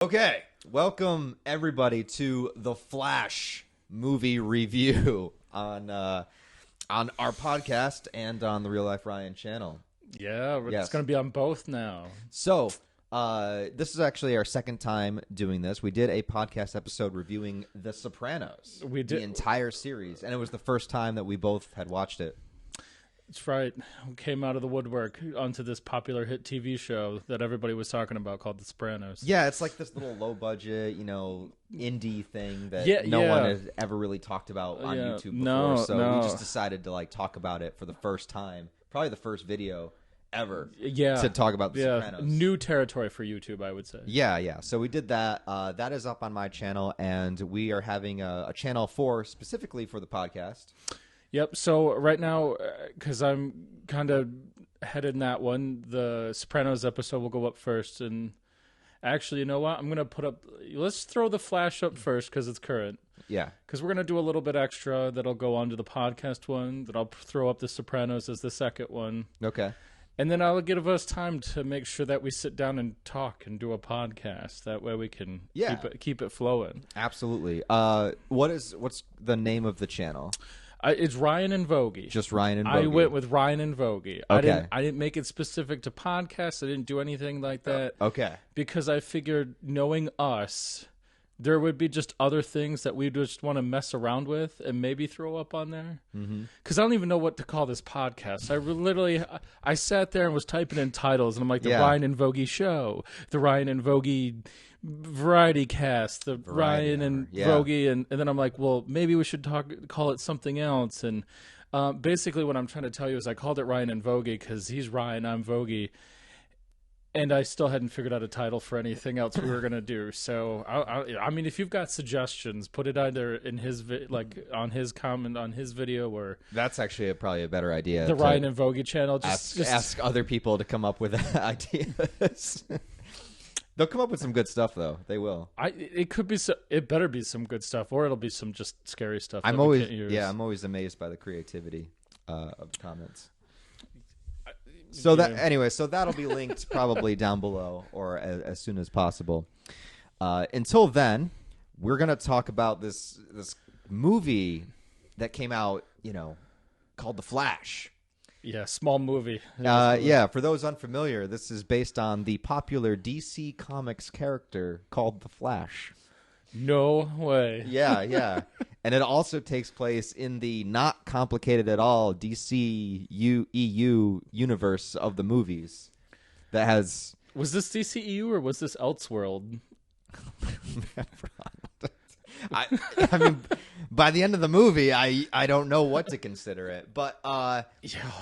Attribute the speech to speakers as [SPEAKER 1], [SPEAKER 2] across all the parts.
[SPEAKER 1] Okay, welcome everybody to the Flash movie review on our podcast and on the Real Life Ryan channel.
[SPEAKER 2] Yeah,
[SPEAKER 1] Yes.
[SPEAKER 2] It's going to be on both now.
[SPEAKER 1] So, this is actually our second time doing this. We did a podcast episode reviewing The Sopranos.
[SPEAKER 2] We did.
[SPEAKER 1] The entire series, and it was the first time that we both had watched it.
[SPEAKER 2] That's right. We came out of the woodwork onto this popular hit TV show that everybody was talking about called The Sopranos.
[SPEAKER 1] Yeah, it's like this little low-budget, indie thing that no one has ever really talked about on YouTube before. So we just decided to talk about it for the first time, probably the first video ever. To talk about The Sopranos.
[SPEAKER 2] New territory for YouTube, I would say.
[SPEAKER 1] Yeah. So we did that. That is up on my channel, and we are having a channel specifically for the podcast.
[SPEAKER 2] Yep. So right now, because I'm kind of headed in that one, the Sopranos episode will go up first. And actually, you know what? I'm going to put up... Let's throw the Flash up first because it's current.
[SPEAKER 1] Yeah.
[SPEAKER 2] Because we're going to do a little bit extra that'll go onto the podcast one. That I'll throw up the Sopranos as the second one.
[SPEAKER 1] Okay.
[SPEAKER 2] And then I'll give us time to make sure that we sit down and talk and do a podcast. That way we can keep it flowing.
[SPEAKER 1] Absolutely. What's the name of the channel?
[SPEAKER 2] It's Ryan and Vogie.
[SPEAKER 1] Just Ryan and Vogie.
[SPEAKER 2] I went with Ryan and Vogie.
[SPEAKER 1] Okay.
[SPEAKER 2] I didn't make it specific to podcasts. I didn't do anything like that.
[SPEAKER 1] Okay.
[SPEAKER 2] Because I figured, knowing us, there would be just other things that we just want to mess around with and maybe throw up on there. Because I don't even know what to call this podcast. I sat there and was typing in titles, and I'm like, the Ryan and Vogie Show, the Ryan and Vogie Variety Cast, the Ryan and Vogie, and then I'm like, well, maybe we should call it something else. And basically what I'm trying to tell you is I called it Ryan and Vogie because he's Ryan, I'm Vogie. And I still hadn't figured out a title for anything else we were going to do. So, I mean, if you've got suggestions, put it either in his on his comment on his video, or
[SPEAKER 1] that's actually probably a better idea.
[SPEAKER 2] The Ryan and Vogie channel.
[SPEAKER 1] Just ask other people to come up with ideas. They'll come up with some good stuff, though. They will.
[SPEAKER 2] It could be. It better be some good stuff, or it'll be some just scary stuff.
[SPEAKER 1] I'm always amazed by the creativity of the comments. So that'll be linked probably down below or as soon as possible. Until then, we're gonna talk about this movie that came out, called The Flash.
[SPEAKER 2] Yeah, small movie.
[SPEAKER 1] For those unfamiliar, this is based on the popular DC Comics character called The Flash.
[SPEAKER 2] No way.
[SPEAKER 1] Yeah. And it also takes place in the not complicated at all DC EU universe of the movies. Was
[SPEAKER 2] this DCEU or was this Elseworld?
[SPEAKER 1] I mean, by the end of the movie, I don't know what to consider it. But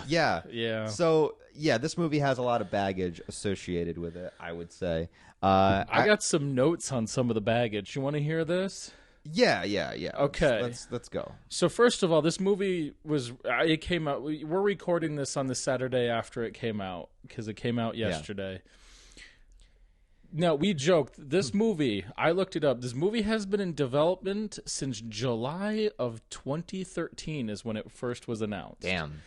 [SPEAKER 1] yeah. So this movie has a lot of baggage associated with it, I would say.
[SPEAKER 2] I got some notes on some of the baggage. You want to hear this?
[SPEAKER 1] Yeah.
[SPEAKER 2] Okay.
[SPEAKER 1] Let's go.
[SPEAKER 2] So first of all, this movie it came out. We're recording this on the Saturday after it came out because it came out yesterday. Now, we joked, this movie, I looked it up, this movie has been in development since July of 2013 is when it first was announced.
[SPEAKER 1] Damn.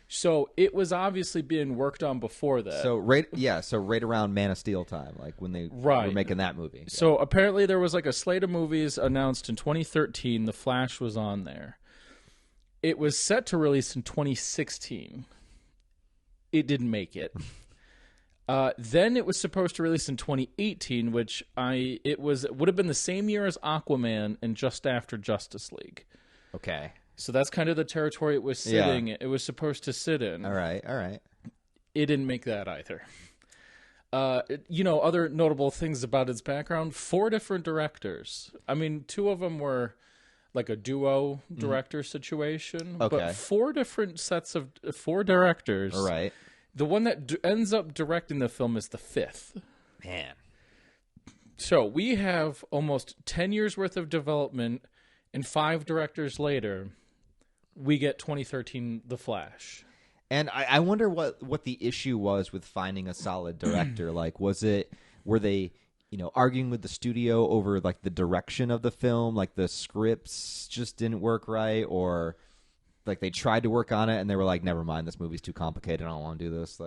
[SPEAKER 2] So it was obviously being worked on before that.
[SPEAKER 1] So right around Man of Steel time, like when they were making that movie. Yeah.
[SPEAKER 2] So apparently there was a slate of movies announced in 2013. The Flash was on there. It was set to release in 2016. It didn't make it. Then it was supposed to release in 2018, which would have been the same year as Aquaman and just after Justice League.
[SPEAKER 1] Okay.
[SPEAKER 2] So that's kind of the territory it was sitting. It was supposed to sit in.
[SPEAKER 1] All right.
[SPEAKER 2] It didn't make that either. Other notable things about its background: 4 different directors. I mean, 2 of them were like a duo director situation, but 4 different sets of 4 directors.
[SPEAKER 1] All right.
[SPEAKER 2] The one that ends up directing the film is the 5th.
[SPEAKER 1] Man.
[SPEAKER 2] So we have almost 10 years worth of development, and 5 directors later, we get 2013 The Flash.
[SPEAKER 1] And I wonder what the issue was with finding a solid director. Were they arguing with the studio over the direction of the film, the scripts just didn't work right, or they tried to work on it and they were like, never mind, this movie's too complicated, I don't want to do this.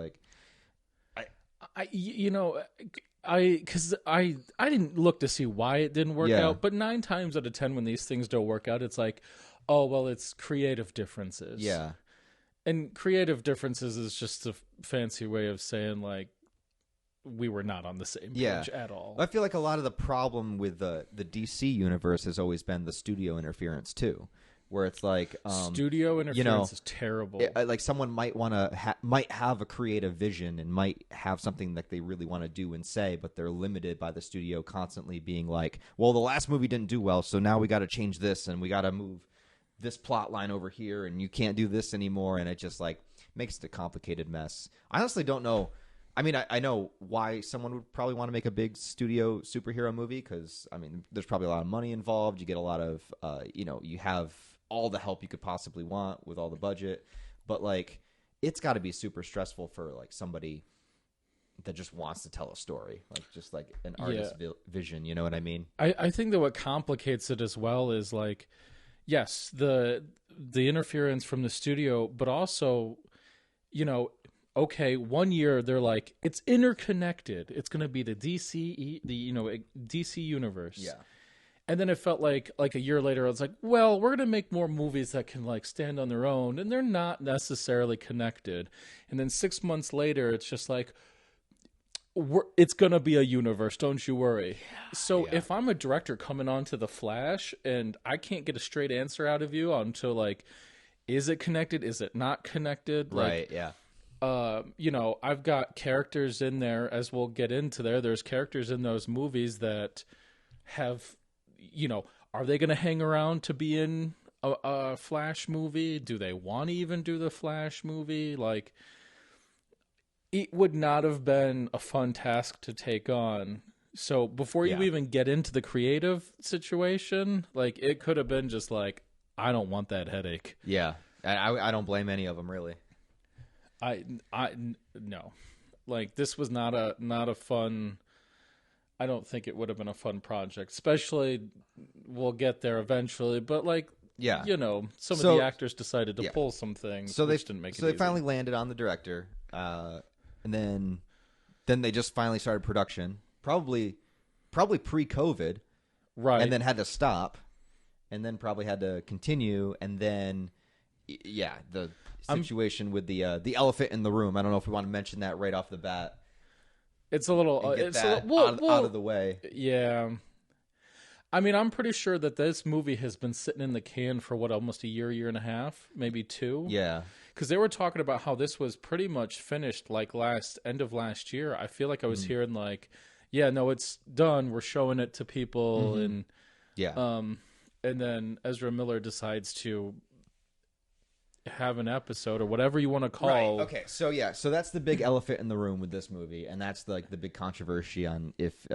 [SPEAKER 2] Because I didn't look to see why it didn't work
[SPEAKER 1] Yeah.
[SPEAKER 2] out, but 9 times out of 10 when these things don't work out, it's like, oh well, it's creative differences.
[SPEAKER 1] Yeah.
[SPEAKER 2] And creative differences is just a fancy way of saying like we were not on the same page at all.
[SPEAKER 1] I feel like a lot of the problem with the DC universe has always been the studio interference too, where it's like
[SPEAKER 2] studio interference is terrible.
[SPEAKER 1] Like someone might want to might have a creative vision and might have something that they really want to do and say, but they're limited by the studio constantly being like, well, the last movie didn't do well, so now we got to change this and we got to move this plot line over here and you can't do this anymore, and it just like makes it a complicated mess. I honestly don't know. I mean, I know why someone would probably want to make a big studio superhero movie because, I mean, there's probably a lot of money involved. You get a lot of, you have all the help you could possibly want with all the budget. But, like, it's got to be super stressful for, like, somebody that just wants to tell a story. Like, just, like, an artist's vision, you know what I mean?
[SPEAKER 2] I think that what complicates it as well is, like, yes, the interference from the studio, but also, okay, 1 year they're like, it's interconnected. It's going to be the DC universe.
[SPEAKER 1] Yeah.
[SPEAKER 2] And then it felt like a year later, I was like, well, we're going to make more movies that can like stand on their own, and they're not necessarily connected. And then 6 months later, it's just like, it's going to be a universe, don't you worry. So if I'm a director coming on to The Flash and I can't get a straight answer out of you until like, is it connected? Is it not connected?
[SPEAKER 1] Right, yeah.
[SPEAKER 2] I've got characters in there, as we'll get into there. There's characters in those movies that have, are they going to hang around to be in a Flash movie? Do they want to even do the Flash movie? Like, it would not have been a fun task to take on. So before you even get into the creative situation, like, it could have been just like, I don't want that headache.
[SPEAKER 1] Yeah. I don't blame any of them, really.
[SPEAKER 2] No, like, this was not a fun. I don't think it would have been a fun project, especially we'll get there eventually. But like, some of the actors decided to pull some things,
[SPEAKER 1] so
[SPEAKER 2] which didn't make it
[SPEAKER 1] so they
[SPEAKER 2] easy.
[SPEAKER 1] finally landed on the director, and then they just finally started production, probably pre-COVID,
[SPEAKER 2] right?
[SPEAKER 1] And then had to stop, and then probably had to continue, and then the situation with the elephant in the room. I don't know if we want to mention that right off the bat.
[SPEAKER 2] It's a little
[SPEAKER 1] out of the way.
[SPEAKER 2] Yeah. I mean, I'm pretty sure that this movie has been sitting in the can for almost a year and a half, maybe 2.
[SPEAKER 1] Yeah.
[SPEAKER 2] Because they were talking about how this was pretty much finished like end of last year. I feel like I was hearing like, it's done. We're showing it to people. And and then Ezra Miller decides to have an episode or whatever you want to call.
[SPEAKER 1] Right. Okay. So that's the big elephant in the room with this movie, and that's like the big controversy on if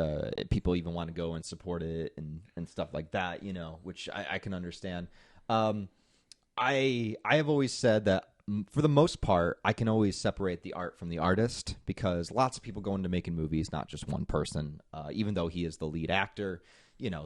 [SPEAKER 1] people even want to go and support it and stuff like that. Which I can understand. I have always said that for the most part, I can always separate the art from the artist because lots of people go into making movies, not just one person. Even though he is the lead actor,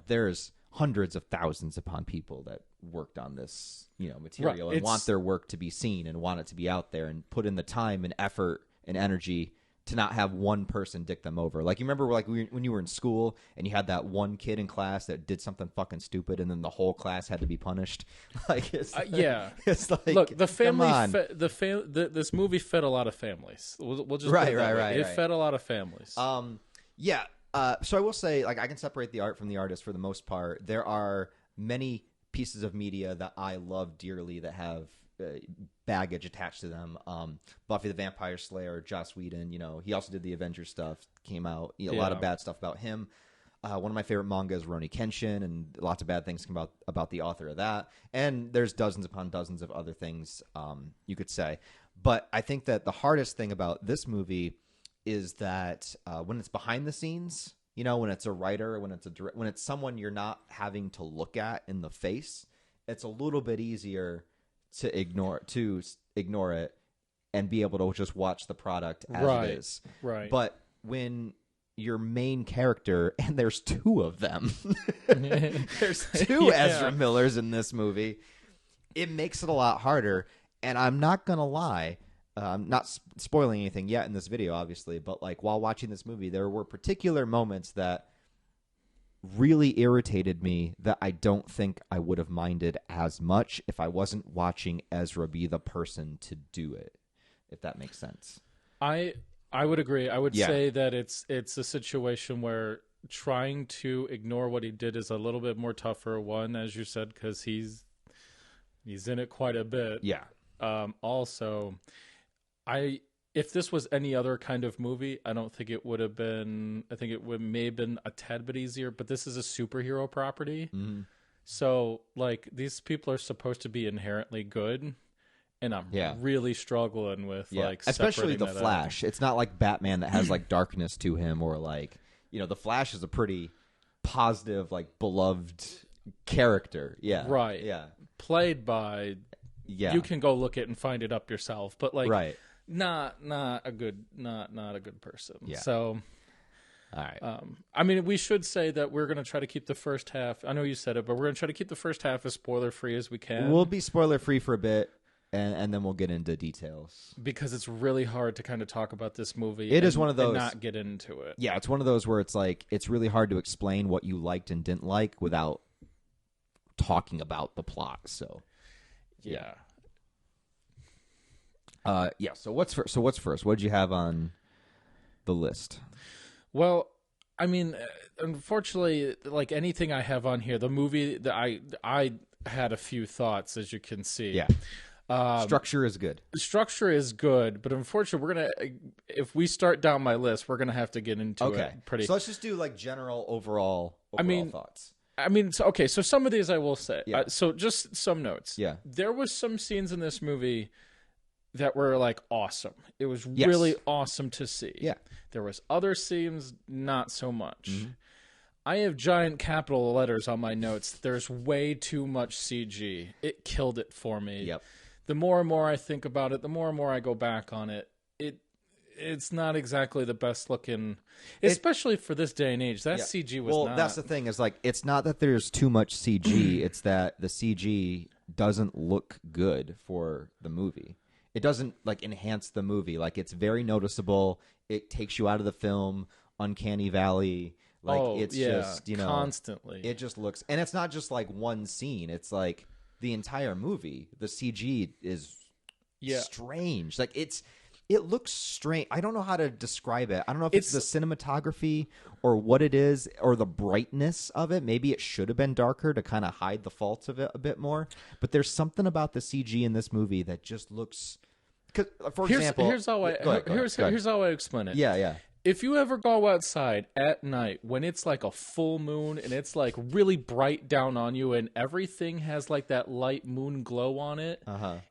[SPEAKER 1] there's hundreds of thousands upon people that worked on this, material and want their work to be seen and want it to be out there and put in the time and effort and energy to not have one person dick them over. Like, you remember like when you were in school and you had that one kid in class that did something fucking stupid and then the whole class had to be punished? Like, it's like,
[SPEAKER 2] look, the family, this movie fed a lot of families. We'll just
[SPEAKER 1] right.
[SPEAKER 2] It fed a lot of families.
[SPEAKER 1] So I will say, like, I can separate the art from the artist for the most part. There are many pieces of media that I love dearly that have baggage attached to them. Buffy the Vampire Slayer, Joss Whedon, he also did the Avengers stuff, came out, a lot of bad stuff about him. One of my favorite manga is Rurouni Kenshin, and lots of bad things come about the author of that. And there's dozens upon dozens of other things you could say. But I think that the hardest thing about this movie is that when it's behind the scenes, when it's a writer, when it's someone you're not having to look at in the face, it's a little bit easier to ignore it and be able to just watch the product as it is.
[SPEAKER 2] Right.
[SPEAKER 1] But when your main character, and there's 2 of them, there's 2 Ezra Millers in this movie, it makes it a lot harder. And I'm not gonna lie, not spoiling anything yet in this video, obviously, but like while watching this movie, there were particular moments that really irritated me that I don't think I would have minded as much if I wasn't watching Ezra be the person to do it, if that makes sense.
[SPEAKER 2] I would agree. I would say that it's a situation where trying to ignore what he did is a little bit more tougher. One, as you said, because he's in it quite a bit.
[SPEAKER 1] Yeah.
[SPEAKER 2] Also, if this was any other kind of movie, I don't think it would have been. I think it may have been a tad bit easier. But this is a superhero property, so like these people are supposed to be inherently good, and I'm really struggling with like
[SPEAKER 1] especially the
[SPEAKER 2] that
[SPEAKER 1] Flash. It's not like Batman that has like darkness to him, or like the Flash is a pretty positive, like beloved character. Yeah,
[SPEAKER 2] right.
[SPEAKER 1] Yeah,
[SPEAKER 2] played by. Yeah, you can go look it and find it up yourself, but like.
[SPEAKER 1] Right.
[SPEAKER 2] Not a good person.
[SPEAKER 1] Yeah.
[SPEAKER 2] So,
[SPEAKER 1] all right.
[SPEAKER 2] I mean, we should say that we're going to try to keep the first half. I know you said it, but we're going to try to keep the first half as spoiler free as we can.
[SPEAKER 1] We'll be spoiler free for a bit, and then we'll get into details
[SPEAKER 2] because it's really hard to kind of talk about this movie.
[SPEAKER 1] It is one of those,
[SPEAKER 2] and not get into it.
[SPEAKER 1] Yeah, it's one of those where it's like it's really hard to explain what you liked and didn't like without talking about the plot. So,
[SPEAKER 2] yeah.
[SPEAKER 1] So what's first? What did you have on the list?
[SPEAKER 2] Well, I mean, unfortunately, like anything I have on here, the movie that I had a few thoughts, as you can see.
[SPEAKER 1] Yeah. Structure is good.
[SPEAKER 2] Structure is good, but unfortunately, if we start down my list, we're gonna have to get into it pretty.
[SPEAKER 1] So let's just do like general overall thoughts.
[SPEAKER 2] So some of these I will say.
[SPEAKER 1] Yeah.
[SPEAKER 2] So just some notes.
[SPEAKER 1] Yeah.
[SPEAKER 2] There was some scenes in this movie that were like awesome. It was really awesome to see.
[SPEAKER 1] Yeah.
[SPEAKER 2] There was other scenes not so much. Mm-hmm. I have giant capital letters on my notes. There's way too much CG. It killed it for me.
[SPEAKER 1] Yep.
[SPEAKER 2] The more and more I think about it, the more and more I go back on it. It's not exactly the best looking, especially for this day and age. That CG was not.
[SPEAKER 1] Well, that's the thing is like it's not that there's too much CG. It's that the CG doesn't look good for the movie. It doesn't like enhance the movie. Like it's very noticeable. It takes you out of the film. Uncanny Valley. Like it's just
[SPEAKER 2] constantly.
[SPEAKER 1] It just looks, and it's not just like one scene. It's like the entire movie. The CG is strange. Like it looks strange. I don't know how to describe it. I don't know if it's the cinematography or what it is or the brightness of it. Maybe it should have been darker to kind of hide the faults of it a bit more. But there's something about the CG in this movie that just looks. For example,
[SPEAKER 2] here's how I explain it.
[SPEAKER 1] Yeah.
[SPEAKER 2] If you ever go outside at night when it's like a full moon and it's like really bright down on you and everything has like that light moon glow on it,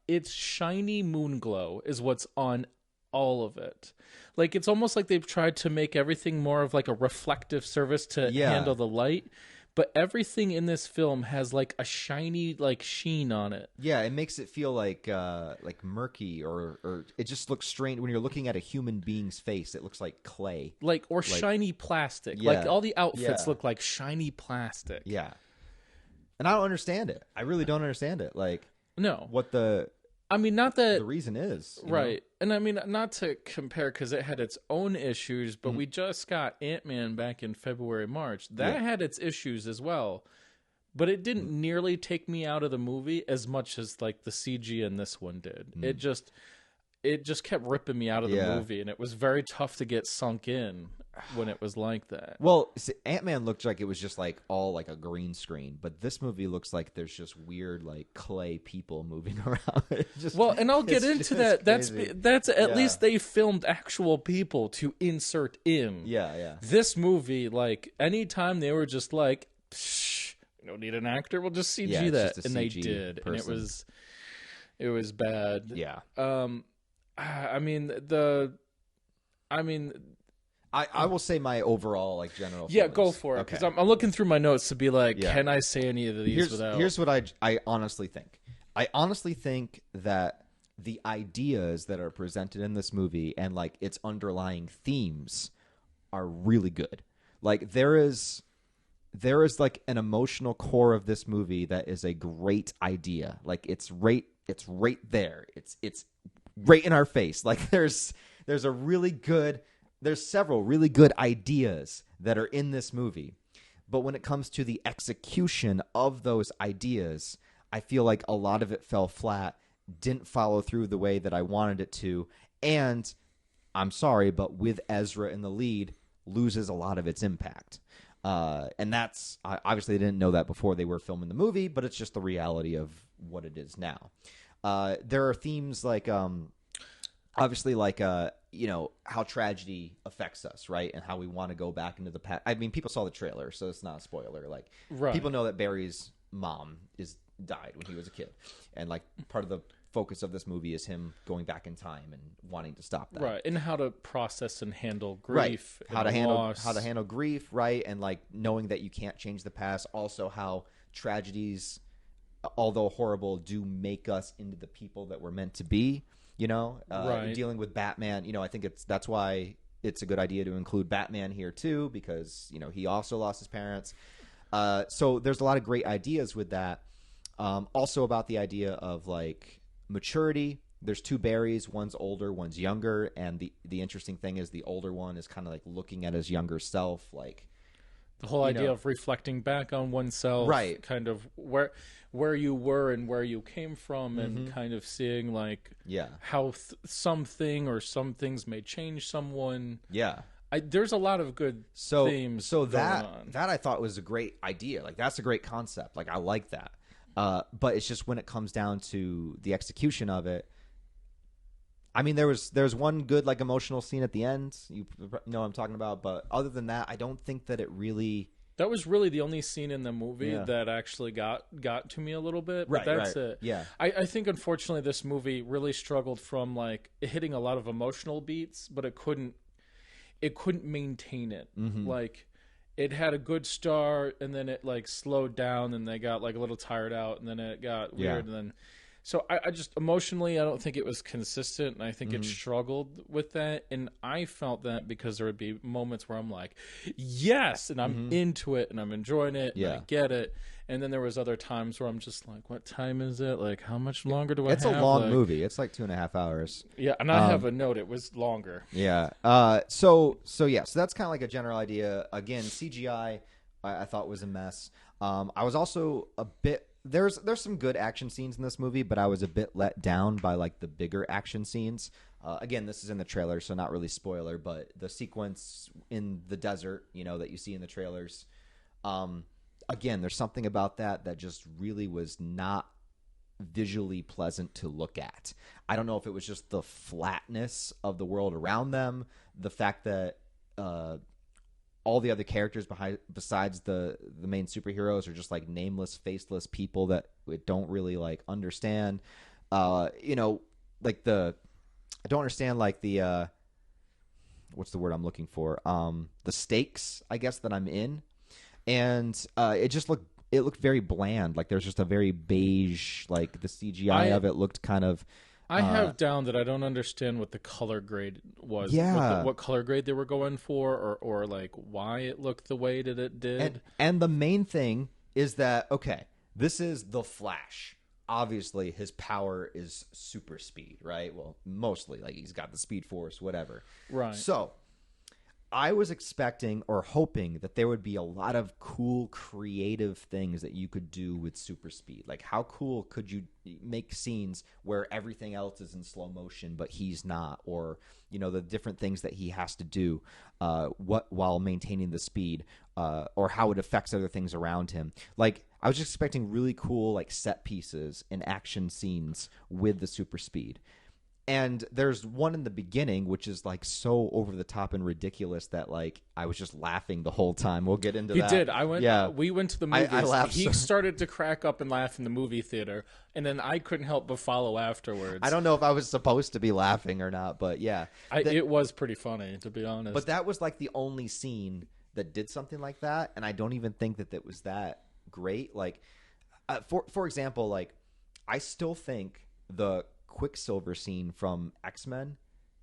[SPEAKER 2] it's shiny moon glow is what's on all of it. Like it's almost like they've tried to make everything more of like a reflective surface to handle the light. But everything in this film has like a shiny like sheen on it. Yeah,
[SPEAKER 1] it makes it feel like murky or it just looks strange when you're looking at a human being's face. It looks like clay,
[SPEAKER 2] like shiny plastic. Like all the outfits look like shiny plastic.
[SPEAKER 1] Yeah, and I don't understand it. I really don't understand it. Like what the.
[SPEAKER 2] I mean, not that
[SPEAKER 1] the reason is
[SPEAKER 2] right, and I mean not to compare because it had its own issues, but we just got Ant-Man back in February, March. That had its issues as well, but it didn't nearly take me out of the movie as much as like the CG in this one did. It just kept ripping me out of the movie, and it was very tough to get sunk in when it was like that.
[SPEAKER 1] Well, Ant-Man looked like it was just like all like a green screen, but this movie looks like there's just weird like clay people moving around.
[SPEAKER 2] And I'll get into that. Crazy. That's at least they filmed actual people to insert in.
[SPEAKER 1] Yeah.
[SPEAKER 2] This movie, like anytime they were just like, we don't need an actor, we'll just CG that, and they did, person. And it was bad.
[SPEAKER 1] Yeah. I will say my overall like general.
[SPEAKER 2] Yeah, go for it because I'm looking through my notes to be like, can I say any of these without?
[SPEAKER 1] Here's what I honestly think. I honestly think that the ideas that are presented in this movie and like its underlying themes are really good. Like there is like an emotional core of this movie that is a great idea. Like it's right there. It's right in our face. Like there's several really good ideas that are in this movie. But when it comes to the execution of those ideas, I feel like a lot of it fell flat, didn't follow through the way that I wanted it to. And I'm sorry, but with Ezra in the lead, loses a lot of its impact. And that's obviously they didn't know that before they were filming the movie, but it's just the reality of what it is now. There are themes like obviously like how tragedy affects us, right? And how we want to go back into the past. I mean, people saw the trailer, so it's not a spoiler. Like people know that Barry's mom died when he was a kid, and like part of the focus of this movie is him going back in time and wanting to stop that,
[SPEAKER 2] right? And how to process and handle grief,
[SPEAKER 1] right? How to handle grief, right? And like knowing that you can't change the past. Also, how tragedies, although horrible, do make us into the people that we're meant to be. Right. Dealing with Batman, I think that's why it's a good idea to include Batman here too, because he also lost his parents. So there's a lot of great ideas with that. Also about the idea of like maturity. There's two Barrys, one's older, one's younger, and the interesting thing is the older one is kind of like looking at his younger self, like
[SPEAKER 2] the whole idea of reflecting back on oneself,
[SPEAKER 1] right?
[SPEAKER 2] Kind of where you were and where you came from, and kind of seeing like how something or some things may change someone.
[SPEAKER 1] Yeah.
[SPEAKER 2] There's a lot of good themes.
[SPEAKER 1] So that I thought was a great idea. Like that's a great concept. Like I like that. But it's just when it comes down to the execution of it. I mean, there's one good like emotional scene at the end. You know what I'm talking about. But other than that, I don't think that it really.
[SPEAKER 2] That was really the only scene in the movie that actually got to me a little bit. But that's it.
[SPEAKER 1] Yeah.
[SPEAKER 2] I think unfortunately this movie really struggled from like hitting a lot of emotional beats, but it couldn't maintain it.
[SPEAKER 1] Mm-hmm.
[SPEAKER 2] Like it had a good start and then it like slowed down and they got like a little tired out and then it got weird and then so I just emotionally I don't think it was consistent and I think it struggled with that, and I felt that because there would be moments where I'm like yes and I'm into it and I'm enjoying it and I get it, and then there was other times where I'm just like what time is it, like how much longer do I have?
[SPEAKER 1] It's a long movie. It's like 2.5 hours.
[SPEAKER 2] Yeah, and I have a note it was longer.
[SPEAKER 1] Yeah. So that's kind of like a general idea. Again, CGI I thought was a mess. I was also a bit there's some good action scenes in this movie, but I was a bit let down by like the bigger action scenes. Again, this is in the trailer, so not really spoiler, but the sequence in the desert, that you see in the trailers. Again, there's something about that just really was not visually pleasant to look at. I don't know if it was just the flatness of the world around them, the fact that all the other characters besides the main superheroes are just like nameless, faceless people that we don't really like understand. Like I don't understand like the what's the word I'm looking for? The stakes, I guess, that I'm in, and it looked very bland. Like there's just a very beige, like the CGI of it looked kind of.
[SPEAKER 2] I have down that I don't understand what the color grade was.
[SPEAKER 1] Yeah.
[SPEAKER 2] What color grade they were going for or like why it looked the way that it did.
[SPEAKER 1] And the main thing is that, okay, this is the Flash. Obviously, his power is super speed, right? Well, mostly. Like, he's got the Speed Force, whatever.
[SPEAKER 2] Right.
[SPEAKER 1] So, I was expecting or hoping that there would be a lot of cool, creative things that you could do with super speed. Like, how cool could you make scenes where everything else is in slow motion, but he's not? Or, the different things that he has to do while maintaining the speed, or how it affects other things around him. Like, I was just expecting really cool, like, set pieces and action scenes with the super speed. And there's one in the beginning, which is like so over the top and ridiculous that like I was just laughing the whole time. We'll get into that.
[SPEAKER 2] He did. We went to the movies.
[SPEAKER 1] I laughed.
[SPEAKER 2] He started to crack up and laugh in the movie theater, and then I couldn't help but follow afterwards.
[SPEAKER 1] I don't know if I was supposed to be laughing or not, but yeah,
[SPEAKER 2] it was pretty funny, to be honest.
[SPEAKER 1] But that was like the only scene that did something like that, and I don't even think that was that great. Like, for example, like I still think the Quicksilver scene from X-Men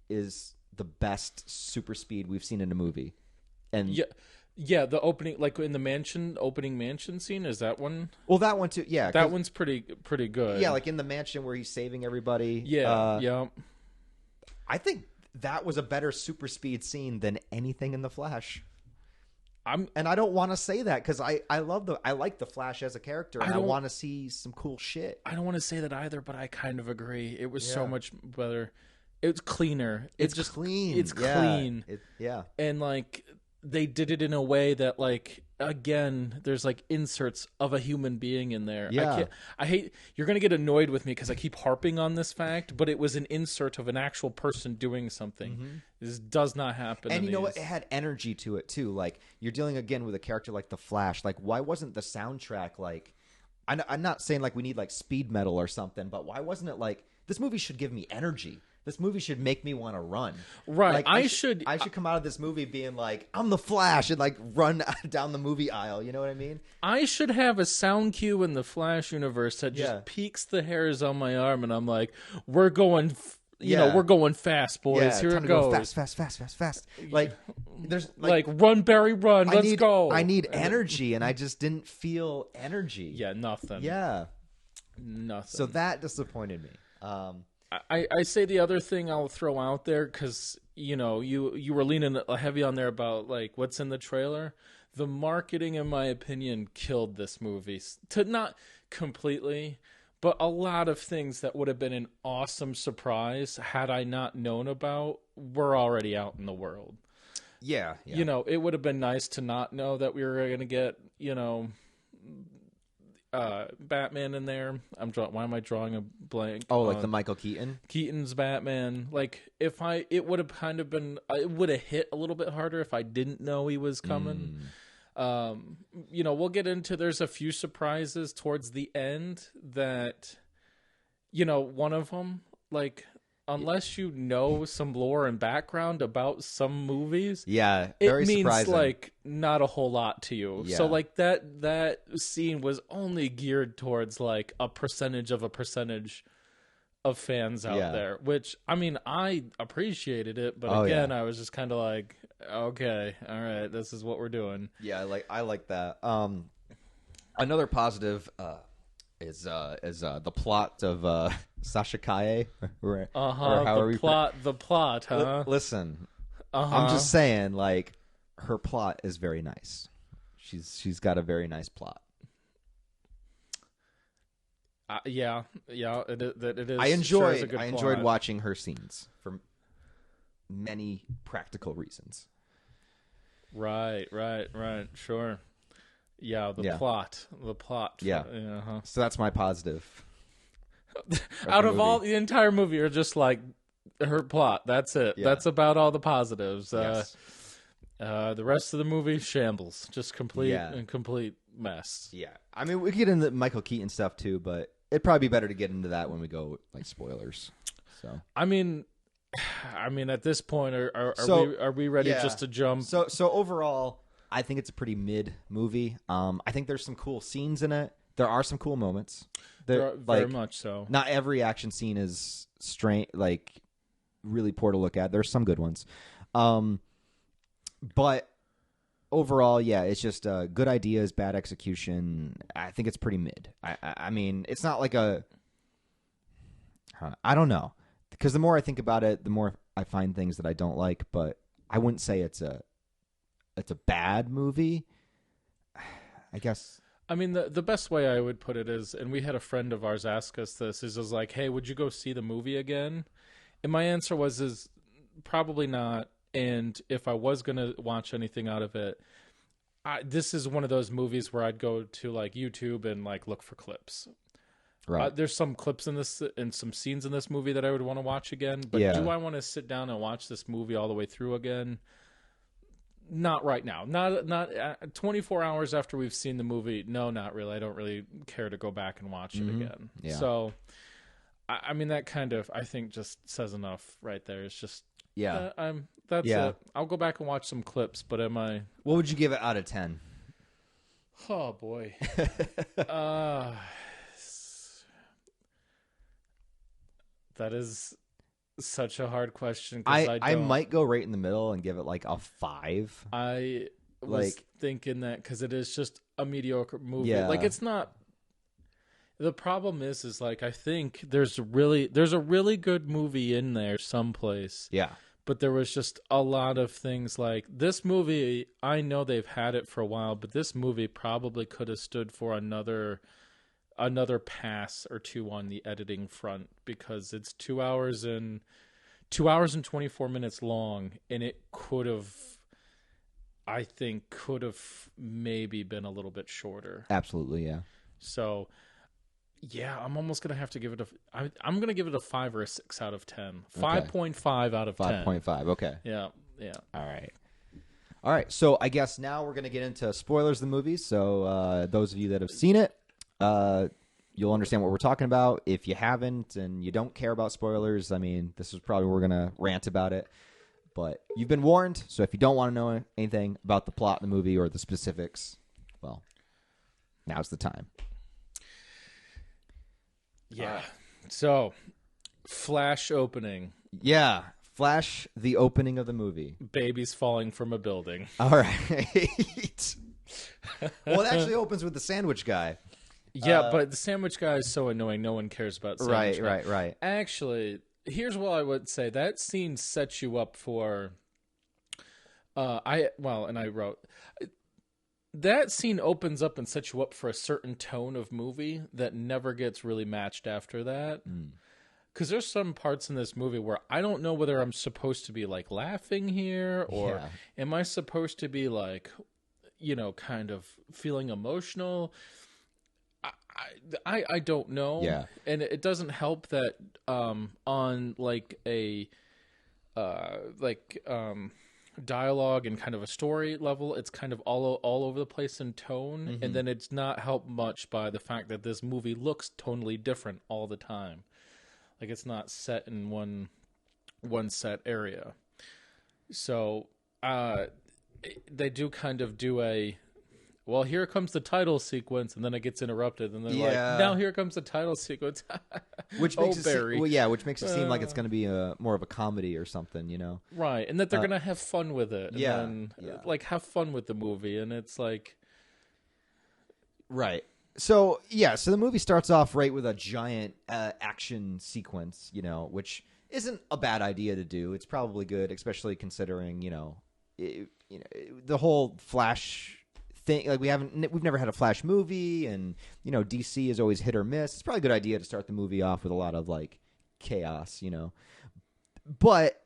[SPEAKER 1] is the best super speed we've seen in a movie. And
[SPEAKER 2] yeah, the opening, like in the opening mansion scene, is that one?
[SPEAKER 1] Well, that one too. Yeah,
[SPEAKER 2] that one's pretty good.
[SPEAKER 1] Yeah, like in the mansion where he's saving everybody.
[SPEAKER 2] Yeah,
[SPEAKER 1] I think that was a better super speed scene than anything in The Flash. And I don't want to say that because I like the Flash as a character, and I want to see some cool shit.
[SPEAKER 2] I don't want to say that either, but I kind of agree. It was so much better. It's cleaner.
[SPEAKER 1] It's just clean.
[SPEAKER 2] It's clean.
[SPEAKER 1] Yeah.
[SPEAKER 2] And like they did it in a way that like again, there's like inserts of a human being in there.
[SPEAKER 1] Yeah.
[SPEAKER 2] I hate you're gonna get annoyed with me because I keep harping on this fact, but it was an insert of an actual person doing something. Mm-hmm. This does not happen.
[SPEAKER 1] And you know what? It had energy to it too. Like you're dealing again with a character like the Flash. Like why wasn't the soundtrack like? I'm not saying like we need like speed metal or something, but why wasn't it like this movie should give me energy? This movie should make me want to run.
[SPEAKER 2] Right.
[SPEAKER 1] Like,
[SPEAKER 2] I should
[SPEAKER 1] come out of this movie being like, I'm the Flash, and like run down the movie aisle. You know what I mean?
[SPEAKER 2] I should have a sound cue in the Flash universe that just peaks the hairs on my arm, and I'm like, we're going, we're going fast, boys.
[SPEAKER 1] Yeah,
[SPEAKER 2] here it goes.
[SPEAKER 1] Fast. Like, there's
[SPEAKER 2] like run, Barry, run. Let's go.
[SPEAKER 1] I need energy, and I just didn't feel energy.
[SPEAKER 2] Yeah, nothing.
[SPEAKER 1] Yeah,
[SPEAKER 2] nothing.
[SPEAKER 1] So that disappointed me.
[SPEAKER 2] I say the other thing I'll throw out there because you were leaning heavy on there about like what's in the trailer. The marketing, in my opinion, killed this movie. To not completely, but a lot of things that would have been an awesome surprise had I not known about were already out in the world.
[SPEAKER 1] Yeah.
[SPEAKER 2] It would have been nice to not know that we were going to get Batman in there. Why am I drawing a blank?
[SPEAKER 1] Oh, like the Michael
[SPEAKER 2] Keaton's Batman. Like it would have kind of been. It would have hit a little bit harder if I didn't know he was coming. We'll get into. There's a few surprises towards the end that, one of them like. Unless you know some lore and background about some movies,
[SPEAKER 1] very
[SPEAKER 2] means
[SPEAKER 1] surprising.
[SPEAKER 2] Like not a whole lot to you.
[SPEAKER 1] Yeah.
[SPEAKER 2] So like that scene was only geared towards like a percentage of fans out there. Which I mean, I appreciated it, but I was just kind of like, okay, all right, this is what we're doing.
[SPEAKER 1] Yeah, I like that. Another positive is the plot of Sasha Kaye. Or
[SPEAKER 2] the plot, huh?
[SPEAKER 1] Listen, I'm just saying, like, her plot is very nice. She's got a very nice plot.
[SPEAKER 2] It is.
[SPEAKER 1] I enjoyed watching her scenes for many practical reasons.
[SPEAKER 2] Right, sure. Yeah, the plot.
[SPEAKER 1] Yeah. So that's my positive.
[SPEAKER 2] Out of all the entire movie, you're just like her plot. That's it. Yeah. That's about all the positives.
[SPEAKER 1] Yes.
[SPEAKER 2] The rest of the movie, shambles. Just complete mess.
[SPEAKER 1] Yeah. I mean, we get into Michael Keaton stuff too, but it'd probably be better to get into that when we go like spoilers. So
[SPEAKER 2] I mean, at this point, are we ready just to jump?
[SPEAKER 1] So overall, I think it's a pretty mid movie. I think there's some cool scenes in it. There are some cool moments.
[SPEAKER 2] Very much so.
[SPEAKER 1] Not every action scene is really poor to look at. There's some good ones. But overall, it's just good ideas, bad execution. I think it's pretty mid. I mean, it's not like I don't know. Because the more I think about it, the more I find things that I don't like. But I wouldn't say it's a bad movie, I guess.
[SPEAKER 2] I mean, the best way I would put it is, and we had a friend of ours ask us this, is like, hey, would you go see the movie again? And my answer was probably not. And if I was going to watch anything out of it, this is one of those movies where I'd go to like YouTube and like look for clips.
[SPEAKER 1] Right.
[SPEAKER 2] There's some clips in this and some scenes in this movie that I would want to watch again. But do I want to sit down and watch this movie all the way through again? Not right now. Not 24 hours after we've seen the movie. No, not really. I don't really care to go back and watch it again. Yeah. So, I mean, that kind of, I think, just says enough right there. It's just, that's it. I'll go back and watch some clips, but am I...
[SPEAKER 1] What would you give it out of 10?
[SPEAKER 2] Oh, boy. That is... such a hard question.
[SPEAKER 1] I might go right in the middle and give it like a 5.
[SPEAKER 2] I was thinking that because it is just a mediocre movie.
[SPEAKER 1] Yeah.
[SPEAKER 2] Like it's not The problem is like I think there's a really good movie in there someplace.
[SPEAKER 1] Yeah.
[SPEAKER 2] But there was just a lot of things like this movie. I know they've had it for a while, but this movie probably could have stood for another pass or two on the editing front because it's 2 hours and 24 minutes long, and it could have, I think, maybe been a little bit shorter.
[SPEAKER 1] Absolutely, yeah.
[SPEAKER 2] So, yeah, I'm almost gonna have to give it I'm gonna give it a 5 or a 6 out of 10. 5.5 out of 10.
[SPEAKER 1] 5.5. Okay.
[SPEAKER 2] Yeah.
[SPEAKER 1] All right. So I guess now we're gonna get into spoilers of the movie. So those of you that have seen it, you'll understand what we're talking about. If you haven't and you don't care about spoilers, I mean, this is probably where we're gonna rant about it. But you've been warned. So if you don't want to know anything about the plot of the movie or the specifics, well, now's the time.
[SPEAKER 2] Yeah. So, Flash opening.
[SPEAKER 1] Yeah. Flash, the opening of the movie.
[SPEAKER 2] Babies falling from a building.
[SPEAKER 1] All right. Well, it actually opens with the sandwich guy.
[SPEAKER 2] Yeah, but the sandwich guy is so annoying. No one cares about sandwich guy.
[SPEAKER 1] Right.
[SPEAKER 2] Actually, here's what I would say. That scene sets you up for... I wrote... That scene opens up and sets you up for a certain tone of movie that never gets really matched after that. Because there's some parts in this movie where I don't know whether I'm supposed to be like laughing here or am I supposed to be like, kind of feeling emotional. I don't know.
[SPEAKER 1] Yeah.
[SPEAKER 2] And it doesn't help that on like a dialogue and kind of a story level, it's kind of all over the place in tone, and then it's not helped much by the fact that this movie looks tonally different all the time. Like it's not set in one set area. So they do kind of do a, well, here comes the title sequence, and then it gets interrupted, and then like, now here comes the title sequence.
[SPEAKER 1] Which makes which makes it seem like it's going to be more of a comedy or something,
[SPEAKER 2] Right, and that they're going to have fun with it. And
[SPEAKER 1] then,
[SPEAKER 2] like have fun with the movie, and it's like,
[SPEAKER 1] right. So so the movie starts off right with a giant action sequence, which isn't a bad idea to do. It's probably good, especially considering the whole Flash thing. Like we've never had a Flash movie, and DC is always hit or miss. It's probably a good idea to start the movie off with a lot of like chaos, But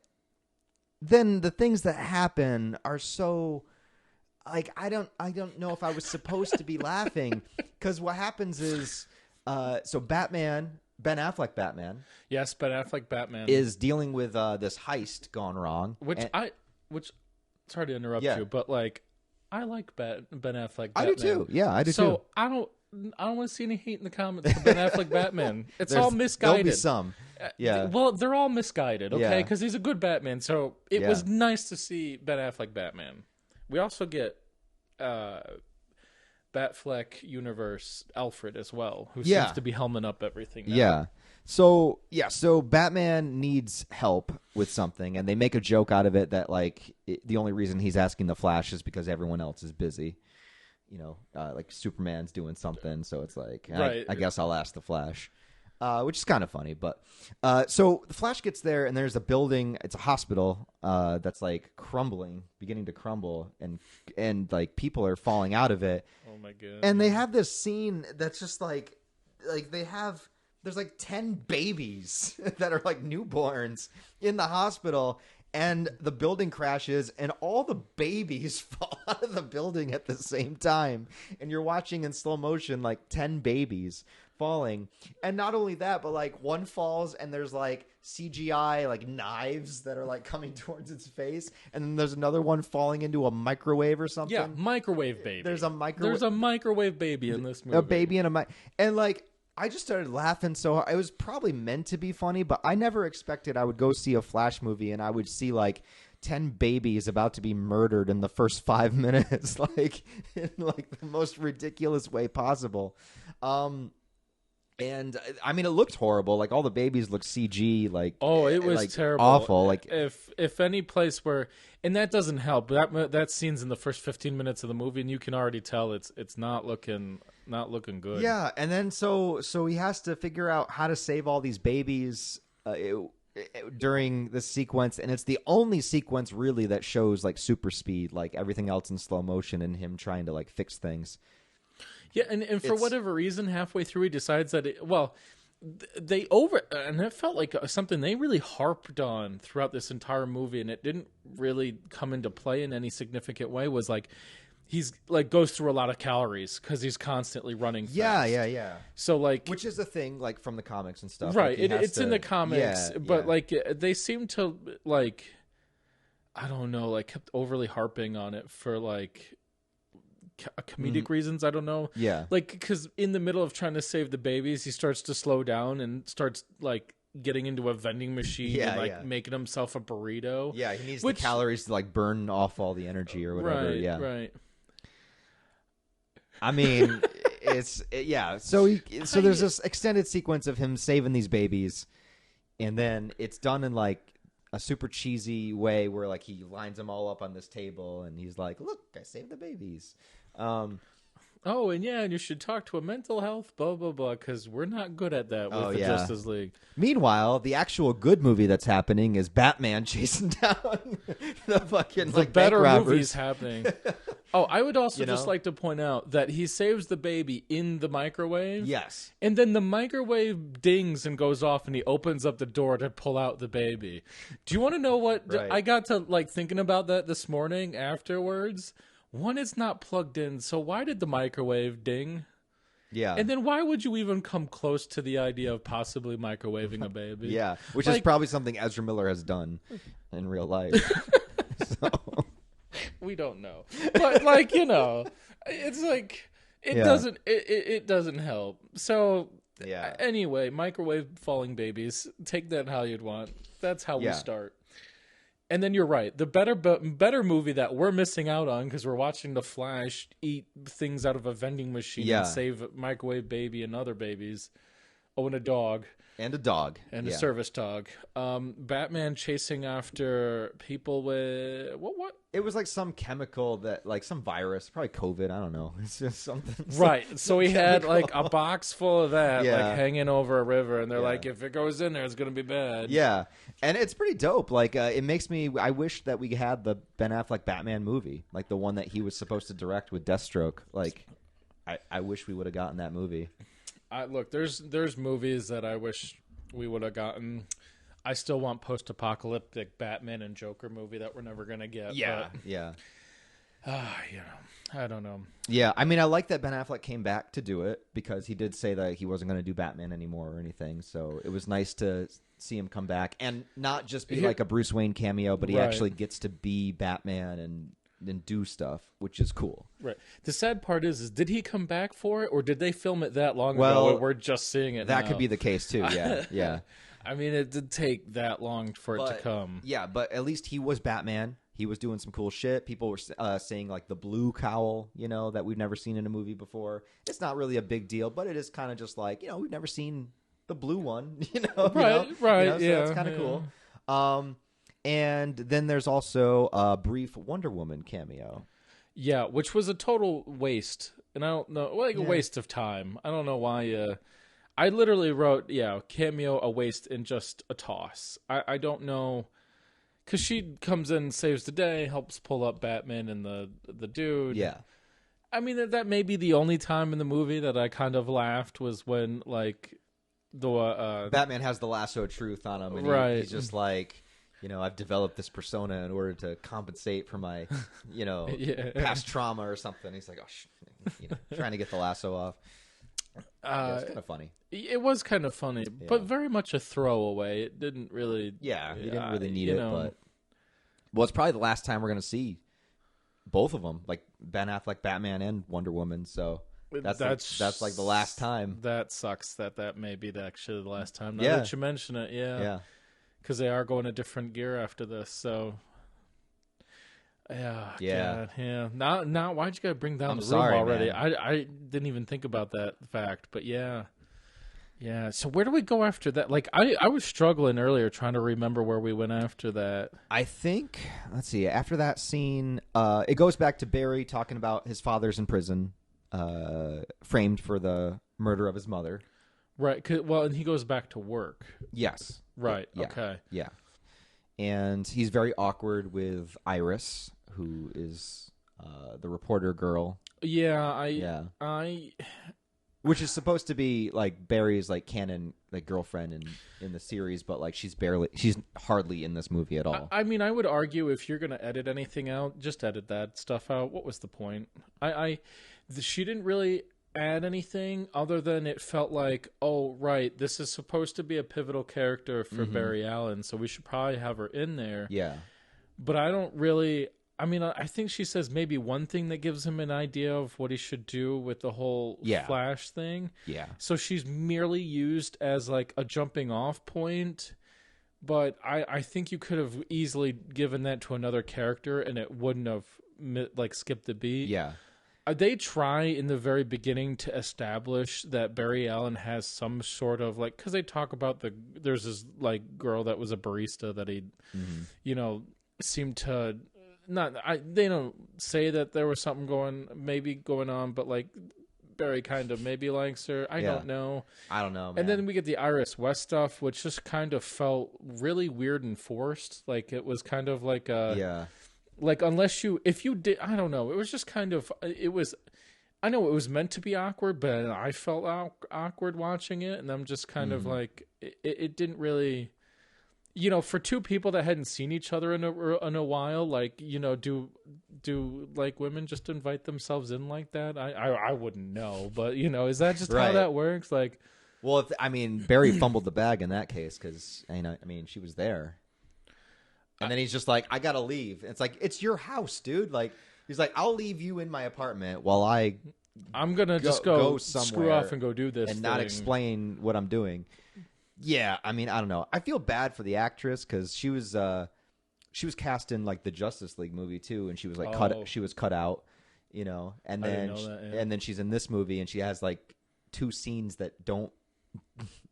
[SPEAKER 1] then the things that happen are so like I don't know if I was supposed to be laughing, because what happens is so Batman, Ben Affleck Batman,
[SPEAKER 2] yes, Ben Affleck Batman
[SPEAKER 1] is dealing with this heist gone wrong,
[SPEAKER 2] which sorry to interrupt you, but like I like Ben Affleck Batman.
[SPEAKER 1] I do too. Yeah, I do too.
[SPEAKER 2] So I don't want to see any hate in the comments for Ben Affleck Batman. It's all misguided.
[SPEAKER 1] There'll be some. Yeah.
[SPEAKER 2] Well, they're all misguided, okay?
[SPEAKER 1] Yeah.
[SPEAKER 2] Because he's a good Batman. So it was nice to see Ben Affleck Batman. We also get Batfleck universe Alfred as well, who seems to be helming up everything now.
[SPEAKER 1] Yeah. So Batman needs help with something, and they make a joke out of it that like the only reason he's asking the Flash is because everyone else is busy. Like Superman's doing something, so it's like I guess I'll ask the Flash, which is kind of funny. But so the Flash gets there, and there's a building. It's a hospital that's like beginning to crumble, and like people are falling out of it.
[SPEAKER 2] Oh my god!
[SPEAKER 1] And they have this scene that's just like there's like 10 babies that are like newborns in the hospital, and the building crashes, and all the babies fall out of the building at the same time. And you're watching in slow motion like 10 babies falling. And not only that, but like one falls, and there's like CGI like knives that are like coming towards its face. And then there's another one falling into a microwave or something.
[SPEAKER 2] Yeah, microwave baby.
[SPEAKER 1] There's a
[SPEAKER 2] microwave baby in this movie.
[SPEAKER 1] A baby and and like I just started laughing so hard. It was probably meant to be funny, but I never expected I would go see a Flash movie and I would see like 10 babies about to be murdered in the first 5 minutes, like in like the most ridiculous way possible. And I mean, it looked horrible. Like all the babies looked CG. Like
[SPEAKER 2] it was
[SPEAKER 1] like,
[SPEAKER 2] terrible,
[SPEAKER 1] awful. Like
[SPEAKER 2] if any place where, and that doesn't help. That scene's in the first 15 minutes of the movie, and you can already tell it's not looking good.
[SPEAKER 1] Yeah, and then so he has to figure out how to save all these babies during this sequence, and it's the only sequence really that shows like super speed. Like everything else in slow motion, and him trying to like fix things.
[SPEAKER 2] Yeah, and for whatever reason, halfway through, he decides that and it felt like something they really harped on throughout this entire movie, and it didn't really come into play in any significant way. Was like he's like goes through a lot of calories because he's constantly running fast.
[SPEAKER 1] Yeah.
[SPEAKER 2] So like,
[SPEAKER 1] which is a thing like from the comics and stuff,
[SPEAKER 2] right?
[SPEAKER 1] Like
[SPEAKER 2] It's in the comics, but like they seem to like, I don't know, like kept overly harping on it for like comedic reasons. I don't know.
[SPEAKER 1] Yeah.
[SPEAKER 2] Like, because in the middle of trying to save the babies, he starts to slow down and starts like getting into a vending machine and like making himself a burrito.
[SPEAKER 1] Yeah, he needs the calories to like burn off all the energy or whatever.
[SPEAKER 2] Right.
[SPEAKER 1] I mean, So there's this extended sequence of him saving these babies, and then it's done in like a super cheesy way where like he lines them all up on this table and he's like, "Look, I saved the babies."
[SPEAKER 2] And you should talk to a mental health blah blah blah because we're not good at that with the Justice League.
[SPEAKER 1] Meanwhile, the actual good movie that's happening is Batman chasing down the fucking like
[SPEAKER 2] better
[SPEAKER 1] bank robbers.
[SPEAKER 2] Movies happening. I would also just like to point out that he saves the baby in the microwave.
[SPEAKER 1] Yes.
[SPEAKER 2] And then the microwave dings and goes off and he opens up the door to pull out the baby. Do you want to know what I got to like thinking about that this morning afterwards? One, it's not plugged in, so why did the microwave ding?
[SPEAKER 1] Yeah.
[SPEAKER 2] And then why would you even come close to the idea of possibly microwaving a baby?
[SPEAKER 1] Yeah, which is probably something Ezra Miller has done in real life. So.
[SPEAKER 2] We don't know. But like, it's like it doesn't help. So anyway, microwave falling babies, take that how you'd want. That's how we start. And then you're right. The better movie that we're missing out on because we're watching The Flash eat things out of a vending machine and save a microwave baby and other babies. Oh, and a dog.
[SPEAKER 1] And a dog.
[SPEAKER 2] And a service dog. Batman chasing after people with... What?
[SPEAKER 1] It was like some chemical that... Like some virus. Probably COVID. I don't know. It's just something...
[SPEAKER 2] Right. So he had like a box full of that like hanging over a river. And they're like, if it goes in there, it's going to be bad.
[SPEAKER 1] Yeah. And it's pretty dope. Like, it makes me... I wish that we had the Ben Affleck Batman movie. Like the one that he was supposed to direct with Deathstroke. Like, I wish we would have gotten that movie.
[SPEAKER 2] Look, there's movies that I wish we would have gotten. I still want post-apocalyptic Batman and Joker movie that we're never gonna get.
[SPEAKER 1] Yeah.
[SPEAKER 2] I don't know.
[SPEAKER 1] Yeah, I mean, I like that Ben Affleck came back to do it because he did say that he wasn't going to do Batman anymore or anything. So it was nice to see him come back and not just be like a Bruce Wayne cameo, but he actually gets to be Batman and do stuff, which is cool.
[SPEAKER 2] Right. The sad part is did he come back for it, or did they film it that long ago and we're just seeing it
[SPEAKER 1] That
[SPEAKER 2] now?
[SPEAKER 1] could be the case, too, yeah.
[SPEAKER 2] I mean, it did take that long for it to come.
[SPEAKER 1] Yeah, but at least he was Batman. He was doing some cool shit. People were saying, like, the blue cowl, that we've never seen in a movie before. It's not really a big deal, but it is kind of just like, we've never seen the blue one,
[SPEAKER 2] Right.
[SPEAKER 1] So that's kind of cool. And then there's also a brief Wonder Woman cameo.
[SPEAKER 2] Yeah, which was a total waste. And I don't know, a waste of time. I don't know why. I literally wrote, cameo, a waste, and just a toss. I don't know. Because she comes in, saves the day, helps pull up Batman and the dude.
[SPEAKER 1] Yeah.
[SPEAKER 2] I mean, that may be the only time in the movie that I kind of laughed was when, like, the...
[SPEAKER 1] Batman has the lasso of truth on him. And he's just like... I've developed this persona in order to compensate for my, past trauma or something. He's like, trying to get the lasso off. It's kind of funny.
[SPEAKER 2] It was kind of funny, but very much a throwaway. It didn't really...
[SPEAKER 1] Yeah, you didn't really need it, but... Well, it's probably the last time we're going to see both of them, like Ben Affleck, Batman, and Wonder Woman, so... That's like the last time.
[SPEAKER 2] That sucks that may be actually the last time. Now that you mention it, yeah. Because they are going a different gear after this, so God, Now, why'd you gotta bring down the room already?
[SPEAKER 1] Man.
[SPEAKER 2] I didn't even think about that fact, but yeah. Yeah. So where do we go after that? Like, I was struggling earlier trying to remember where we went after that.
[SPEAKER 1] I think, let's see, after that scene, it goes back to Barry talking about his father's in prison, framed for the murder of his mother.
[SPEAKER 2] Right. Well, and he goes back to work.
[SPEAKER 1] Yes.
[SPEAKER 2] Right.
[SPEAKER 1] Yeah.
[SPEAKER 2] Okay.
[SPEAKER 1] Yeah. And he's very awkward with Iris, who is the reporter girl.
[SPEAKER 2] Yeah.
[SPEAKER 1] Which is supposed to be like Barry's like canon like girlfriend in the series, but like she's hardly in this movie at all.
[SPEAKER 2] I mean, I would argue if you're gonna edit anything out, just edit that stuff out. What was the point? She didn't really add anything other than it felt like, oh right, this is supposed to be a pivotal character for Barry Allen, so we should probably have her in there.
[SPEAKER 1] Yeah.
[SPEAKER 2] But I don't really. I mean, I think she says maybe one thing that gives him an idea of what he should do with the whole Flash thing.
[SPEAKER 1] Yeah.
[SPEAKER 2] So she's merely used as like a jumping off point. But I think you could have easily given that to another character and it wouldn't have like skipped the beat.
[SPEAKER 1] Yeah.
[SPEAKER 2] They try in the very beginning to establish that Barry Allen has some sort of like, because they talk about there's this like girl that was a barista that he, seemed to. They don't say that there was something going on, but like Barry kind of maybe likes her. I don't know.
[SPEAKER 1] I don't know, man.
[SPEAKER 2] And then we get the Iris West stuff, which just kind of felt really weird and forced. Like it was kind of like like if you did, I don't know. It was just kind of, I know it was meant to be awkward, but I felt awkward watching it. And I'm just kind of like, it didn't really, for two people that hadn't seen each other in a while, like, do like women just invite themselves in like that? I wouldn't know, but is that just how that works? Like,
[SPEAKER 1] well, Barry fumbled the bag in that case because she was there, and then he's just like, I gotta leave. It's like, it's your house, dude. Like, he's like, I'll leave you in my apartment while I'm gonna
[SPEAKER 2] just go screw off and go do this
[SPEAKER 1] and not explain what I'm doing. Yeah, I don't know. I feel bad for the actress because she was cast in like the Justice League movie too, and she was like cut out, and then she's in this movie and she has like 2 scenes that don't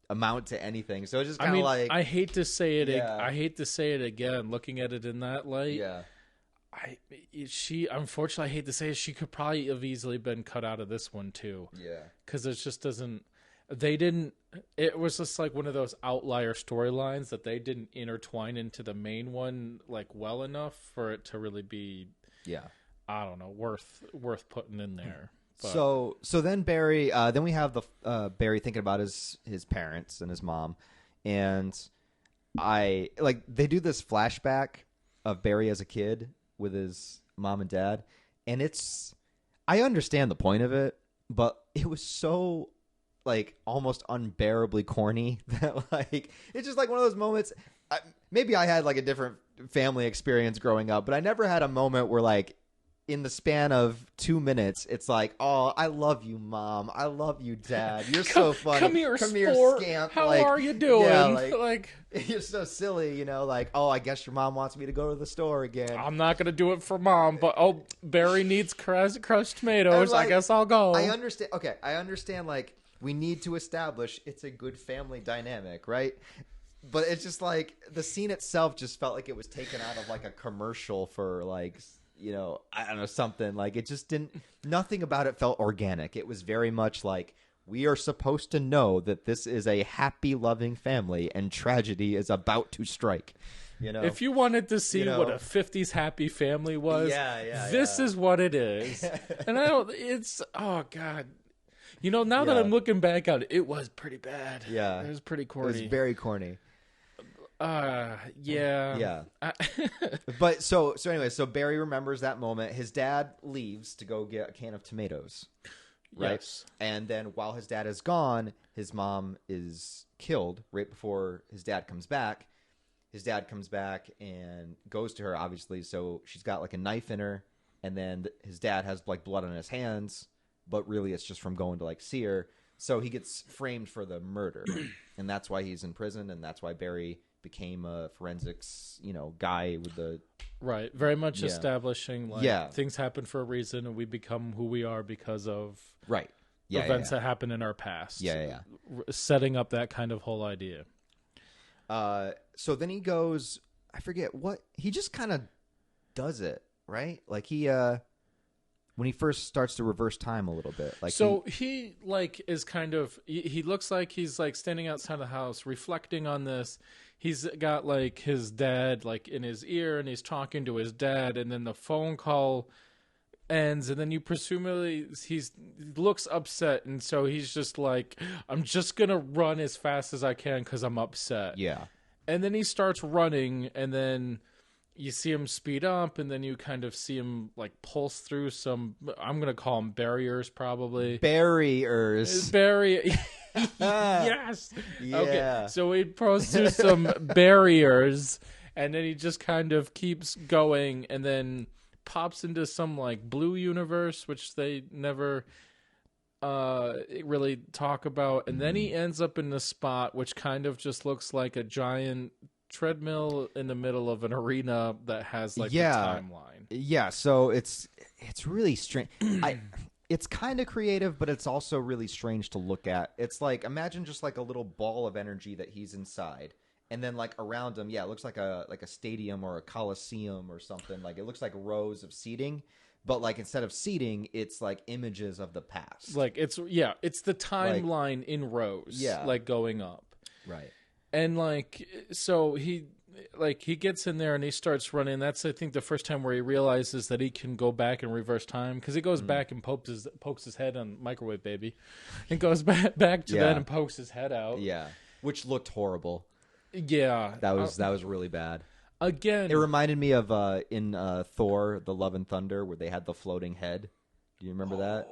[SPEAKER 1] amount to anything. So it's just kind of like,
[SPEAKER 2] I hate to say it. I hate to say it again. Looking at it in that light,
[SPEAKER 1] yeah.
[SPEAKER 2] Unfortunately, I hate to say it, she could probably have easily been cut out of this one too.
[SPEAKER 1] Yeah,
[SPEAKER 2] because it just doesn't. It was just like one of those outlier storylines that they didn't intertwine into the main one like well enough for it to really be, I don't know, worth putting in there. But.
[SPEAKER 1] So then Barry, then we have the Barry thinking about his parents and his mom, and they do this flashback of Barry as a kid with his mom and dad, and I understand the point of it, but it was so like almost unbearably corny that like it's just like one of those moments. Maybe I had like a different family experience growing up, but I never had a moment where like in the span of 2 minutes it's like, oh, I love you, Mom, I love you, Dad, you're so funny,
[SPEAKER 2] come here scamp, how are you doing?
[SPEAKER 1] Yeah, like you're so silly, like, oh, I guess your mom wants me to go to the store again.
[SPEAKER 2] I'm not gonna do it for Mom, but Barry needs crushed tomatoes, I guess I'll go.
[SPEAKER 1] I understand like we need to establish it's a good family dynamic, right? But it's just like the scene itself just felt like it was taken out of like a commercial for like, I don't know, something. Like it just nothing about it felt organic. It was very much like, we are supposed to know that this is a happy, loving family and tragedy is about to strike.
[SPEAKER 2] If you wanted to see what a 50s happy family was, this is what it is. And it's, oh God. Now that I'm looking back on it, it was pretty bad.
[SPEAKER 1] Yeah.
[SPEAKER 2] It was pretty corny.
[SPEAKER 1] It was very corny.
[SPEAKER 2] Yeah.
[SPEAKER 1] Yeah. But so Barry remembers that moment. His dad leaves to go get a can of tomatoes. Right?
[SPEAKER 2] Yes.
[SPEAKER 1] And then while his dad is gone, his mom is killed right before his dad comes back. His dad comes back and goes to her, obviously. So she's got like a knife in her. And then his dad has like blood on his hands. But really, it's just from going to like see her. So he gets framed for the murder, and that's why he's in prison, and that's why Barry became a forensics, guy with the
[SPEAKER 2] right. Very much establishing like things happen for a reason, and we become who we are because of events that happen in our past. Setting up that kind of whole idea.
[SPEAKER 1] So then he goes, I forget what, he just kind of does it, right? Like he, when he first starts to reverse time a little bit. Like
[SPEAKER 2] so he like is kind of, he looks like he's like standing outside the house reflecting on this. He's got like his dad like in his ear and he's talking to his dad, and then the phone call ends, and then you presumably he looks upset, and so he's just like, I'm just gonna run as fast as I can because I'm upset.
[SPEAKER 1] Yeah.
[SPEAKER 2] And then he starts running, and then you see him speed up, and then you kind of see him like pulse through some, I'm gonna call them barriers, probably
[SPEAKER 1] barriers.
[SPEAKER 2] Yes.
[SPEAKER 1] Yeah.
[SPEAKER 2] Okay, so he pulls through some barriers, and then he just kind of keeps going, and then pops into some like blue universe, which they never really talk about, and then he ends up in the spot which kind of just looks like a giant treadmill in the middle of an arena that has like the timeline.
[SPEAKER 1] Yeah, so it's really strange. It's kind of creative, but it's also really strange to look at. It's like, imagine just like a little ball of energy that he's inside. And then, like, around him, it looks like a stadium or a coliseum or something. Like, it looks like rows of seating, but like instead of seating, it's like images of the past.
[SPEAKER 2] Like it's the timeline in rows, like going up,
[SPEAKER 1] right?
[SPEAKER 2] And like, so he gets in there and he starts running. That's, I think, the first time where he realizes that he can go back and reverse time, because he goes back and pokes his head on Microwave Baby, and goes back to that and pokes his head out.
[SPEAKER 1] Yeah, which looked horrible.
[SPEAKER 2] Yeah,
[SPEAKER 1] that was really bad.
[SPEAKER 2] Again,
[SPEAKER 1] it reminded me of in Thor: The Love and Thunder, where they had the floating head. Do you remember that?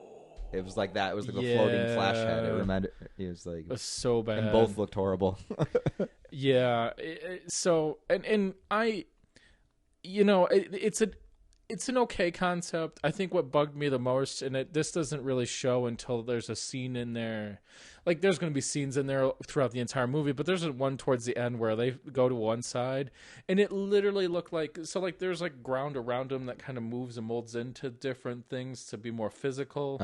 [SPEAKER 1] It was like that. It was like the floating Flash head. It was like,
[SPEAKER 2] it was so bad,
[SPEAKER 1] and both looked horrible.
[SPEAKER 2] Yeah. So and I, it's an okay concept. I think what bugged me the most, and this doesn't really show until there's a scene in there. Like, there's going to be scenes in there throughout the entire movie, but there's one towards the end where they go to one side, and it literally looked like, so like there's like ground around them that kind of moves and molds into different things to be more physical,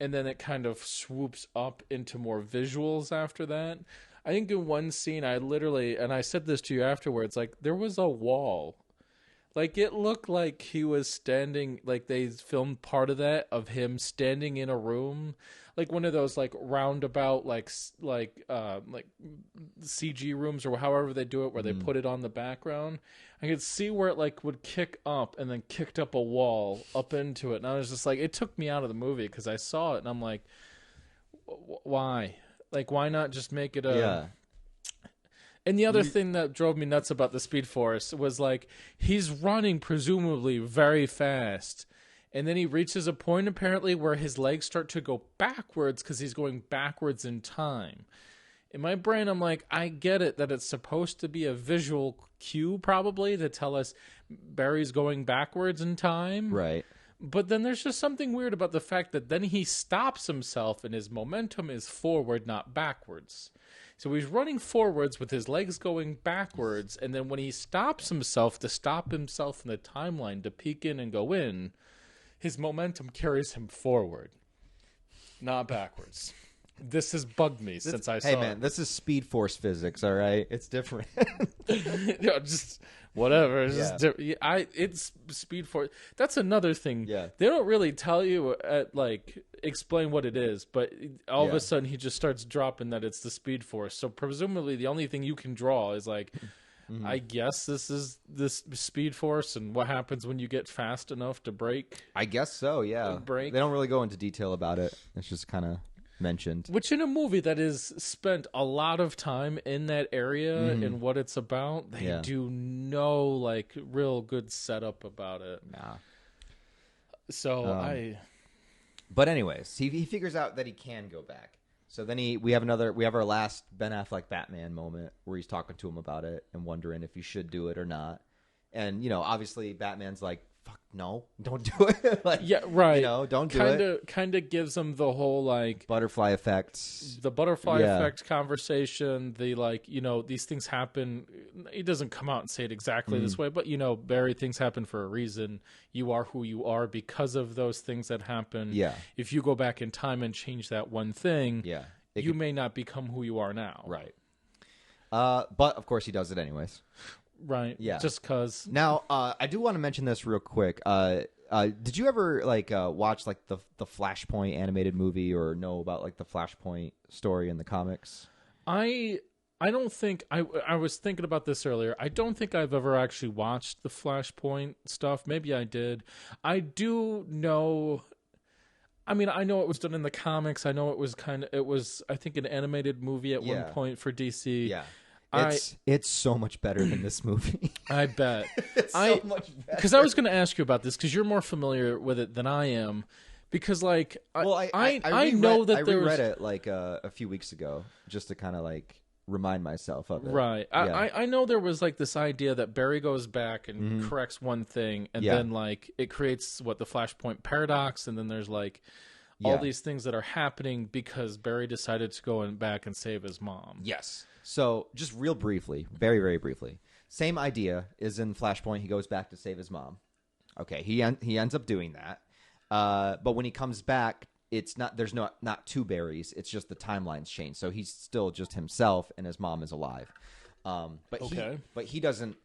[SPEAKER 2] and then it kind of swoops up into more visuals after that. I think in one scene, I literally, and I said this to you afterwards, like, there was a wall. Like, it looked like he was standing, like they filmed part of that of him standing in a room, like one of those like roundabout like CG rooms or however they do it, where they put it on the background. I could see where it like would kick up and then kicked up a wall up into it, and I was just like, it took me out of the movie because I saw it and I'm like, why? Like, why not just make it a...
[SPEAKER 1] Yeah.
[SPEAKER 2] And the other thing that drove me nuts about the Speed Force was, like, he's running presumably very fast, and then he reaches a point apparently where his legs start to go backwards because he's going backwards in time. In my brain, I'm like, I get it that it's supposed to be a visual cue probably to tell us Barry's going backwards in time.
[SPEAKER 1] Right.
[SPEAKER 2] But then there's just something weird about the fact that then he stops himself and his momentum is forward, not backwards. So he's running forwards with his legs going backwards, and then when he stops himself to stop himself in the timeline to peek in and go in, his momentum carries him forward, not backwards. This has bugged me since I saw it.
[SPEAKER 1] Hey, man, this is Speed Force physics, all right? It's different.
[SPEAKER 2] Just whatever. It's it's Speed Force. That's another thing.
[SPEAKER 1] Yeah.
[SPEAKER 2] They don't really tell you, explain what it is, but all of a sudden he just starts dropping that it's the Speed Force. So presumably the only thing you can draw is like, I guess this is this Speed Force and what happens when you get fast enough to brake.
[SPEAKER 1] I guess so, yeah.
[SPEAKER 2] Brake.
[SPEAKER 1] They don't really go into detail about it. It's just kind of mentioned.
[SPEAKER 2] Which in a movie that is spent a lot of time in that area and what it's about, they do no like real good setup about it.
[SPEAKER 1] Nah.
[SPEAKER 2] So
[SPEAKER 1] But anyways, he figures out that he can go back. So then we have our last Ben Affleck Batman moment where he's talking to him about it and wondering if he should do it or not. And obviously Batman's like fuck no, don't do it. Like,
[SPEAKER 2] yeah, right.
[SPEAKER 1] You know, don't do it.
[SPEAKER 2] Kind of gives them the whole like
[SPEAKER 1] butterfly effect.
[SPEAKER 2] The butterfly effect conversation. The like, you know, these things happen. He doesn't come out and say it exactly this way, but you know, Barry, things happen for a reason. You are who you are because of those things that happen.
[SPEAKER 1] Yeah.
[SPEAKER 2] If you go back in time and change that one thing, you may not become who you are now.
[SPEAKER 1] Right. But of course he does it anyways.
[SPEAKER 2] Right.
[SPEAKER 1] Yeah.
[SPEAKER 2] Just cause.
[SPEAKER 1] Now, I do want to mention this real quick. Did you ever like watch like the Flashpoint animated movie or know about like the Flashpoint story in the comics?
[SPEAKER 2] I don't think I was thinking about this earlier. I don't think I've ever actually watched the Flashpoint stuff. Maybe I did. I do know. I mean, I know it was done in the comics. I know it was I think an animated movie at one point for DC.
[SPEAKER 1] Yeah. It's so much better than this movie.
[SPEAKER 2] I bet.
[SPEAKER 1] It's so much better.
[SPEAKER 2] Because I was going to ask you about this because you're more familiar with it than I am. Because like, I know that
[SPEAKER 1] I reread it like a few weeks ago just to kind of like remind myself of it.
[SPEAKER 2] Right. Yeah. I know there was like this idea that Barry goes back and corrects one thing, and then like it creates the Flashpoint paradox, and then there's like all these things that are happening because Barry decided to go back and save his mom.
[SPEAKER 1] Yes. So just real briefly, very, very briefly, same idea is in Flashpoint. He goes back to save his mom. Okay, he ends up doing that. But when he comes back, there's not two Barrys. It's just the timelines change. So he's still just himself, and his mom is alive. But he doesn't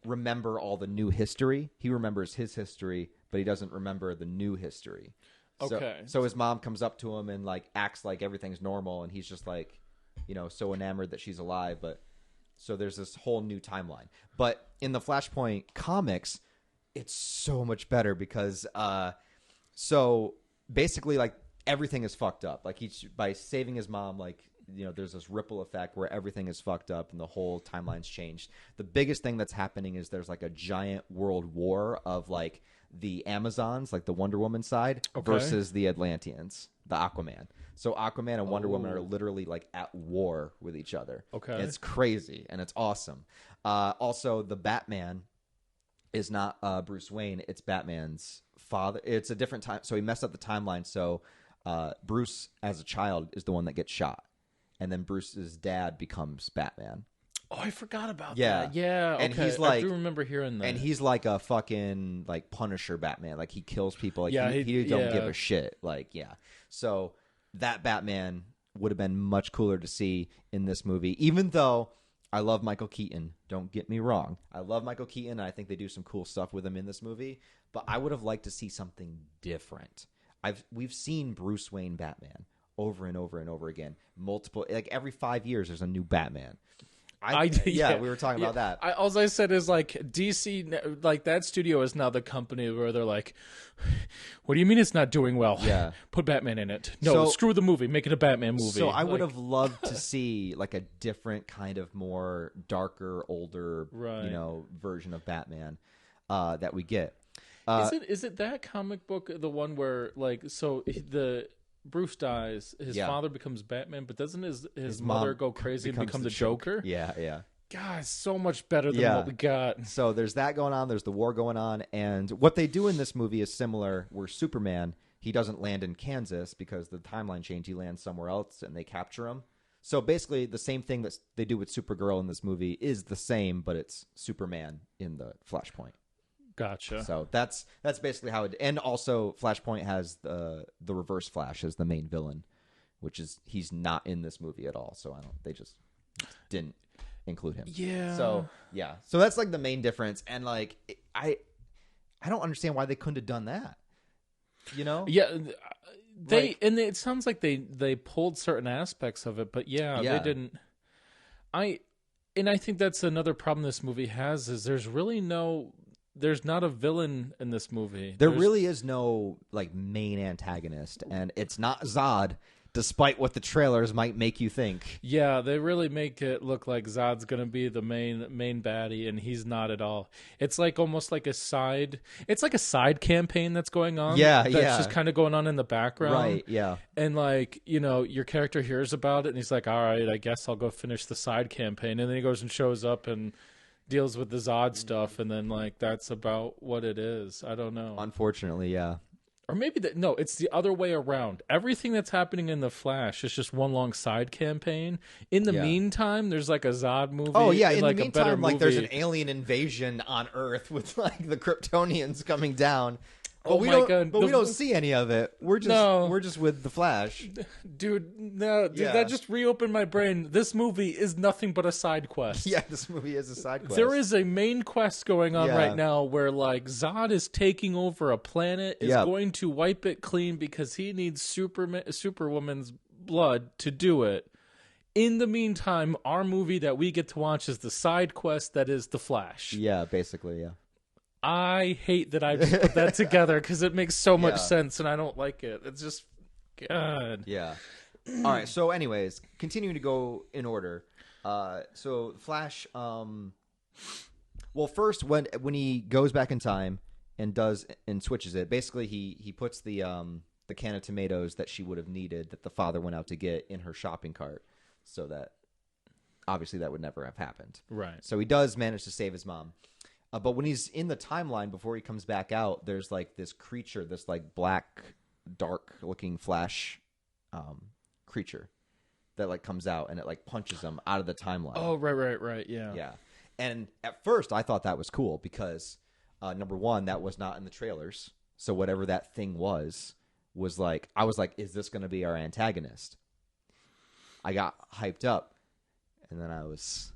[SPEAKER 1] remember all the new history. He remembers his history, but he doesn't remember the new history. So his mom comes up to him and like acts like everything's normal, and he's just like, you know, so enamored that she's alive. But so there's this whole new timeline. But in the Flashpoint comics, it's so much better because so basically like everything is fucked up. Like by saving his mom, like, you know, there's this ripple effect where everything is fucked up and the whole timeline's changed. The biggest thing that's happening is there's like a giant world war of like the Amazons, like the Wonder Woman side, versus the Atlanteans, the Aquaman. So Aquaman and Wonder Woman are literally like at war with each other. Okay. And it's crazy and it's awesome. Also, the Batman is not Bruce Wayne. It's Batman's father. It's a different time. So he messed up the timeline. So Bruce, as a child, is the one that gets shot. And then Bruce's dad becomes Batman.
[SPEAKER 2] Oh, I forgot about that. Yeah, okay.
[SPEAKER 1] And he's like,
[SPEAKER 2] I do remember hearing that.
[SPEAKER 1] And he's like a fucking like Punisher Batman. Like he kills people. Like he don't give a shit. Like, yeah. So that Batman would have been much cooler to see in this movie. Even though I love Michael Keaton. Don't get me wrong. I love Michael Keaton. And I think they do some cool stuff with him in this movie. But I would have liked to see something different. We've seen Bruce Wayne Batman over and over and over again. Multiple, like every 5 years, there's a new Batman. We were talking about that.
[SPEAKER 2] All I said is like DC, like that studio is now the company where they're like, what do you mean it's not doing well?
[SPEAKER 1] Yeah.
[SPEAKER 2] Put Batman in it. No, screw the movie. Make it a Batman movie.
[SPEAKER 1] So I would have loved to see like a different kind of more darker, older, you know, version of Batman that we get.
[SPEAKER 2] Is it that comic book, the one where like, so the Bruce dies, his father becomes Batman, but doesn't his mother go crazy and become the Joker?
[SPEAKER 1] Yeah.
[SPEAKER 2] God, it's so much better than what we got.
[SPEAKER 1] So there's that going on. There's the war going on. And what they do in this movie is similar, where Superman, he doesn't land in Kansas because the timeline change. He lands somewhere else and they capture him. So basically the same thing that they do with Supergirl in this movie is the same, but it's Superman in the Flashpoint.
[SPEAKER 2] Gotcha.
[SPEAKER 1] So that's basically how it. And also, Flashpoint has the Reverse Flash as the main villain, which is he's not in this movie at all. So they just didn't include him.
[SPEAKER 2] Yeah.
[SPEAKER 1] So that's like the main difference. And like I don't understand why they couldn't have done that. You know?
[SPEAKER 2] Yeah. It sounds like they pulled certain aspects of it, but they didn't. I think that's another problem this movie has is there's not a villain in this movie.
[SPEAKER 1] There really is no like main antagonist, and it's not Zod, despite what the trailers might make you think.
[SPEAKER 2] Yeah, they really make it look like Zod's gonna be the main baddie, and he's not at all. It's like almost like a side campaign that's going on. That's just kind of going on in the background.
[SPEAKER 1] Right, yeah.
[SPEAKER 2] And like, you know, your character hears about it and he's like, all right, I guess I'll go finish the side campaign. And then he goes and shows up and deals with the Zod stuff, and then like that's about what it is. I don't know.
[SPEAKER 1] Unfortunately, yeah.
[SPEAKER 2] Or maybe no, it's the other way around. Everything that's happening in the Flash is just one long side campaign. In the meantime, there's like a Zod movie.
[SPEAKER 1] Oh yeah, in
[SPEAKER 2] like
[SPEAKER 1] the meantime, like there's an alien invasion on Earth with like the Kryptonians coming down. But we don't see any of it. We're just with the Flash.
[SPEAKER 2] Dude, that just reopened my brain. This movie is nothing but a side quest.
[SPEAKER 1] Yeah, this movie is a side quest.
[SPEAKER 2] There is a main quest going on right now where like Zod is taking over a planet, is going to wipe it clean because he needs Superwoman's blood to do it. In the meantime, our movie that we get to watch is the side quest that is the Flash.
[SPEAKER 1] Yeah, basically, yeah.
[SPEAKER 2] I hate that I just put that together because it makes so much sense and I don't like it. It's just, God.
[SPEAKER 1] Yeah. All right. So, anyways, continuing to go in order. So, Flash. Well, first, when he goes back in time and switches it, basically he puts the can of tomatoes that she would have needed that the father went out to get in her shopping cart, so that obviously that would never have happened.
[SPEAKER 2] Right.
[SPEAKER 1] So he does manage to save his mom. But when he's in the timeline before he comes back out, there's like this creature, this like black, dark-looking Flash creature that like comes out and it like punches him out of the timeline.
[SPEAKER 2] Oh, right, yeah.
[SPEAKER 1] Yeah. And at first I thought that was cool because number one, that was not in the trailers. So whatever that thing was like, I was like, is this going to be our antagonist? I got hyped up and then I was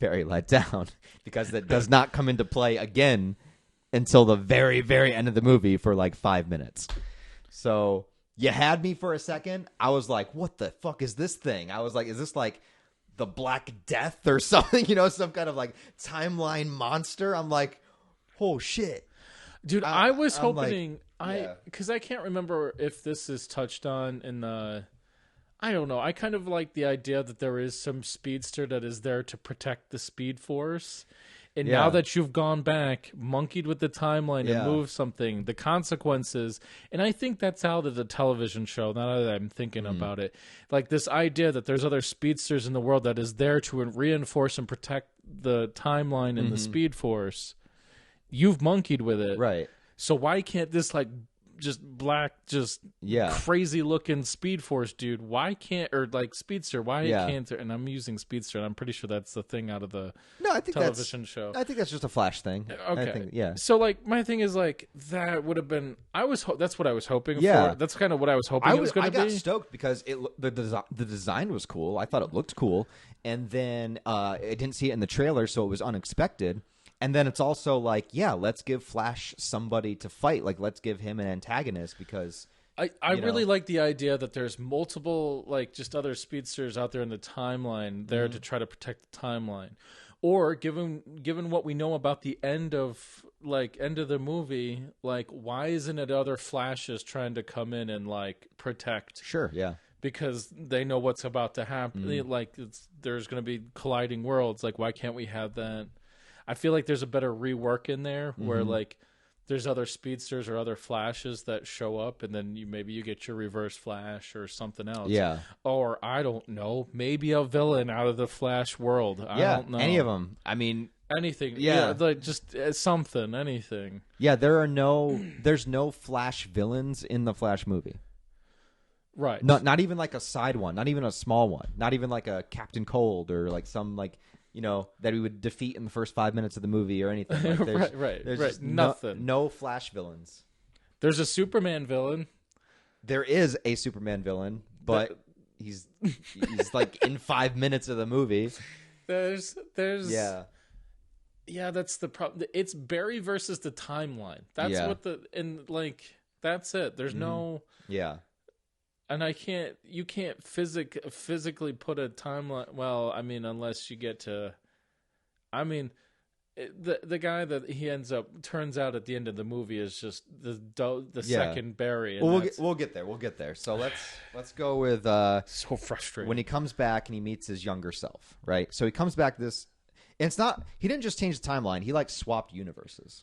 [SPEAKER 1] very let down because that does not come into play again until the very, very end of the movie for like 5 minutes. So you had me for a second. I was like, what the fuck is this thing? I was like, is this like the Black Death or something? You know, some kind of like timeline monster. I'm like, oh shit.
[SPEAKER 2] Dude, I was hoping, because I can't remember if this is touched on in the... I don't know. I kind of like the idea that there is some speedster that is there to protect the Speed Force. And now that you've gone back, monkeyed with the timeline and moved something, the consequences. And I think that's out of the television show, now that I'm thinking about it. Like this idea that there's other speedsters in the world that is there to reinforce and protect the timeline and the Speed Force. You've monkeyed with it.
[SPEAKER 1] Right.
[SPEAKER 2] So why can't this like... just black, just crazy looking Speed Force dude? Why can't, or like Speedster? Why can't? And I'm using Speedster, and I'm pretty sure that's the thing out of the television show.
[SPEAKER 1] I think that's just a Flash thing.
[SPEAKER 2] Okay,
[SPEAKER 1] I think,
[SPEAKER 2] So like, my thing is like that would have been. That's what I was hoping for. That's kind of what I was hoping it was going to be.
[SPEAKER 1] I got stoked because the design was cool. I thought it looked cool, and then I didn't see it in the trailer, so it was unexpected. And then it's also like, let's give Flash somebody to fight. Like, let's give him an antagonist because...
[SPEAKER 2] I really like the idea that there's multiple, like, just other speedsters out there in the timeline there to try to protect the timeline. Or, given what we know about the end of the movie, like, why isn't it other Flashes trying to come in and, like, protect?
[SPEAKER 1] Sure, yeah.
[SPEAKER 2] Because they know what's about to happen. Like, there's going to be colliding worlds. Like, why can't we have that... I feel like there's a better rework in there where like there's other speedsters or other Flashes that show up and then maybe you get your Reverse Flash or something else. Yeah. Or I don't know, maybe a villain out of the Flash world. I don't know.
[SPEAKER 1] Any of them. I mean,
[SPEAKER 2] anything. Yeah. Like just something, anything.
[SPEAKER 1] Yeah, there's no Flash villains in the Flash movie.
[SPEAKER 2] Right.
[SPEAKER 1] Not even like a side one, not even a small one, not even like a Captain Cold or like some like that we would defeat in the first 5 minutes of the movie or anything. Like
[SPEAKER 2] right. Nothing.
[SPEAKER 1] No Flash villains.
[SPEAKER 2] There's a Superman villain.
[SPEAKER 1] There is a Superman villain, but he's like in 5 minutes of the movie.
[SPEAKER 2] There's that's the problem. It's Barry versus the timeline. That's what that's it. There's no And you can't physically put a timeline. Well, I mean, unless you get to, the guy that he turns out at the end of the movie is just the second Barry.
[SPEAKER 1] Well, we'll get there. We'll get there. So let's go with
[SPEAKER 2] so frustrating
[SPEAKER 1] when he comes back and he meets his younger self. Right. So he comes back. He didn't just change the timeline. He like swapped universes.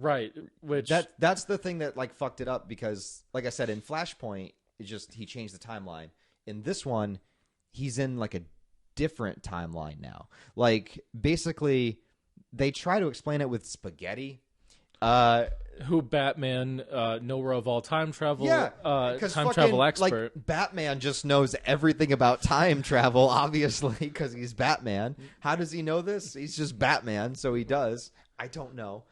[SPEAKER 2] Right, which
[SPEAKER 1] that's the thing that like fucked it up because, like I said, in Flashpoint, he changed the timeline. In this one, he's in like a different timeline now. Like, basically, they try to explain it with spaghetti.
[SPEAKER 2] Who Batman, knower of all time travel,
[SPEAKER 1] time
[SPEAKER 2] travel expert.
[SPEAKER 1] Like, Batman just knows everything about time travel, obviously, because he's Batman. How does he know this? He's just Batman, so he does. I don't know.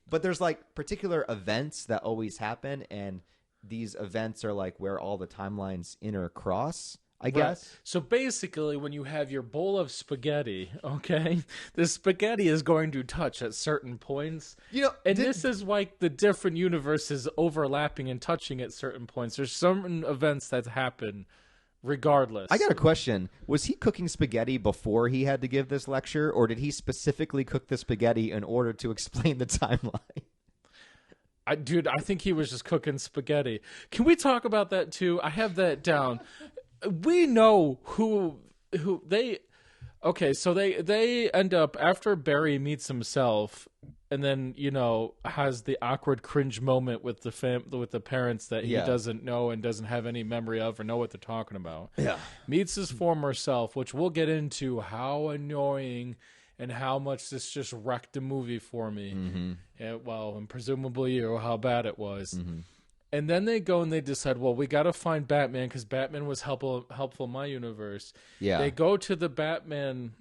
[SPEAKER 1] But there's, like, particular events that always happen, and these events are, like, where all the timelines intercross, I guess.
[SPEAKER 2] So basically, when you have your bowl of spaghetti, okay, the spaghetti is going to touch at certain points. This is like the different universes overlapping and touching at certain points. There's certain events that happen regardless.
[SPEAKER 1] I got a question. Was he cooking spaghetti before he had to give this lecture, or did he specifically cook the spaghetti in order to explain the timeline?
[SPEAKER 2] I think he was just cooking spaghetti. Can we talk about that too? I have that down. We know who they. Okay, so they end up after Barry meets himself, and then has the awkward cringe moment with the parents that he doesn't know and doesn't have any memory of or know what they're talking about.
[SPEAKER 1] Yeah,
[SPEAKER 2] meets his former self, which we'll get into how annoying and how much this just wrecked the movie for me.
[SPEAKER 1] Mm-hmm.
[SPEAKER 2] And presumably how bad it was. Mm-hmm. And then they go and they decide, well, we got to find Batman because Batman was helpful in my universe.
[SPEAKER 1] Yeah.
[SPEAKER 2] They go to the Batman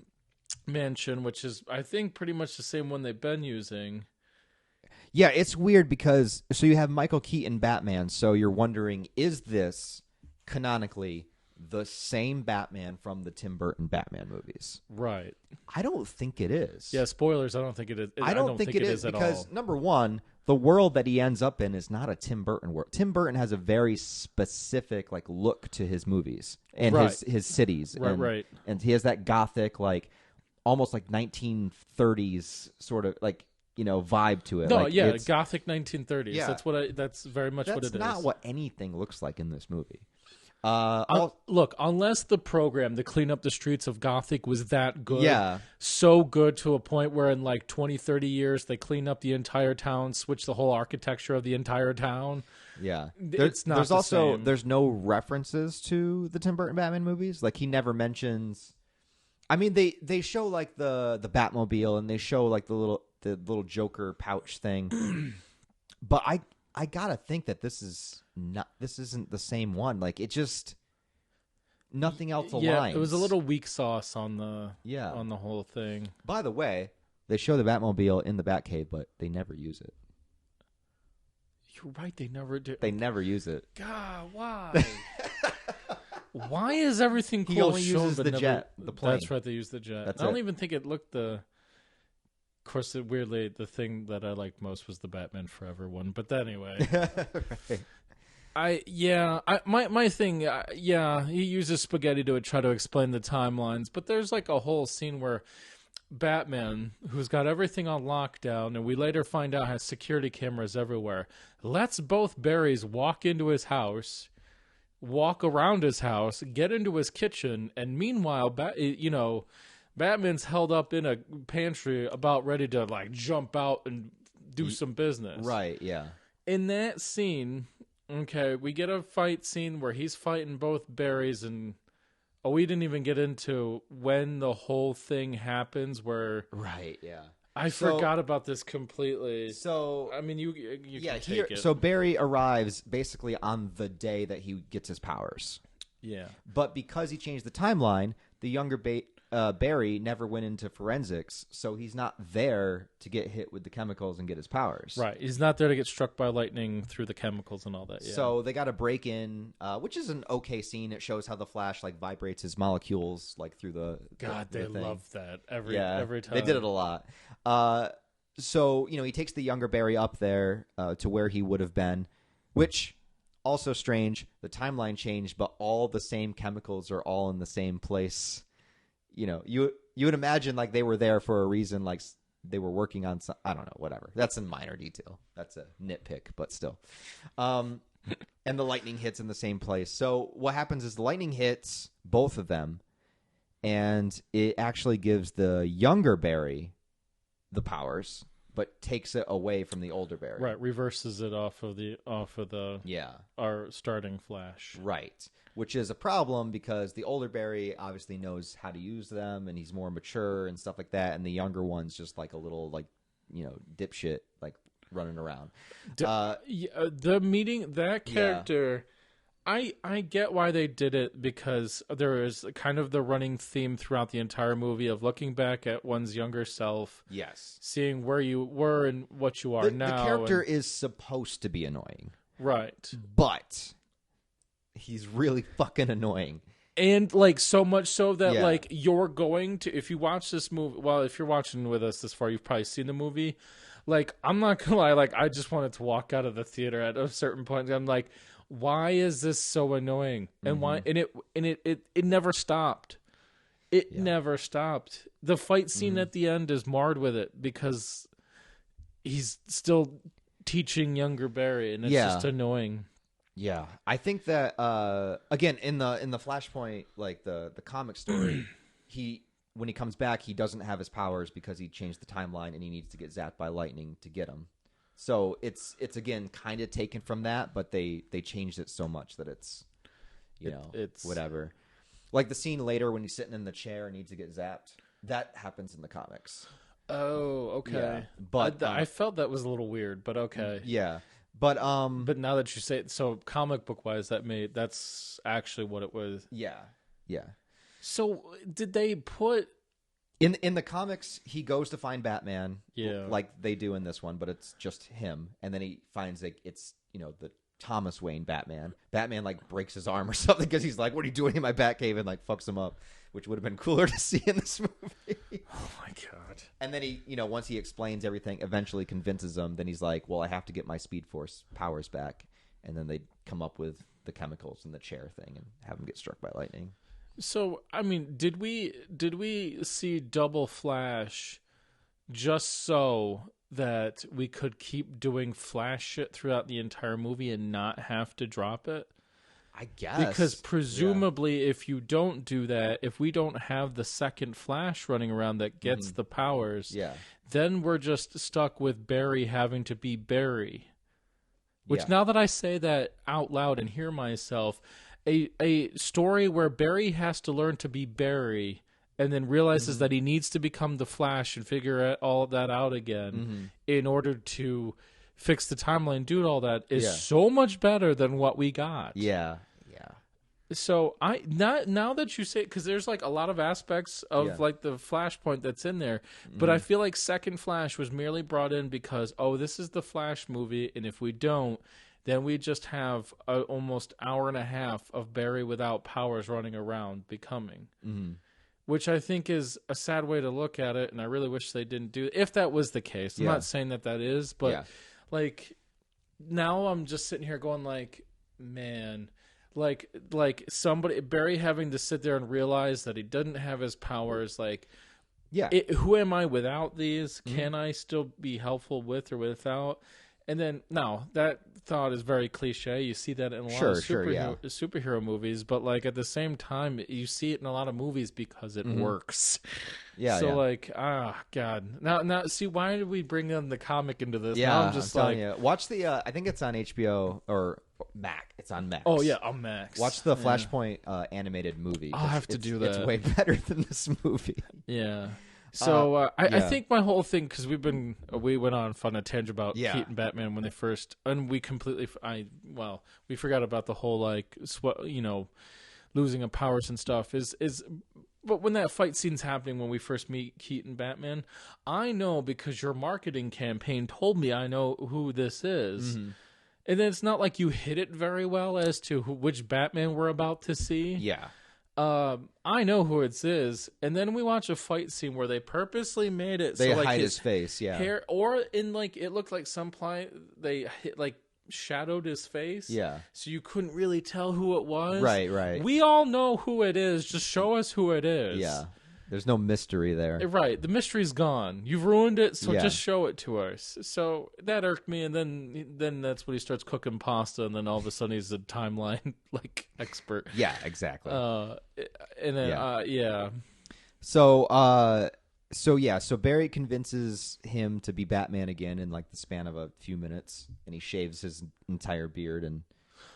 [SPEAKER 2] mansion, which is, I think, pretty much the same one they've been using.
[SPEAKER 1] Yeah, it's weird because so you have Michael Keaton Batman, so you're wondering, is this canonically the same Batman from the Tim Burton Batman movies?
[SPEAKER 2] Right.
[SPEAKER 1] I don't think it is.
[SPEAKER 2] Yeah, spoilers, I don't think it is.
[SPEAKER 1] I don't think it is because,
[SPEAKER 2] at all.
[SPEAKER 1] Number one, the world that he ends up in is not a Tim Burton world. Tim Burton has a very specific look to his movies and his cities.
[SPEAKER 2] Right.
[SPEAKER 1] And he has that gothic, almost 1930s sort of vibe to it.
[SPEAKER 2] No, gothic 1930s.
[SPEAKER 1] Yeah.
[SPEAKER 2] That's very much what it is.
[SPEAKER 1] That's not what anything looks like in this movie.
[SPEAKER 2] Look, unless the program to clean up the streets of Gothic was that good, so good to a point where in 20, 30 years they clean up the entire town, switch the whole architecture of the entire town.
[SPEAKER 1] Yeah,
[SPEAKER 2] it's not.
[SPEAKER 1] There's no references to the Tim Burton Batman movies. He never mentions. I mean, they show the Batmobile and they show the little Joker pouch thing, but I gotta think that this isn't the same one. It just nothing else aligns.
[SPEAKER 2] Yeah, it was a little weak sauce on the whole thing.
[SPEAKER 1] By the way, they show the Batmobile in the Batcave, but they never use it.
[SPEAKER 2] You're right, they never do.
[SPEAKER 1] They never use it.
[SPEAKER 2] God, why? Why is everything cool?
[SPEAKER 1] He only uses the jet, the plane.
[SPEAKER 2] That's right, they use the jet. I don't even think it looked the. Of course, weirdly, the thing that I liked most was the Batman Forever one. But anyway,
[SPEAKER 1] right.
[SPEAKER 2] My thing, he uses spaghetti to try to explain the timelines. But there's a whole scene where Batman, who's got everything on lockdown, and we later find out has security cameras everywhere, lets both Barrys walk into his house, walk around his house, get into his kitchen, and meanwhile, Batman's held up in a pantry about ready to jump out and do some business.
[SPEAKER 1] Right, yeah.
[SPEAKER 2] In that scene, okay, we get a fight scene where he's fighting both Barrys and we didn't even get into when the whole thing happens where
[SPEAKER 1] right, yeah.
[SPEAKER 2] I forgot about this completely.
[SPEAKER 1] So
[SPEAKER 2] I mean you can take it.
[SPEAKER 1] So Barry arrives basically on the day that he gets his powers.
[SPEAKER 2] Yeah.
[SPEAKER 1] But because he changed the timeline, the younger Barry never went into forensics, so he's not there to get hit with the chemicals and get his powers.
[SPEAKER 2] Right. He's not there to get struck by lightning through the chemicals and all that. Yeah.
[SPEAKER 1] So they got to break in, which is an okay scene. It shows how the Flash vibrates his molecules through the
[SPEAKER 2] they
[SPEAKER 1] thing.
[SPEAKER 2] love that every time.
[SPEAKER 1] They did it a lot. So he takes the younger Barry up there to where he would have been, which also strange. The timeline changed, but all the same chemicals are all in the same place. You would imagine they were there for a reason, they were working on some, I don't know, whatever. That's a minor detail. That's a nitpick, but still. And the lightning hits in the same place. So what happens is the lightning hits both of them, and it actually gives the younger Barry the powers, but takes it away from the older Barry.
[SPEAKER 2] Right, reverses it off of the
[SPEAKER 1] yeah,
[SPEAKER 2] our starting Flash.
[SPEAKER 1] Right. which is a problem because the older Barry obviously knows how to use them and he's more mature and stuff like that, and the younger one's just like a little dipshit running around.
[SPEAKER 2] The meeting that character. Yeah. I get why they did it, because there is kind of the running theme throughout the entire movie of looking back at one's younger self.
[SPEAKER 1] Yes.
[SPEAKER 2] Seeing where you were and what you are now.
[SPEAKER 1] The character is supposed to be annoying.
[SPEAKER 2] Right.
[SPEAKER 1] But he's really fucking annoying.
[SPEAKER 2] And so much so that you're going to, if you watch this movie, well, if you're watching with us this far, you've probably seen the movie. I'm not gonna lie, I just wanted to walk out of the theater at a certain point. I'm like, why is this so annoying? And why? And it never stopped. It never stopped. The fight scene at the end is marred with it because he's still teaching younger Barry, and it's just annoying.
[SPEAKER 1] Yeah, I think that again in the Flashpoint, the comic story, when he comes back, he doesn't have his powers because he changed the timeline and he needs to get zapped by lightning to get him. So it's again kind of taken from that, but they changed it so much that it's whatever. Like the scene later when he's sitting in the chair and needs to get zapped, that happens in the comics.
[SPEAKER 2] Oh, okay.
[SPEAKER 1] Yeah, but
[SPEAKER 2] I felt that was a little weird, but okay.
[SPEAKER 1] Yeah. But
[SPEAKER 2] now that you say it, so comic book wise, that's actually what it was.
[SPEAKER 1] Yeah. Yeah.
[SPEAKER 2] So did they put
[SPEAKER 1] in the comics he goes to find Batman, like they do in this one, but it's just him, and then he finds it's the Thomas Wayne Batman. Batman breaks his arm or something because he's like, "What are you doing in my Batcave?" and fucks him up, which would have been cooler to see in this movie.
[SPEAKER 2] Oh my god!
[SPEAKER 1] And then he, once he explains everything, eventually convinces him. Then he's like, "Well, I have to get my Speed Force powers back," and then they come up with the chemicals in the chair thing and have him get struck by lightning.
[SPEAKER 2] So, I mean, did we see Double Flash just so that we could keep doing Flash shit throughout the entire movie and not have to drop it?
[SPEAKER 1] I guess.
[SPEAKER 2] Because presumably if you don't do that, if we don't have the second Flash running around that gets the powers, then we're just stuck with Barry having to be Barry. Which now that I say that out loud and hear myself, a story where Barry has to learn to be Barry and then realizes that he needs to become the Flash and figure all of that out again in order to fix the timeline, do all that is so much better than what we got.
[SPEAKER 1] Yeah.
[SPEAKER 2] So now that you say it, because there's a lot of aspects of the Flashpoint that's in there, but I feel like Second Flash was merely brought in because, this is the Flash movie, and if we don't, then we just have an almost hour and a half of Barry without powers running around becoming. Which I think is a sad way to look at it, and I really wish they didn't do it. If that was the case. I'm not saying that is, but now I'm just sitting here going man, somebody, Barry having to sit there and realize that he doesn't have his powers, who am I without these? Can I still be helpful with or without? And then, no, that thought is very cliche. You see that in a lot of superhero movies, but at the same time, you see it in a lot of movies because it works.
[SPEAKER 1] Yeah.
[SPEAKER 2] So God. Now, see, why did we bring in the comic into this?
[SPEAKER 1] Yeah,
[SPEAKER 2] now I'm just
[SPEAKER 1] telling you. Watch the. I think it's on HBO or Mac. It's on Max.
[SPEAKER 2] Oh yeah, on Max.
[SPEAKER 1] Watch the Flashpoint animated movie.
[SPEAKER 2] I'll have to do that.
[SPEAKER 1] It's way better than this movie.
[SPEAKER 2] Yeah. So I think my whole thing, because we went on a tangent about Keaton Batman when they first, and we we forgot about the whole losing of powers and stuff but when that fight scene's happening when we first meet Keaton Batman, I know because your marketing campaign told me I know who this is. And then it's not like you hit it very well as to which Batman we're about to see.
[SPEAKER 1] Yeah.
[SPEAKER 2] I know who it is, and then we watch a fight scene where they purposely made it
[SPEAKER 1] they hide his face,
[SPEAKER 2] hair, or in it looked like they hit shadowed his face, so you couldn't really tell who it was.
[SPEAKER 1] Right.
[SPEAKER 2] We all know who it is. Just show us who it is.
[SPEAKER 1] Yeah. There's no mystery there.
[SPEAKER 2] Right. The mystery's gone. You've ruined it, so just show it to us. So that irked me, and then that's when he starts cooking pasta, and then all of a sudden he's a timeline expert.
[SPEAKER 1] Yeah, exactly.
[SPEAKER 2] And then
[SPEAKER 1] So Barry convinces him to be Batman again in the span of a few minutes, and he shaves his entire beard and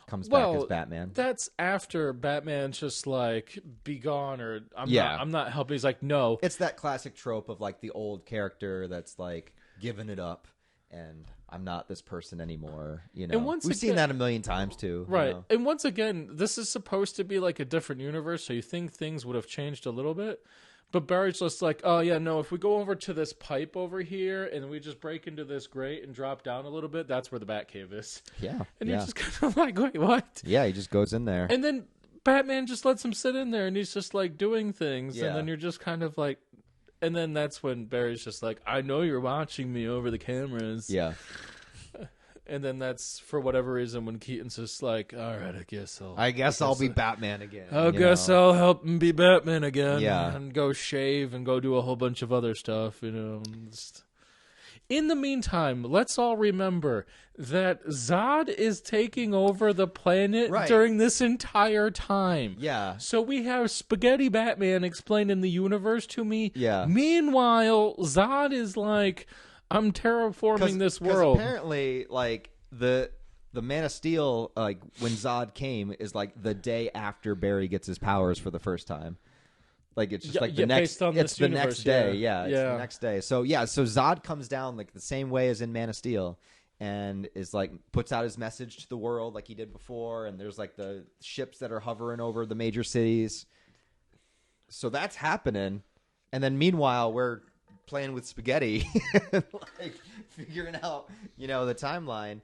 [SPEAKER 1] comes back as Batman.
[SPEAKER 2] That's after Batman's just like, be gone, or I'm not helping. He's like, no.
[SPEAKER 1] It's that classic trope of like the old character that's like giving it up and I'm not this person anymore. You know, we've seen that a million times too.
[SPEAKER 2] Right.
[SPEAKER 1] You know?
[SPEAKER 2] And once again, this is supposed to be like a different universe, so you think things would have changed a little bit. But Barry's just like, oh, yeah, no, if we go over to this pipe over here and we just break into this grate and drop down a little bit, that's where the Batcave is.
[SPEAKER 1] Yeah.
[SPEAKER 2] And you're just kind of like, wait, what?
[SPEAKER 1] Yeah, he just goes in there.
[SPEAKER 2] And then Batman just lets him sit in there and he's just like doing things.
[SPEAKER 1] Yeah.
[SPEAKER 2] And then you're just kind of like, and then that's when Barry's just like, I know you're watching me over the cameras.
[SPEAKER 1] Yeah.
[SPEAKER 2] And then that's, for whatever reason, when Keaton's just like, all right, I guess
[SPEAKER 1] I'll be Batman again.
[SPEAKER 2] I guess I'll help him be Batman again.
[SPEAKER 1] Yeah.
[SPEAKER 2] And go shave and go do a whole bunch of other stuff, In the meantime, let's all remember that Zod is taking over the planet during this entire time.
[SPEAKER 1] Yeah.
[SPEAKER 2] So we have Spaghetti Batman explaining the universe to me.
[SPEAKER 1] Yeah.
[SPEAKER 2] Meanwhile, Zod is like, I'm terraforming this world.
[SPEAKER 1] Apparently, like the Man of Steel, like when Zod came, is like the day after Barry gets his powers for the first time. Like it's just like the next. It's the next day. Yeah, it's the next day. So so Zod comes down like the same way as in Man of Steel, and is like puts out his message to the world like he did before. And there's like the ships that are hovering over the major cities. So that's happening, and then meanwhile we're playing with spaghetti, like figuring out, the timeline.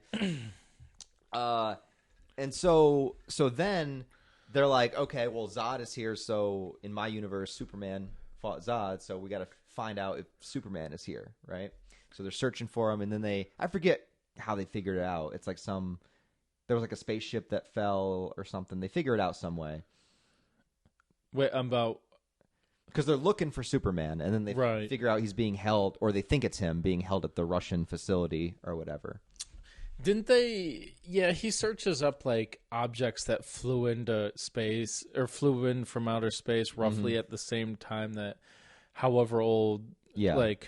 [SPEAKER 1] And so then they're like, okay, well, Zod is here. So in my universe, Superman fought Zod. So we got to find out if Superman is here. Right. So they're searching for him. And then I forget how they figured it out. It's like there was like a spaceship that fell or something. They figure it out some way.
[SPEAKER 2] Wait,
[SPEAKER 1] because they're looking for Superman, and then they figure out he's being held, or they think it's him being held at the Russian facility or whatever.
[SPEAKER 2] Didn't they? Yeah, he searches up like objects that flew into space or flew in from outer space roughly at the same time that, however old, like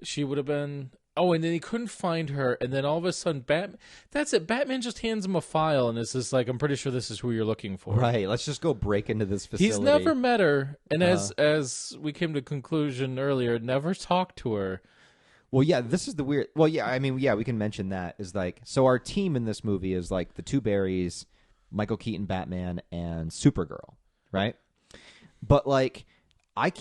[SPEAKER 2] she would have been. Oh, and then he couldn't find her, and then all of a sudden, that's it. Batman just hands him a file, and this is like, I'm pretty sure this is who you're looking for.
[SPEAKER 1] Right, let's just go break into this facility.
[SPEAKER 2] He's never met her, and as we came to conclusion earlier, never talked to her.
[SPEAKER 1] Well, yeah, this is the weird... Well, yeah, I mean, yeah, we can mention that. Is like, so our team in this movie is like the two Barrys, Michael Keaton Batman, and Supergirl, right? But like, I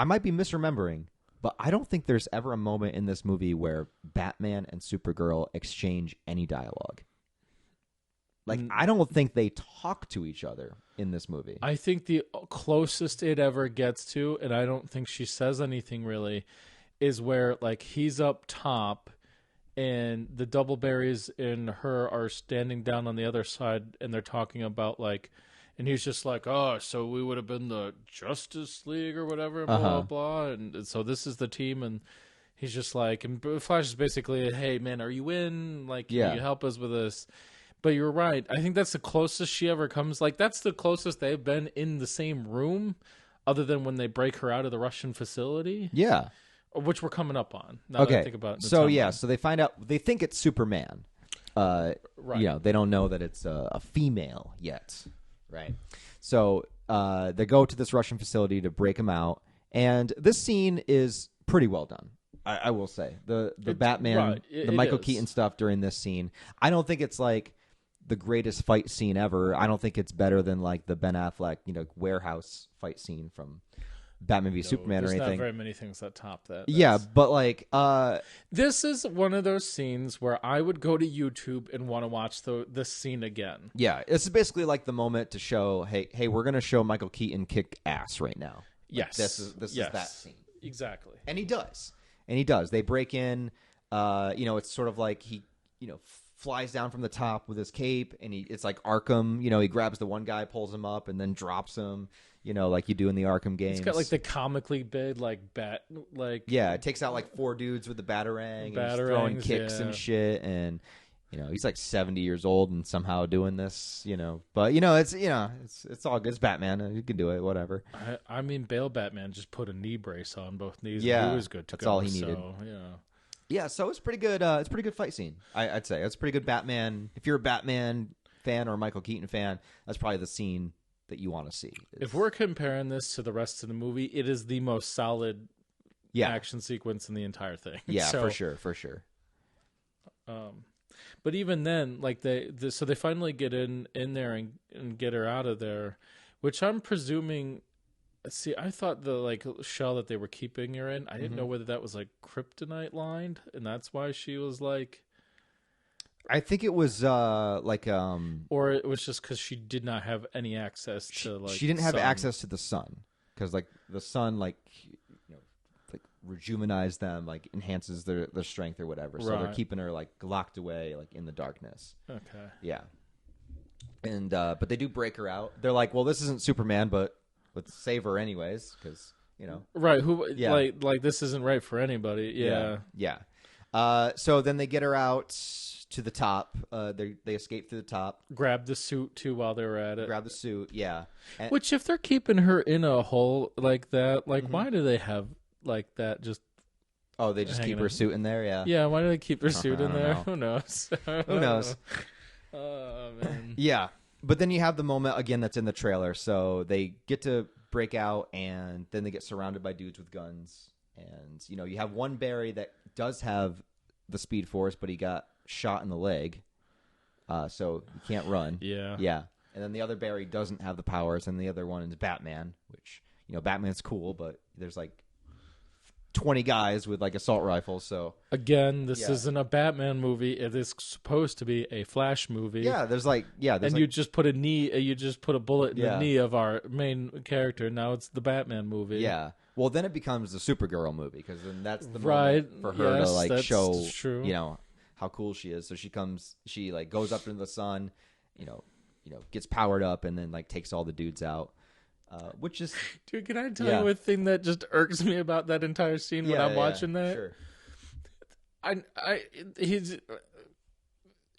[SPEAKER 1] might be misremembering, but I don't think there's ever a moment in this movie where Batman and Supergirl exchange any dialogue. Like, I don't think they talk to each other in this movie.
[SPEAKER 2] I think the closest it ever gets to, and I don't think she says anything really, is where, like, he's up top and the Double Barrys and her are standing down on the other side and they're talking about, like, and he's just like, oh, so we would have been the Justice League or whatever, blah, blah, blah. And so this is the team. And he's just like, and Flash is basically, hey, man, are you in? Like, can you help us with this? But you're right. I think that's the closest she ever comes. Like, that's the closest they've been in the same room other than when they break her out of the Russian facility.
[SPEAKER 1] Yeah.
[SPEAKER 2] Which we're coming up on. Now that I think about it.
[SPEAKER 1] So, yeah. So they find out, they think it's Superman. Right. They don't know that it's a female yet. Right. So they go to this Russian facility to break him out. And this scene is pretty well done. I will say. The Batman, the Michael Keaton stuff during this scene. I don't think it's like the greatest fight scene ever. I don't think it's better than like the Ben Affleck, warehouse fight scene from Batman v Superman or anything.
[SPEAKER 2] There's not very many things that top that.
[SPEAKER 1] Yeah, but like...
[SPEAKER 2] this is one of those scenes where I would go to YouTube and want to watch this scene again.
[SPEAKER 1] Yeah, it's basically like the moment to show, hey, we're going to show Michael Keaton kick ass right now.
[SPEAKER 2] Yes.
[SPEAKER 1] This is that scene.
[SPEAKER 2] Exactly.
[SPEAKER 1] And he does. They break in, it's sort of like he, flies down from the top with his cape, and it's like Arkham, he grabs the one guy, pulls him up, and then drops him. Like you do in the Arkham games.
[SPEAKER 2] It's got like the comically big, like bat, like
[SPEAKER 1] it takes out like 4 dudes with the batarang, and he's throwing kicks and shit, and he's like 70 years old and somehow doing this, But it's all good. It's Batman. You can do it, whatever.
[SPEAKER 2] I mean, Bale Batman just put a knee brace on both knees.
[SPEAKER 1] Yeah,
[SPEAKER 2] and he was good to
[SPEAKER 1] that's
[SPEAKER 2] go.
[SPEAKER 1] all he needed.
[SPEAKER 2] So,
[SPEAKER 1] yeah. So it's pretty good. It's a pretty good fight scene. I'd say it's a pretty good Batman. If you're a Batman fan or a Michael Keaton fan, that's probably the scene that you want to see.
[SPEAKER 2] If we're comparing this to the rest of the movie, it is the most solid action sequence in the entire thing.
[SPEAKER 1] Yeah, so, for sure.
[SPEAKER 2] But even then, like so they finally get in there and get her out of there, which I'm presuming. See, I thought the like shell that they were keeping her in, I didn't know whether that was like kryptonite lined, and that's why she was like.
[SPEAKER 1] I think it was
[SPEAKER 2] or it was just because she did not have any access to like.
[SPEAKER 1] She didn't have access to the sun because like the sun like rejuvenates them, like enhances their strength or whatever. So they're keeping her like locked away like in the darkness.
[SPEAKER 2] Okay.
[SPEAKER 1] Yeah. And but they do break her out. They're like, well, this isn't Superman, but let's save her anyways because
[SPEAKER 2] right. Like this isn't right for anybody. Yeah.
[SPEAKER 1] So then they get her out to the top. They escape through the top.
[SPEAKER 2] Grab the suit too while they were at it.
[SPEAKER 1] Grab the suit. Yeah.
[SPEAKER 2] Which if they're keeping her in a hole like that, like why do they have like that? Just
[SPEAKER 1] they just keep her suit in there. Yeah.
[SPEAKER 2] Yeah. Why do they keep her suit in there?
[SPEAKER 1] Know.
[SPEAKER 2] Who knows?
[SPEAKER 1] Who knows?
[SPEAKER 2] Oh man.
[SPEAKER 1] Yeah. But then you have the moment again that's in the trailer. So they get to break out, and then they get surrounded by dudes with guns. And you have one Barry that does have the Speed Force, but he got shot in the leg, so he can't run.
[SPEAKER 2] Yeah.
[SPEAKER 1] And then the other Barry doesn't have the powers, and the other one is Batman, which Batman's cool, but there's like 20 guys with like assault rifles. So
[SPEAKER 2] again, this isn't a Batman movie. It is supposed to be a Flash movie.
[SPEAKER 1] Yeah, and
[SPEAKER 2] you just put a bullet in the knee of our main character. Now it's the Batman movie.
[SPEAKER 1] Yeah. Well, then it becomes the Supergirl movie because then that's the moment for her to like show how cool she is. So she like goes up into the sun, gets powered up, and then like takes all the dudes out. Which is,
[SPEAKER 2] dude, can I tell you a thing that just irks me about that entire scene when I'm watching that?
[SPEAKER 1] Sure.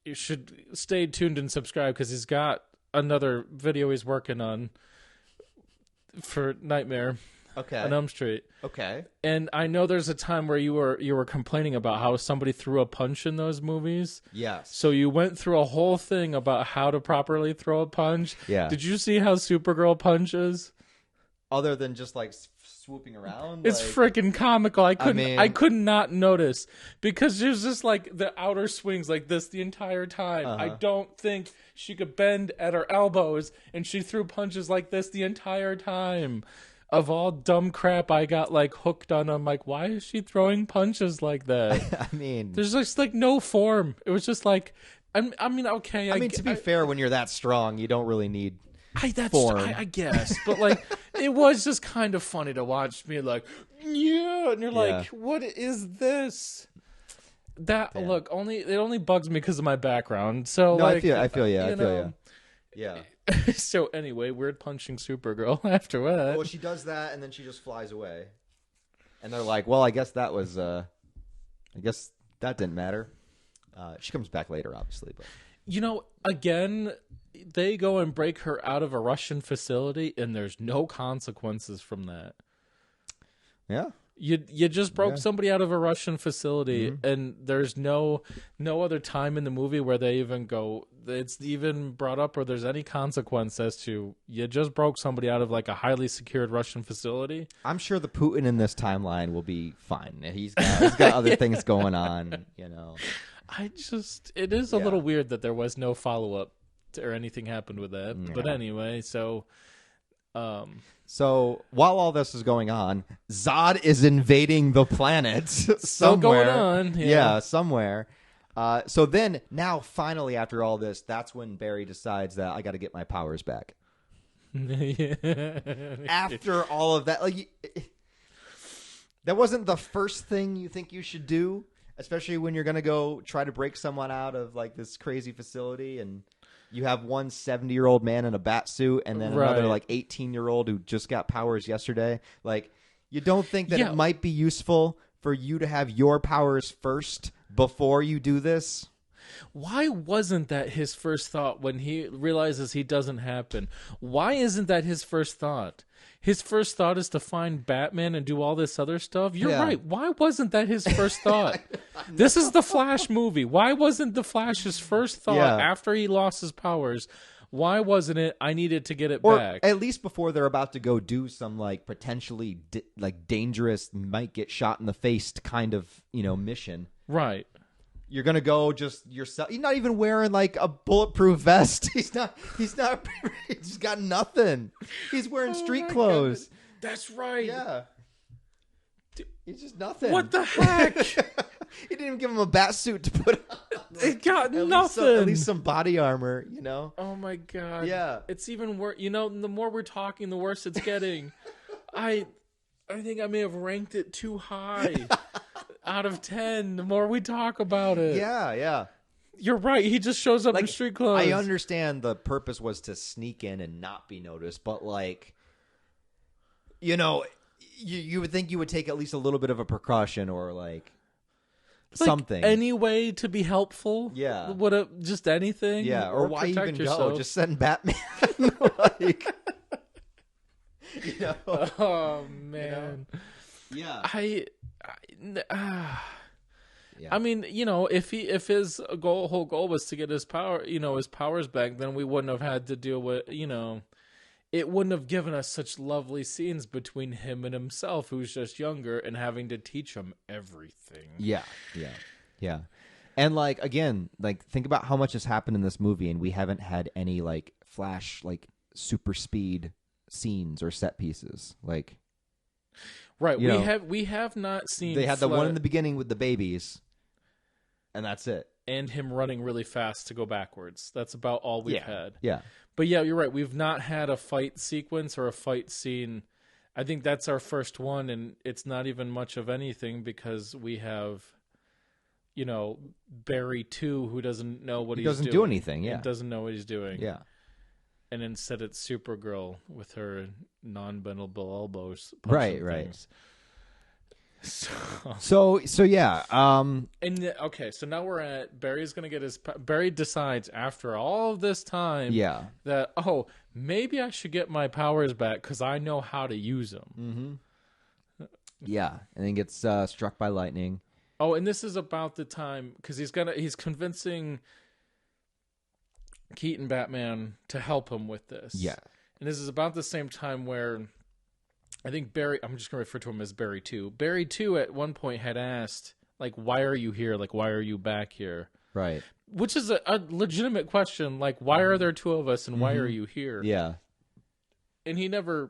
[SPEAKER 2] You should stay tuned and subscribe because he's got another video he's working on for Nightmare.
[SPEAKER 1] Okay.
[SPEAKER 2] On Elm Street.
[SPEAKER 1] Okay.
[SPEAKER 2] And I know there's a time where you were complaining about how somebody threw a punch in those movies.
[SPEAKER 1] Yes.
[SPEAKER 2] So you went through a whole thing about how to properly throw a punch.
[SPEAKER 1] Yeah.
[SPEAKER 2] Did you see how Supergirl punches?
[SPEAKER 1] Other than just like swooping around,
[SPEAKER 2] it's freaking comical. I could not notice because there's just like the outer swings like this the entire time. I don't think she could bend at her elbows, and she threw punches like this the entire time. Of all dumb crap I got like hooked on, I'm like, why is she throwing punches like that?
[SPEAKER 1] I mean,
[SPEAKER 2] there's just like no form. It was just like, okay.
[SPEAKER 1] I mean, to be fair, when you're that strong, you don't really need form.
[SPEAKER 2] I guess, but like, it was just kind of funny to watch me like, and you're like, what is this? That look it only bugs me because of my background. So
[SPEAKER 1] no,
[SPEAKER 2] like,
[SPEAKER 1] I feel you. Yeah.
[SPEAKER 2] So anyway, weird punching Supergirl after that.
[SPEAKER 1] Well, she does that, and then she just flies away. And they're like, well, I guess that was, I guess that didn't matter. She comes back later, obviously. But
[SPEAKER 2] again, they go and break her out of a Russian facility, and there's no consequences from that.
[SPEAKER 1] Yeah.
[SPEAKER 2] You just broke somebody out of a Russian facility, and there's no other time in the movie where they even go. It's even brought up or there's any consequence as to you just broke somebody out of like a highly secured Russian facility.
[SPEAKER 1] I'm sure the Putin in this timeline will be fine. He's got other things going on.
[SPEAKER 2] It is a little weird that there was no follow up or anything happened with that. Yeah. But anyway, so.
[SPEAKER 1] So while all this is going on, Zod is invading the planet somewhere.
[SPEAKER 2] Still going on.
[SPEAKER 1] Yeah, somewhere. So then, now, finally, after all this, that's when Barry decides that I got to get my powers back. After all of that, like, that wasn't the first thing you think you should do, especially when you're going to go try to break someone out of like this crazy facility and you have one 70-year-old man in a bat suit and then another like 18-year-old who just got powers yesterday. Like, you don't think that it might be useful for you to have your powers first before you do this?
[SPEAKER 2] Why wasn't that his first thought when he realizes he doesn't happen? Why isn't that his first thought? His first thought is to find Batman and do all this other stuff. You're right. Why wasn't that his first thought? This is the Flash movie. Why wasn't the Flash's first thought after he lost his powers? Why wasn't it, I needed to get it back?
[SPEAKER 1] At least before they're about to go do some like potentially like dangerous, might get shot in the face kind of, mission.
[SPEAKER 2] Right.
[SPEAKER 1] You're going to go just yourself. He's not even wearing like a bulletproof vest. He's he's got nothing. He's wearing street clothes.
[SPEAKER 2] Goodness. That's right.
[SPEAKER 1] Yeah. He's just nothing.
[SPEAKER 2] What the heck?
[SPEAKER 1] He didn't even give him a bat suit to put on.
[SPEAKER 2] It got nothing.
[SPEAKER 1] At least some body armor,
[SPEAKER 2] Oh my God.
[SPEAKER 1] Yeah.
[SPEAKER 2] It's even worse. The more we're talking, the worse it's getting. I think I may have ranked it too high. Out of 10, the more we talk about it.
[SPEAKER 1] Yeah.
[SPEAKER 2] You're right. He just shows up in street clothes.
[SPEAKER 1] I understand the purpose was to sneak in and not be noticed, but you would think you would take at least a little bit of a precaution or something.
[SPEAKER 2] Any way to be helpful?
[SPEAKER 1] Yeah.
[SPEAKER 2] Just anything?
[SPEAKER 1] Yeah, or why even
[SPEAKER 2] yourself?
[SPEAKER 1] go? Just send Batman.
[SPEAKER 2] Oh, man.
[SPEAKER 1] Yeah.
[SPEAKER 2] I mean, if his whole goal was to get his power, his powers back, then we wouldn't have had to deal with, it wouldn't have given us such lovely scenes between him and himself, who's just younger, and having to teach him everything.
[SPEAKER 1] Yeah. And again, think about how much has happened in this movie, and we haven't had any Flash super speed scenes or set pieces.
[SPEAKER 2] Right, we have not seen.
[SPEAKER 1] They had the one in the beginning with the babies, and that's it.
[SPEAKER 2] And him running really fast to go backwards. That's about all we've had.
[SPEAKER 1] Yeah.
[SPEAKER 2] But yeah, you're right. We've not had a fight sequence or a fight scene. I think that's our first one, and it's not even much of anything because we have, Barry 2, who doesn't know what he's doing. He
[SPEAKER 1] doesn't do anything, yeah.
[SPEAKER 2] Doesn't know what he's doing.
[SPEAKER 1] Yeah.
[SPEAKER 2] And instead it's Supergirl with her non-bendable elbows.
[SPEAKER 1] Right.
[SPEAKER 2] So
[SPEAKER 1] yeah.
[SPEAKER 2] So now we're at Barry's gonna get Barry decides after all of this time, that maybe I should get my powers back because I know how to use them.
[SPEAKER 1] Mm-hmm. Yeah, and then gets struck by lightning.
[SPEAKER 2] Oh, and this is about the time because he's convincing Keaton Batman to help him with this.
[SPEAKER 1] Yeah,
[SPEAKER 2] and this is about the same time where. I think Barry, I'm just going to refer to him as Barry 2. Barry 2 at one point had asked, why are you here? Why are you back here?
[SPEAKER 1] Right.
[SPEAKER 2] Which is a legitimate question. Why are there two of us and why are you here?
[SPEAKER 1] Yeah.
[SPEAKER 2] And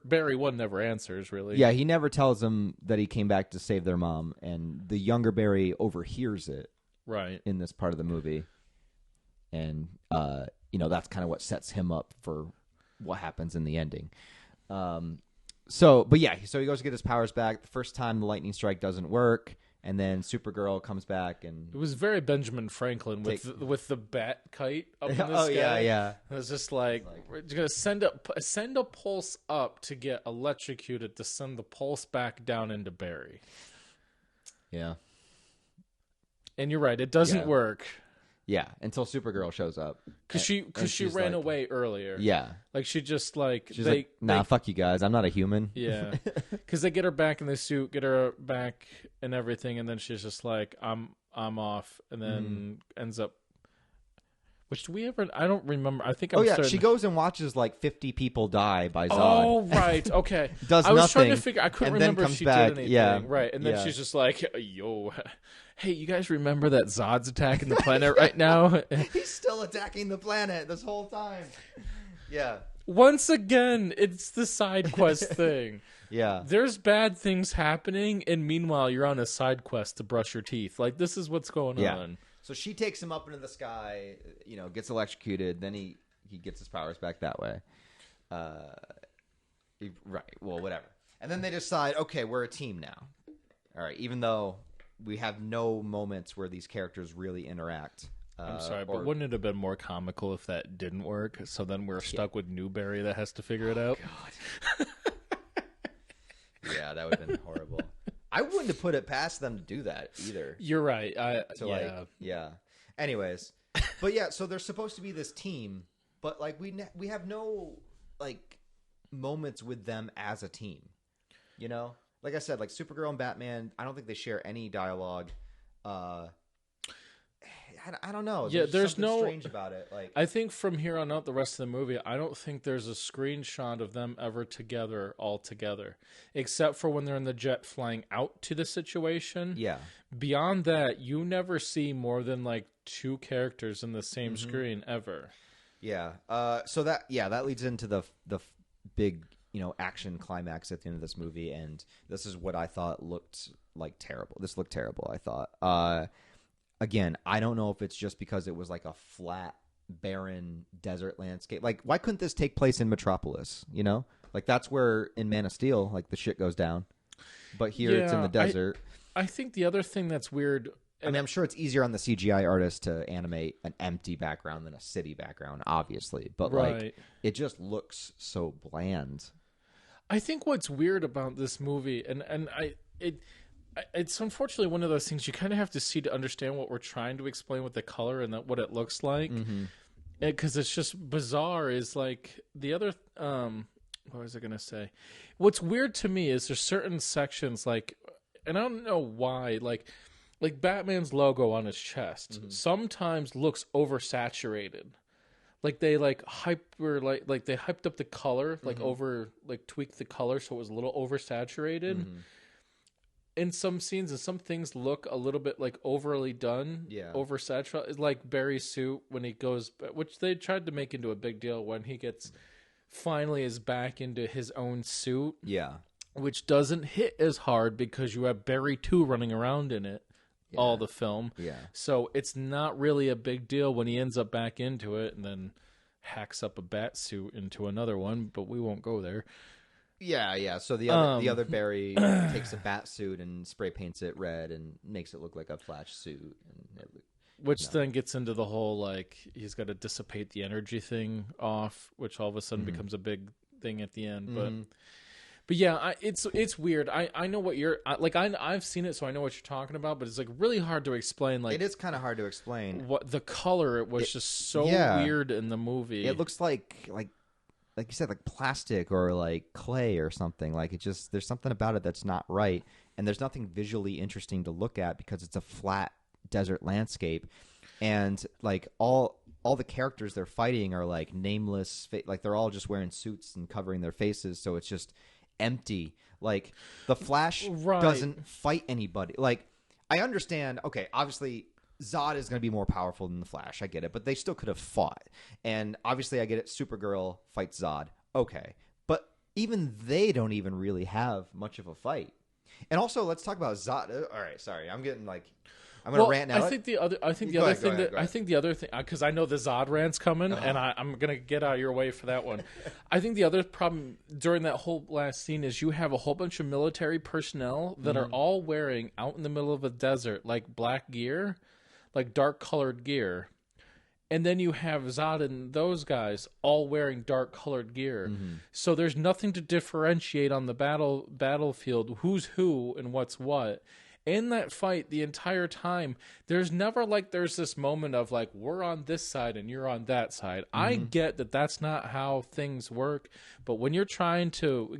[SPEAKER 2] Barry 1 never answers, really.
[SPEAKER 1] Yeah, he never tells him that he came back to save their mom. And the younger Barry overhears it.
[SPEAKER 2] Right.
[SPEAKER 1] In this part of the movie. And, that's kind of what sets him up for what happens in the ending. So he goes to get his powers back. The first time the lightning strike doesn't work, and then Supergirl comes back, and
[SPEAKER 2] it was very Benjamin Franklin with the bat kite up in the sky.
[SPEAKER 1] Yeah.
[SPEAKER 2] It was just we're gonna send a pulse up to get electrocuted to send the pulse back down into Barry.
[SPEAKER 1] Yeah,
[SPEAKER 2] and you're right, it doesn't work.
[SPEAKER 1] Yeah, until Supergirl shows up.
[SPEAKER 2] Because she ran away earlier.
[SPEAKER 1] Yeah.
[SPEAKER 2] She just
[SPEAKER 1] She's fuck you guys. I'm not a human.
[SPEAKER 2] Yeah. Because they get her back in the suit, get her back and everything, and then she's just I'm off, and then ends up. Which do we ever? I don't remember. I think.
[SPEAKER 1] She goes and watches 50 people die by Zod.
[SPEAKER 2] Oh right, okay.
[SPEAKER 1] Does
[SPEAKER 2] I was
[SPEAKER 1] nothing,
[SPEAKER 2] trying to figure. I couldn't remember if she did anything.
[SPEAKER 1] Yeah.
[SPEAKER 2] Right, and then she's just yo. Hey, you guys remember that Zod's attacking the planet right now?
[SPEAKER 1] He's still attacking the planet this whole time. Yeah.
[SPEAKER 2] Once again, it's the side quest thing.
[SPEAKER 1] Yeah.
[SPEAKER 2] There's bad things happening, and meanwhile, you're on a side quest to brush your teeth. This is what's going on.
[SPEAKER 1] So she takes him up into the sky, gets electrocuted. Then he gets his powers back that way. Right. Well, whatever. And then they decide, okay, we're a team now. All right. Even though we have no moments where these characters really interact.
[SPEAKER 2] I'm sorry, but wouldn't it have been more comical if that didn't work? So then we're stuck with Newberry that has to figure it out.
[SPEAKER 1] God. Yeah, that would have been horrible. I wouldn't have put it past them to do that either.
[SPEAKER 2] You're right.
[SPEAKER 1] Yeah. Anyways, But yeah, so there's supposed to be this team, but like we have no like moments with them as a team. You know, like I said, like Supergirl and Batman, I don't think they share any dialogue. I don't know.
[SPEAKER 2] Yeah, there's
[SPEAKER 1] something
[SPEAKER 2] no
[SPEAKER 1] strange about it. Like
[SPEAKER 2] I think from here on out, the rest of the movie, I don't think there's a screenshot of them ever all together, except for when they're in the jet flying out to the situation.
[SPEAKER 1] yeah,
[SPEAKER 2] Beyond that, you never see more than like 2 characters in the same screen ever.
[SPEAKER 1] yeah. So that leads into the big action climax at the end of this movie, and this is what I thought looked like terrible. This looked terrible. I thought. Again, I don't know if it's just because it was like a flat, barren desert landscape. Like, why couldn't this take place in Metropolis? You know, like that's where in Man of Steel, like the shit goes down. But here it's in the desert.
[SPEAKER 2] I think the other thing that's weird.
[SPEAKER 1] I mean, I'm sure it's easier on the CGI artist to animate an empty background than a city background, obviously. But like, it just looks so bland.
[SPEAKER 2] I think what's weird about this movie, it's unfortunately one of those things you kind of have to see to understand what we're trying to explain with the color and what it looks like. Because it's just bizarre. Is like the other. What was I going to say? What's weird to me is there's certain sections like, and I don't know why, like Batman's logo on his chest sometimes looks oversaturated. Like they they hyped up the color, tweaked the color so it was a little oversaturated. In some scenes, and some things look a little bit like overly done, oversaturated. Like Barry's suit when he goes, which they tried to make into a big deal when he finally is back into his own suit.
[SPEAKER 1] Yeah,
[SPEAKER 2] which doesn't hit as hard because you have Barry 2 running around in it all the film.
[SPEAKER 1] Yeah,
[SPEAKER 2] so it's not really a big deal when he ends up back into it and then hacks up a bat suit into another one. But we won't go there.
[SPEAKER 1] Yeah. So the other Barry takes a bat suit and spray paints it red and makes it look like a Flash suit,
[SPEAKER 2] which then gets into the whole like he's got to dissipate the energy thing off, which all of a sudden becomes a big thing at the end. But yeah, it's weird. I know what you're like. I've seen it, so I know what you're talking about. But it's like really hard to explain. Like
[SPEAKER 1] it is kind of hard to explain.
[SPEAKER 2] What the color? It was just so weird in the movie.
[SPEAKER 1] It looks like you said, like plastic or like clay or something. Like it just there's something about it that's not right, and there's nothing visually interesting to look at because it's a flat desert landscape, and like all the characters they're fighting are like nameless, like they're all just wearing suits and covering their faces, so it's just empty. Like the Flash doesn't fight anybody. Like I understand. Okay, obviously Zod is going to be more powerful than the Flash. I get it, but they still could have fought. And obviously I get it. Supergirl fights Zod. Okay. But even they don't even really have much of a fight. And also, let's talk about Zod. All right. Sorry. I'm getting like, I'm going to rant now.
[SPEAKER 2] I think the other thing, because I know the Zod rant's coming, and I'm going to get out of your way for that one. I think the other problem during that whole last scene is you have a whole bunch of military personnel that are all wearing out in the middle of a desert, like black gear, like dark colored gear. And then you have Zod and those guys all wearing dark colored gear. So there's nothing to differentiate on the battlefield who's who and what's what. In that fight, the entire time, there's never like there's this moment of like we're on this side and you're on that side. I get that that's not how things work, but when you're trying to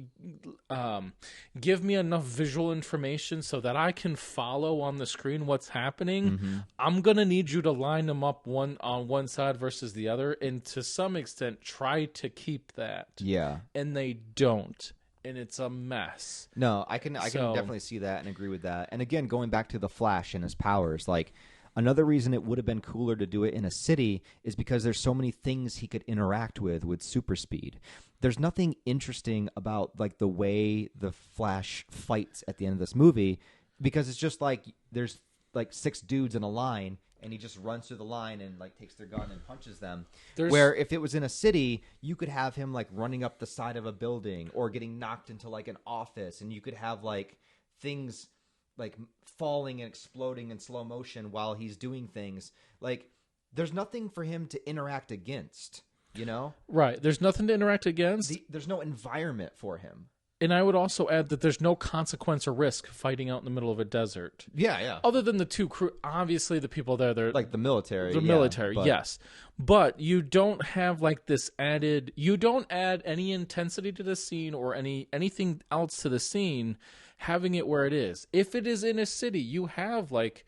[SPEAKER 2] give me enough visual information so that I can follow on the screen what's happening, I'm gonna need you to line them up one on one side versus the other, and to some extent try to keep that.
[SPEAKER 1] Yeah,
[SPEAKER 2] and they don't. And it's a mess.
[SPEAKER 1] No, I can definitely see that and agree with that. And again, going back to the Flash and his powers, like another reason it would have been cooler to do it in a city is because there's so many things he could interact with super speed. There's nothing interesting about like the way the Flash fights at the end of this movie, because it's just like there's like 6 dudes in a line and he just runs through the line and like takes their gun and punches them. Where if it was in a city, you could have him like running up the side of a building or getting knocked into like an office, and you could have like things like falling and exploding in slow motion while he's doing things. Like there's nothing for him to interact against, you know?
[SPEAKER 2] Right. There's nothing to interact against.
[SPEAKER 1] There's no environment for him.
[SPEAKER 2] And I would also add that there's no consequence or risk fighting out in the middle of a desert.
[SPEAKER 1] Yeah.
[SPEAKER 2] Other than the two crew, obviously the people there, they're
[SPEAKER 1] Like the military.
[SPEAKER 2] the military, yes. But you don't have like this added. You don't add any intensity to the scene or anything else to the scene, having it where it is. If it is in a city, you have like,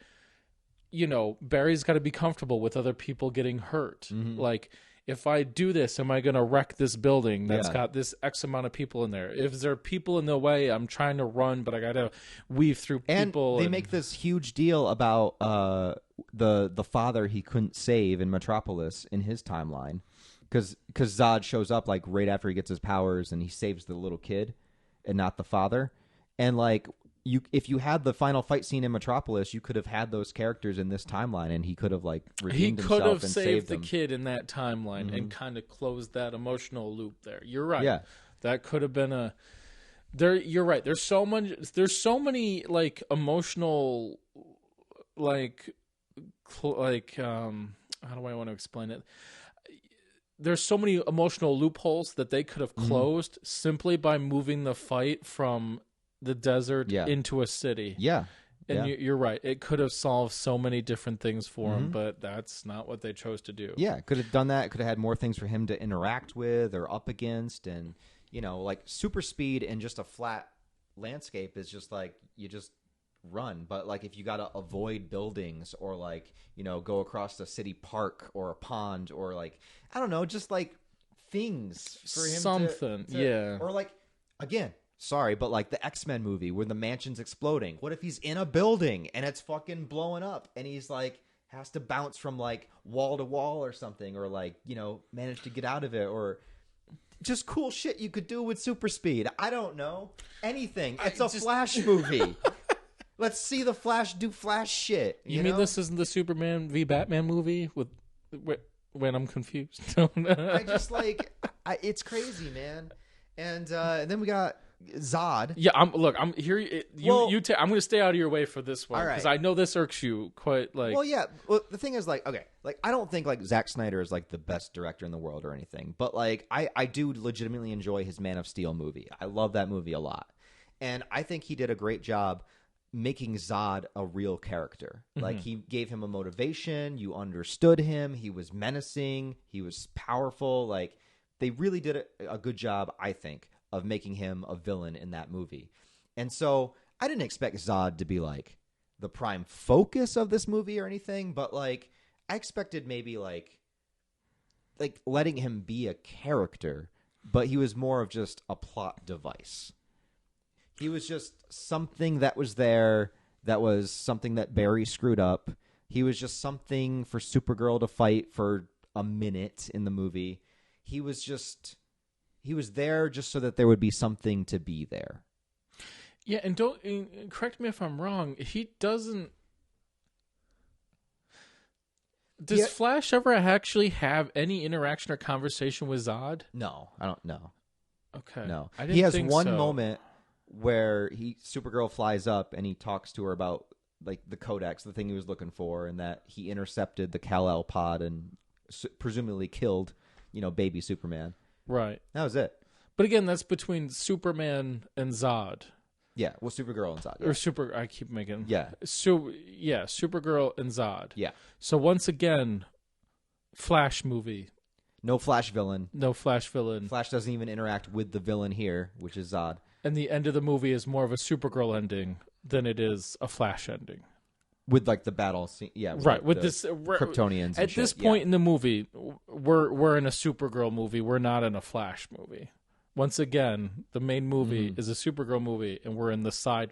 [SPEAKER 2] Barry's got to be comfortable with other people getting hurt. Like, if I do this, am I going to wreck this building that's got this X amount of people in there? If there are people in the way, I'm trying to run, but I got to weave through people.
[SPEAKER 1] And they make this huge deal about the father he couldn't save in Metropolis in his timeline, because Zod shows up like right after he gets his powers and he saves the little kid and not the father. And like if you had the final fight scene in Metropolis, you could have had those characters in this timeline, and he could have like redeemed himself and saved them.
[SPEAKER 2] He could have saved the kid in that timeline and kind of closed that emotional loop there. You're right. Yeah, that could have been a. You're right. There's so many like emotional, like how do I want to explain it? There's so many emotional loopholes that they could have closed simply by moving the fight from the desert into a city.
[SPEAKER 1] Yeah.
[SPEAKER 2] And you're right. It could have solved so many different things for him, but that's not what they chose to do.
[SPEAKER 1] Yeah, could have done that. Could have had more things for him to interact with or up against. And, like super speed and just a flat landscape is just like, you just run. But like if you got to avoid buildings or like, go across a city park or a pond or like, I don't know, just like things for him
[SPEAKER 2] to
[SPEAKER 1] or like, again, sorry, but like the X-Men movie where the mansion's exploding. What if he's in a building and it's fucking blowing up and he's like has to bounce from like wall to wall or something, or like, manage to get out of it, or just cool shit you could do with super speed. I don't know. Anything. It's a Flash movie. Let's see the Flash do Flash shit.
[SPEAKER 2] You mean this isn't the Superman v Batman movie when I'm confused?
[SPEAKER 1] I just like it's crazy, man. And then we got Zod.
[SPEAKER 2] Yeah, I'm here. I'm going to stay out of your way for this one because I know this irks you quite. Like,
[SPEAKER 1] well, yeah. Well, the thing is, like, okay, like I don't think like Zack Snyder is like the best director in the world or anything, but like I do legitimately enjoy his Man of Steel movie. I love that movie a lot, and I think he did a great job making Zod a real character. Like he gave him a motivation. You understood him. He was menacing. He was powerful. Like they really did a good job, I think, of making him a villain in that movie. And so I didn't expect Zod to be like the prime focus of this movie or anything, but like I expected maybe like letting him be a character, but he was more of just a plot device. He was just something that was there, that was something that Barry screwed up. He was just something for Supergirl to fight for a minute in the movie. He was there just so that there would be something to be there.
[SPEAKER 2] Yeah, and correct me if I'm wrong. He doesn't. Does Flash ever actually have any interaction or conversation with Zod?
[SPEAKER 1] No, I don't know.
[SPEAKER 2] Okay,
[SPEAKER 1] no.
[SPEAKER 2] I didn't
[SPEAKER 1] he has
[SPEAKER 2] think
[SPEAKER 1] one
[SPEAKER 2] so.
[SPEAKER 1] moment where Supergirl flies up and he talks to her about like the Codex, the thing he was looking for, and that he intercepted the Kal-El pod and presumably killed, baby Superman.
[SPEAKER 2] Right.
[SPEAKER 1] That was it.
[SPEAKER 2] But again, that's between Superman and Zod.
[SPEAKER 1] Yeah, well, Supergirl and Zod. Yeah.
[SPEAKER 2] I keep making...
[SPEAKER 1] Yeah.
[SPEAKER 2] Supergirl and Zod.
[SPEAKER 1] Yeah.
[SPEAKER 2] So once again, Flash movie.
[SPEAKER 1] No Flash villain.
[SPEAKER 2] No Flash villain.
[SPEAKER 1] Flash doesn't even interact with the villain here, which is Zod.
[SPEAKER 2] And the end of the movie is more of a Supergirl ending than it is a Flash ending.
[SPEAKER 1] With like the battle scene, yeah,
[SPEAKER 2] right. With
[SPEAKER 1] this Kryptonians.
[SPEAKER 2] At this point in the movie, we're in a Supergirl movie. We're not in a Flash movie. Once again, the main movie is a Supergirl movie, and we're in the side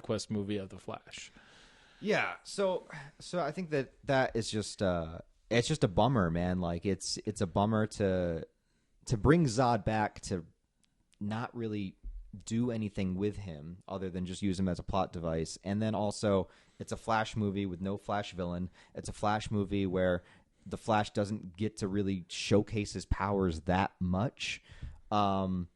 [SPEAKER 2] quest movie of the Flash.
[SPEAKER 1] Yeah. So I think that is just it's just a bummer, man. Like it's a bummer to bring Zod back, to not really do anything with him other than just use him as a plot device. And then also it's a Flash movie with no Flash villain. It's a Flash movie where the Flash doesn't get to really showcase his powers that much. And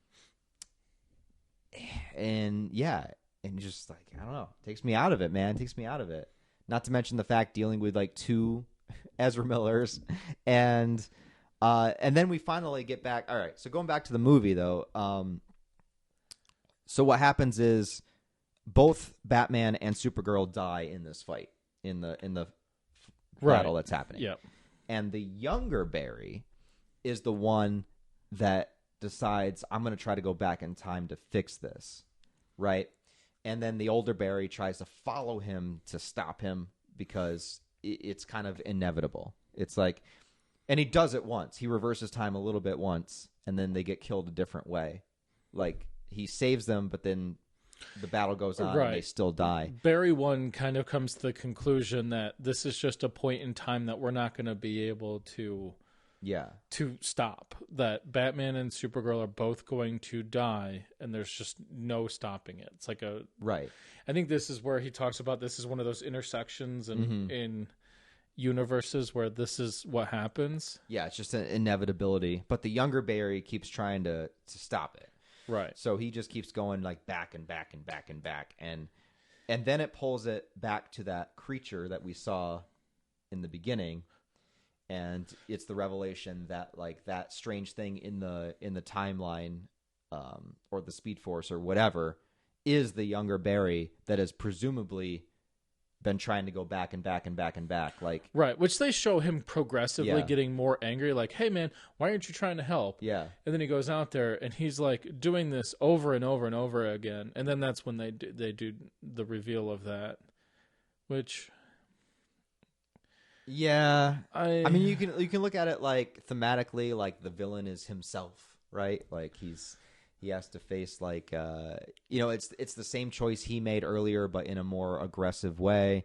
[SPEAKER 1] just like, I don't know, takes me out of it, man. Takes me out of it. Not to mention the fact dealing with like two Ezra Millers and then we finally get back. All right. So going back to the movie though, So what happens is both Batman and Supergirl die in this fight in the battle that's happening.
[SPEAKER 2] Yep.
[SPEAKER 1] And the younger Barry is the one that decides, I'm going to try to go back in time to fix this, right? And then the older Barry tries to follow him to stop him because it's kind of inevitable. It's like, and he does it once. He reverses time a little bit once, and then they get killed a different way. Like, he saves them, but then the battle goes on and they still die.
[SPEAKER 2] Barry 1 kind of comes to the conclusion that this is just a point in time that we're not going to be able to stop. That Batman and Supergirl are both going to die, and there's just no stopping it. It's like a...
[SPEAKER 1] Right.
[SPEAKER 2] I think this is where he talks about this is one of those intersections in universes where this is what happens.
[SPEAKER 1] Yeah, it's just an inevitability. But the younger Barry keeps trying to stop it.
[SPEAKER 2] Right.
[SPEAKER 1] So he just keeps going like back and back and back and back. And then it pulls it back to that creature that we saw in the beginning. And it's the revelation that like that strange thing in the timeline or the Speed Force or whatever is the younger Barry that has presumably been trying to go back and back and back and back. Like,
[SPEAKER 2] right, which they show him progressively getting more angry. Like, hey, man, why aren't you trying to help?
[SPEAKER 1] Yeah.
[SPEAKER 2] And then he goes out there and he's like doing this over and over and over again. And then that's when they do the reveal of that, which...
[SPEAKER 1] Yeah, I mean, you can look at it like thematically, like the villain is himself, right? Like he has to face like it's the same choice he made earlier, but in a more aggressive way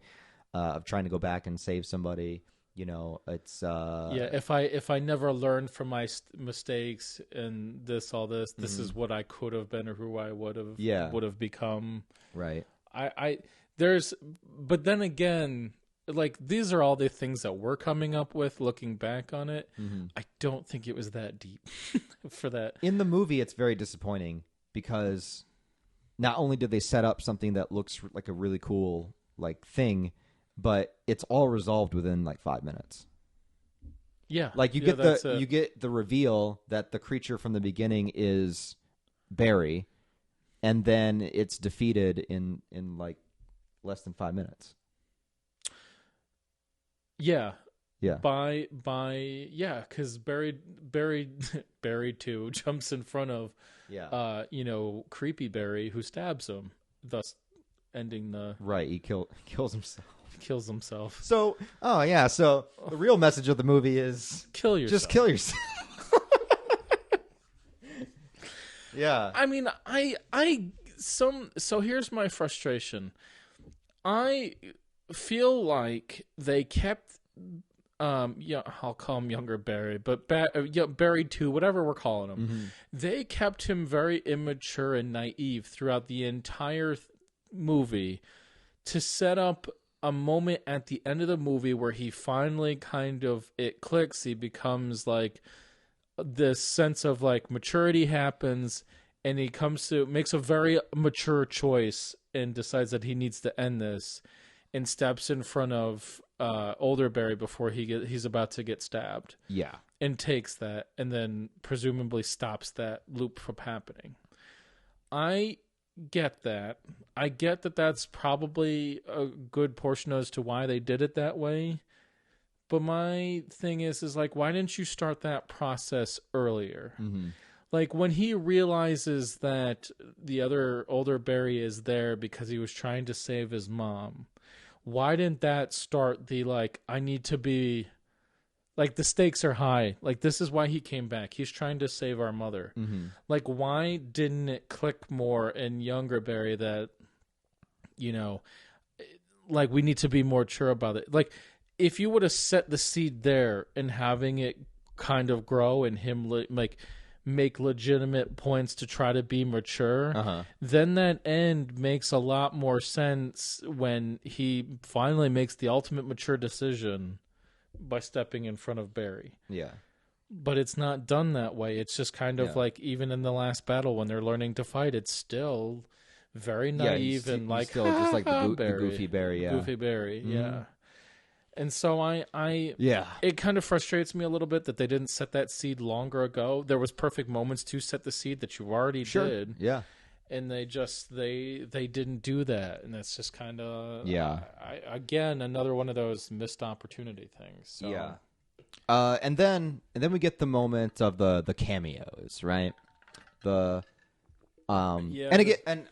[SPEAKER 1] of trying to go back and save somebody. You know, it's
[SPEAKER 2] if I never learned from my mistakes and this is what I could have been or who I would have become.
[SPEAKER 1] Right.
[SPEAKER 2] But then again. Like, these are all the things that we're coming up with looking back on it. Mm-hmm. I don't think it was that deep for that.
[SPEAKER 1] In the movie, it's very disappointing because not only did they set up something that looks like a really cool like thing, but it's all resolved within like 5 minutes.
[SPEAKER 2] Yeah.
[SPEAKER 1] Like you get the reveal that the creature from the beginning is Barry, and then it's defeated in like less than 5 minutes.
[SPEAKER 2] Yeah.
[SPEAKER 1] Yeah.
[SPEAKER 2] Because Barry 2 jumps in front of creepy Barry who stabs him, thus ending the
[SPEAKER 1] right. He kills himself.
[SPEAKER 2] Kills himself.
[SPEAKER 1] So so the real message of the movie is
[SPEAKER 2] kill yourself.
[SPEAKER 1] Just kill yourself. Yeah.
[SPEAKER 2] I mean, so here's my frustration. I feel like they kept I'll call him younger Barry, but Barry 2, whatever we're calling him. Mm-hmm. They kept him very immature and naive throughout the entire movie to set up a moment at the end of the movie where he finally it clicks. He becomes like this sense of like maturity happens, and he makes a very mature choice and decides that he needs to end this, and steps in front of older Barry before he's about to get stabbed.
[SPEAKER 1] Yeah.
[SPEAKER 2] And takes that, and then presumably stops that loop from happening. I get that. I get that that's probably a good portion as to why they did it that way. But my thing is like, why didn't you start that process earlier? Mm-hmm. Like, when he realizes that the other older Barry is there because he was trying to save his mom, why didn't that start the, like, I need to be, like, the stakes are high. Like, this is why he came back. He's trying to save our mother. Mm-hmm. Like, why didn't it click more in younger Barry that, like, we need to be more mature about it? Like, if you would have set the seed there and having it kind of grow and him, like, make legitimate points to try to be mature, then that end makes a lot more sense when he finally makes the ultimate mature decision by stepping in front of Barry.
[SPEAKER 1] Yeah.
[SPEAKER 2] But it's not done that way. It's just kind of like, even in the last battle when they're learning to fight, it's still very naive and like,
[SPEAKER 1] still just like the goofy Barry. Yeah.
[SPEAKER 2] Goofy Barry. Mm-hmm. Yeah. And so it kind of frustrates me a little bit that they didn't set that seed longer ago. There was perfect moments to set the seed that you already did.
[SPEAKER 1] Yeah.
[SPEAKER 2] and they didn't do that, and that's just kind of again another one of those missed opportunity things. So.
[SPEAKER 1] Yeah. And then we get the moment of the cameos, right? And again, and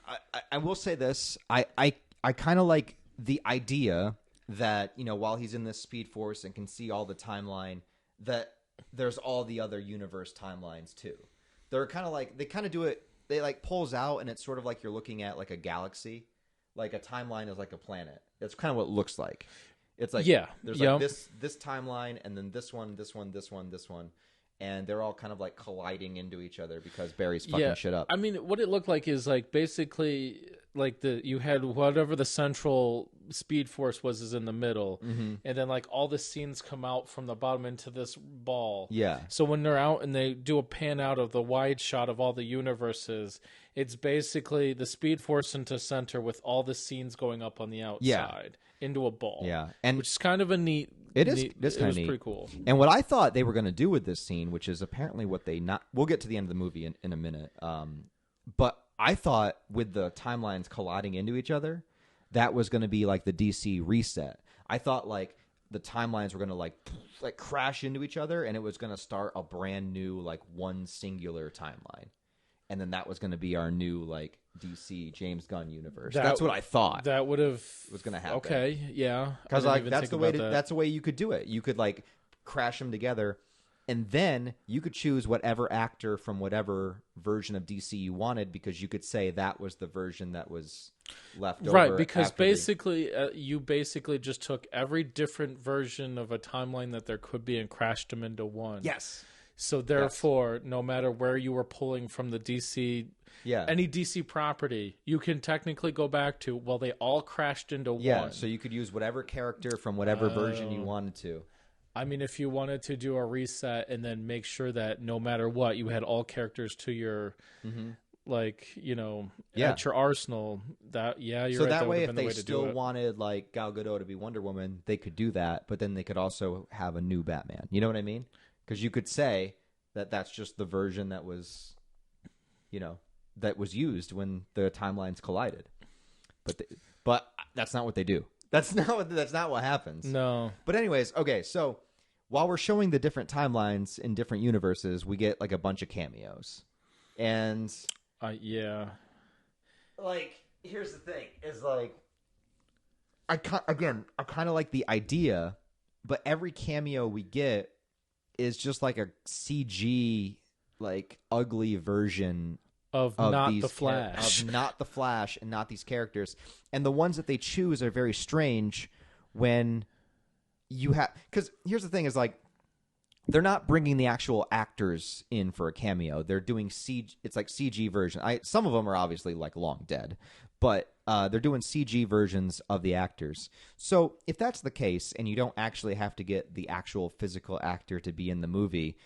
[SPEAKER 1] I will say this, I kind of like the idea that, you know, while he's in this Speed Force and can see all the timeline, that there's all the other universe timelines too. They're kind of like, they kind of do it, they like pulls out, and it's sort of like you're looking at like a galaxy, like a timeline is like a planet. That's kind of what it looks like. It's like, there's like this timeline, and then this one, and they're all kind of like colliding into each other because Barry's fucking shit up.
[SPEAKER 2] I mean, what it looked like is like basically like you had whatever the central Speed Force was is in the middle, and then like all the scenes come out from the bottom into this ball.
[SPEAKER 1] Yeah.
[SPEAKER 2] So when they're out and they do a pan out of the wide shot of all the universes, it's basically the Speed Force into center with all the scenes going up on the outside into a ball.
[SPEAKER 1] Yeah, and
[SPEAKER 2] which is kind of a neat.
[SPEAKER 1] It is.
[SPEAKER 2] Neat,
[SPEAKER 1] It was
[SPEAKER 2] pretty cool.
[SPEAKER 1] And what I thought they were going to do with this scene, which is apparently what they not. We'll get to the end of the movie in a minute. But I thought with the timelines colliding into each other, that was going to be like the DC reset. I thought like the timelines were going to like crash into each other, and it was going to start a brand new like one singular timeline. And then that was going to be our new like DC James Gunn universe. That's what I thought.
[SPEAKER 2] That would have
[SPEAKER 1] was going to happen.
[SPEAKER 2] Okay, yeah.
[SPEAKER 1] Because like that's the way that's the way you could do it. You could like crash them together, and then you could choose whatever actor from whatever version of DC you wanted, because you could say that was the version that was left over.
[SPEAKER 2] Right, because basically you basically just took every different version of a timeline that there could be and crashed them into one.
[SPEAKER 1] Yes.
[SPEAKER 2] So therefore, no matter where you were pulling from the DC, any DC property, you can technically go back to, well, they all crashed into one.
[SPEAKER 1] Yeah, so you could use whatever character from whatever version you wanted to.
[SPEAKER 2] I mean, if you wanted to do a reset and then make sure that no matter what, you had all characters to your, like, you know, at your arsenal, you're
[SPEAKER 1] so
[SPEAKER 2] right,
[SPEAKER 1] that way,
[SPEAKER 2] would have
[SPEAKER 1] if
[SPEAKER 2] been the
[SPEAKER 1] they
[SPEAKER 2] way to
[SPEAKER 1] still
[SPEAKER 2] do it.
[SPEAKER 1] wanted like Gal Gadot to be Wonder Woman, they could do that, but then they could also have a new Batman. You know what I mean? Because you could say that that's just the version that was, you know, that was used when the timelines collided. But that's not what they do. That's not what happens.
[SPEAKER 2] No.
[SPEAKER 1] But anyways, okay, so while we're showing the different timelines in different universes, we get like a bunch of cameos. And like, here's the thing, is like I kind of like the idea, but every cameo we get is just like a CG, like ugly version
[SPEAKER 2] of not the Flash,
[SPEAKER 1] of not the Flash, and not these characters. And the ones that they choose are very strange. When you have, because here's the thing: is like they're not bringing the actual actors in for a cameo. They're doing CG. It's like CG version. Some of them are obviously like long dead, but they're doing CG versions of the actors. So if that's the case, and you don't actually have to get the actual physical actor to be in the movie,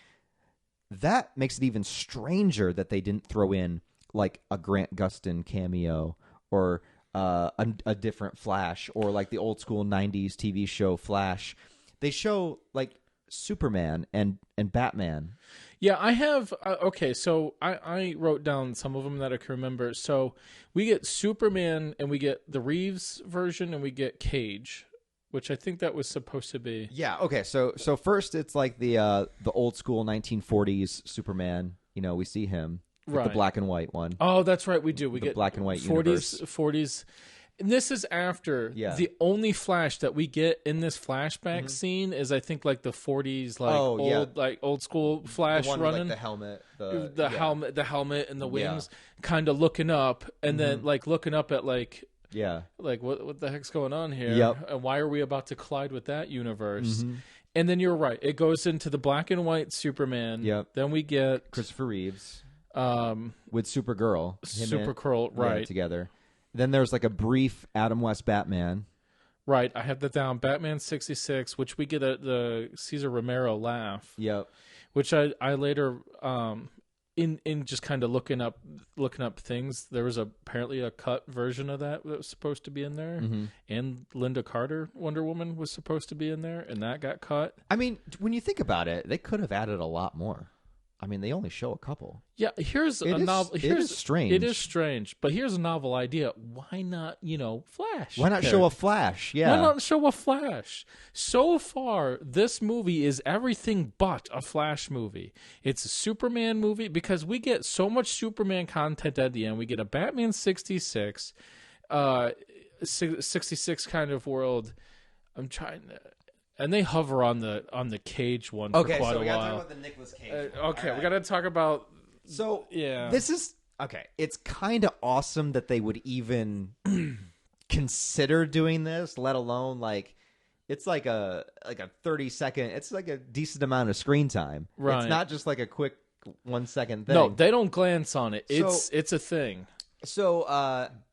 [SPEAKER 1] that makes it even stranger that they didn't throw in like a Grant Gustin cameo, or a different Flash, or like the old school 90s TV show Flash. They show like Superman and Batman.
[SPEAKER 2] Yeah, I have. Okay, so I wrote down some of them that I can remember. So we get Superman, and we get the Reeves version, and we get Cage, which I think that was supposed to be.
[SPEAKER 1] Yeah. Okay. So first, it's like the old school 1940s Superman. You know, we see him with the black and white one.
[SPEAKER 2] Oh, that's right. We do. We
[SPEAKER 1] the
[SPEAKER 2] get
[SPEAKER 1] black and white
[SPEAKER 2] 40s. And this is after the only Flash that we get in this flashback scene is, I think, like the 40s, like old school Flash
[SPEAKER 1] the one
[SPEAKER 2] running
[SPEAKER 1] with, like, the helmet,
[SPEAKER 2] the helmet and the wings, kind of looking up, and then like looking up at like what the heck's going on here?
[SPEAKER 1] Yep.
[SPEAKER 2] And why are we about to collide with that universe? And then you're right; it goes into the black and white Superman.
[SPEAKER 1] Yep.
[SPEAKER 2] Then we get
[SPEAKER 1] Christopher Reeves with Supergirl,
[SPEAKER 2] right,
[SPEAKER 1] together. Then there's like a brief Adam West Batman.
[SPEAKER 2] Right, I have that down. Batman 66, which we get the Cesar Romero laugh.
[SPEAKER 1] Yep.
[SPEAKER 2] Which I later in just kind of looking up things, there was apparently a cut version of that was supposed to be in there, and Linda Carter Wonder Woman was supposed to be in there, and that got cut.
[SPEAKER 1] I mean, when you think about it, they could have added a lot more. I mean, they only show a couple.
[SPEAKER 2] Yeah, here's a novel.
[SPEAKER 1] It is strange.
[SPEAKER 2] It is strange, but here's a novel idea. Why not, Flash?
[SPEAKER 1] Why not show a Flash? Yeah.
[SPEAKER 2] Why not show a Flash? So far, this movie is everything but a Flash movie. It's a Superman movie because we get so much Superman content at the end. We get a Batman 66, 66 kind of world. I'm trying to... And they hover on the Cage one for quite a while. Okay, so we got to talk about the Nicolas Cage one. Okay, right. We got to talk about...
[SPEAKER 1] So, yeah. This is... Okay, it's kind of awesome that they would even consider doing this, let alone, like... It's like a 30-second... It's like a decent amount of screen time. Right. It's not just like a quick 1-second thing.
[SPEAKER 2] No, they don't glance on it. It's a thing.
[SPEAKER 1] So,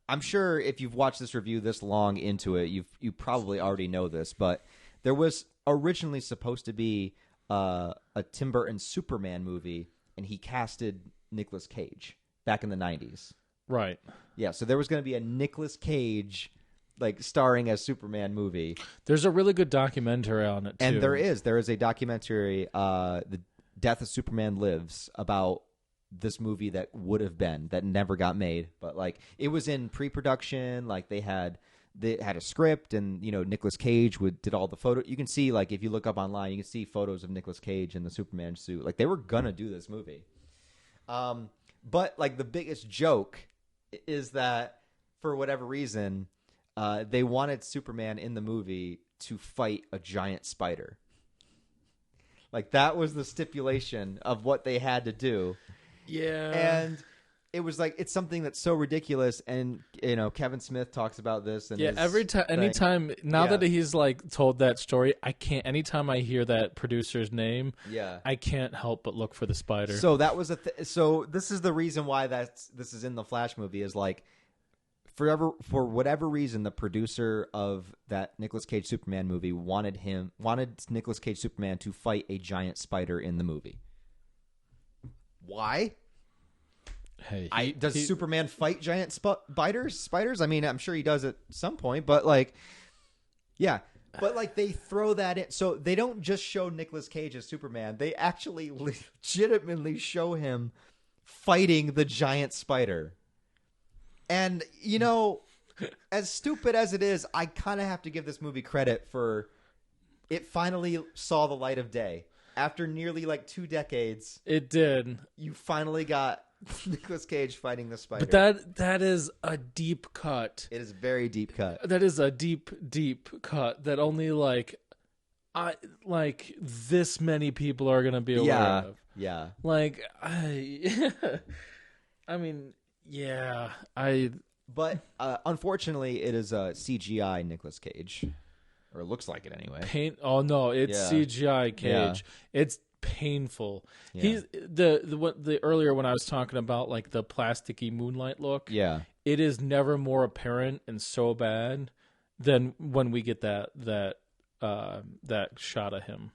[SPEAKER 1] I'm sure if you've watched this review this long into it, you probably already know this, but... There was originally supposed to be a Tim Burton Superman movie, and he casted Nicolas Cage back in the 90s.
[SPEAKER 2] Right.
[SPEAKER 1] Yeah, so there was going to be a Nicolas Cage, like, starring as Superman movie.
[SPEAKER 2] There's a really good documentary on it, too.
[SPEAKER 1] And there is a documentary, The Death of Superman Lives, about this movie that would have been, that never got made. But, like, it was in pre-production, like, they had a script, and Nicolas Cage did all the photo. You can see, like, if you look up online, you can see photos of Nicolas Cage in the Superman suit. Like, they were gonna do this movie, but like the biggest joke is that for whatever reason, they wanted Superman in the movie to fight a giant spider. Like, that was the stipulation of what they had to do.
[SPEAKER 2] Yeah,
[SPEAKER 1] and it was like, it's something that's so ridiculous, and Kevin Smith talks about this. And
[SPEAKER 2] anytime that he's like told that story, I can't. Anytime I hear that producer's name, I can't help but look for the spider.
[SPEAKER 1] So that was so this is the reason why this is in the Flash movie, is like, for whatever reason, the producer of that Nicolas Cage Superman movie wanted Nicolas Cage Superman to fight a giant spider in the movie. Why?
[SPEAKER 2] Hey,
[SPEAKER 1] does Superman fight giant spiders? I mean, I'm sure he does at some point, but like, yeah. But like, they throw that in. So they don't just show Nicolas Cage as Superman. They actually legitimately show him fighting the giant spider. And, as stupid as it is, I kind of have to give this movie credit for it finally saw the light of day. After nearly like 2 decades.
[SPEAKER 2] It did.
[SPEAKER 1] You finally got Nicolas Cage fighting the spider.
[SPEAKER 2] But that is a deep cut.
[SPEAKER 1] It is a very deep cut.
[SPEAKER 2] That is a deep cut that only this many people are going to be aware of.
[SPEAKER 1] Yeah.
[SPEAKER 2] Like, I mean, yeah.
[SPEAKER 1] But unfortunately, it is a CGI Nicolas Cage. Or it looks like it anyway.
[SPEAKER 2] Oh no, it's CGI Cage. Yeah. It's painful. Yeah. He's the earlier when I was talking about like the plasticky moonlight look.
[SPEAKER 1] Yeah,
[SPEAKER 2] it is never more apparent and so bad than when we get that shot of him.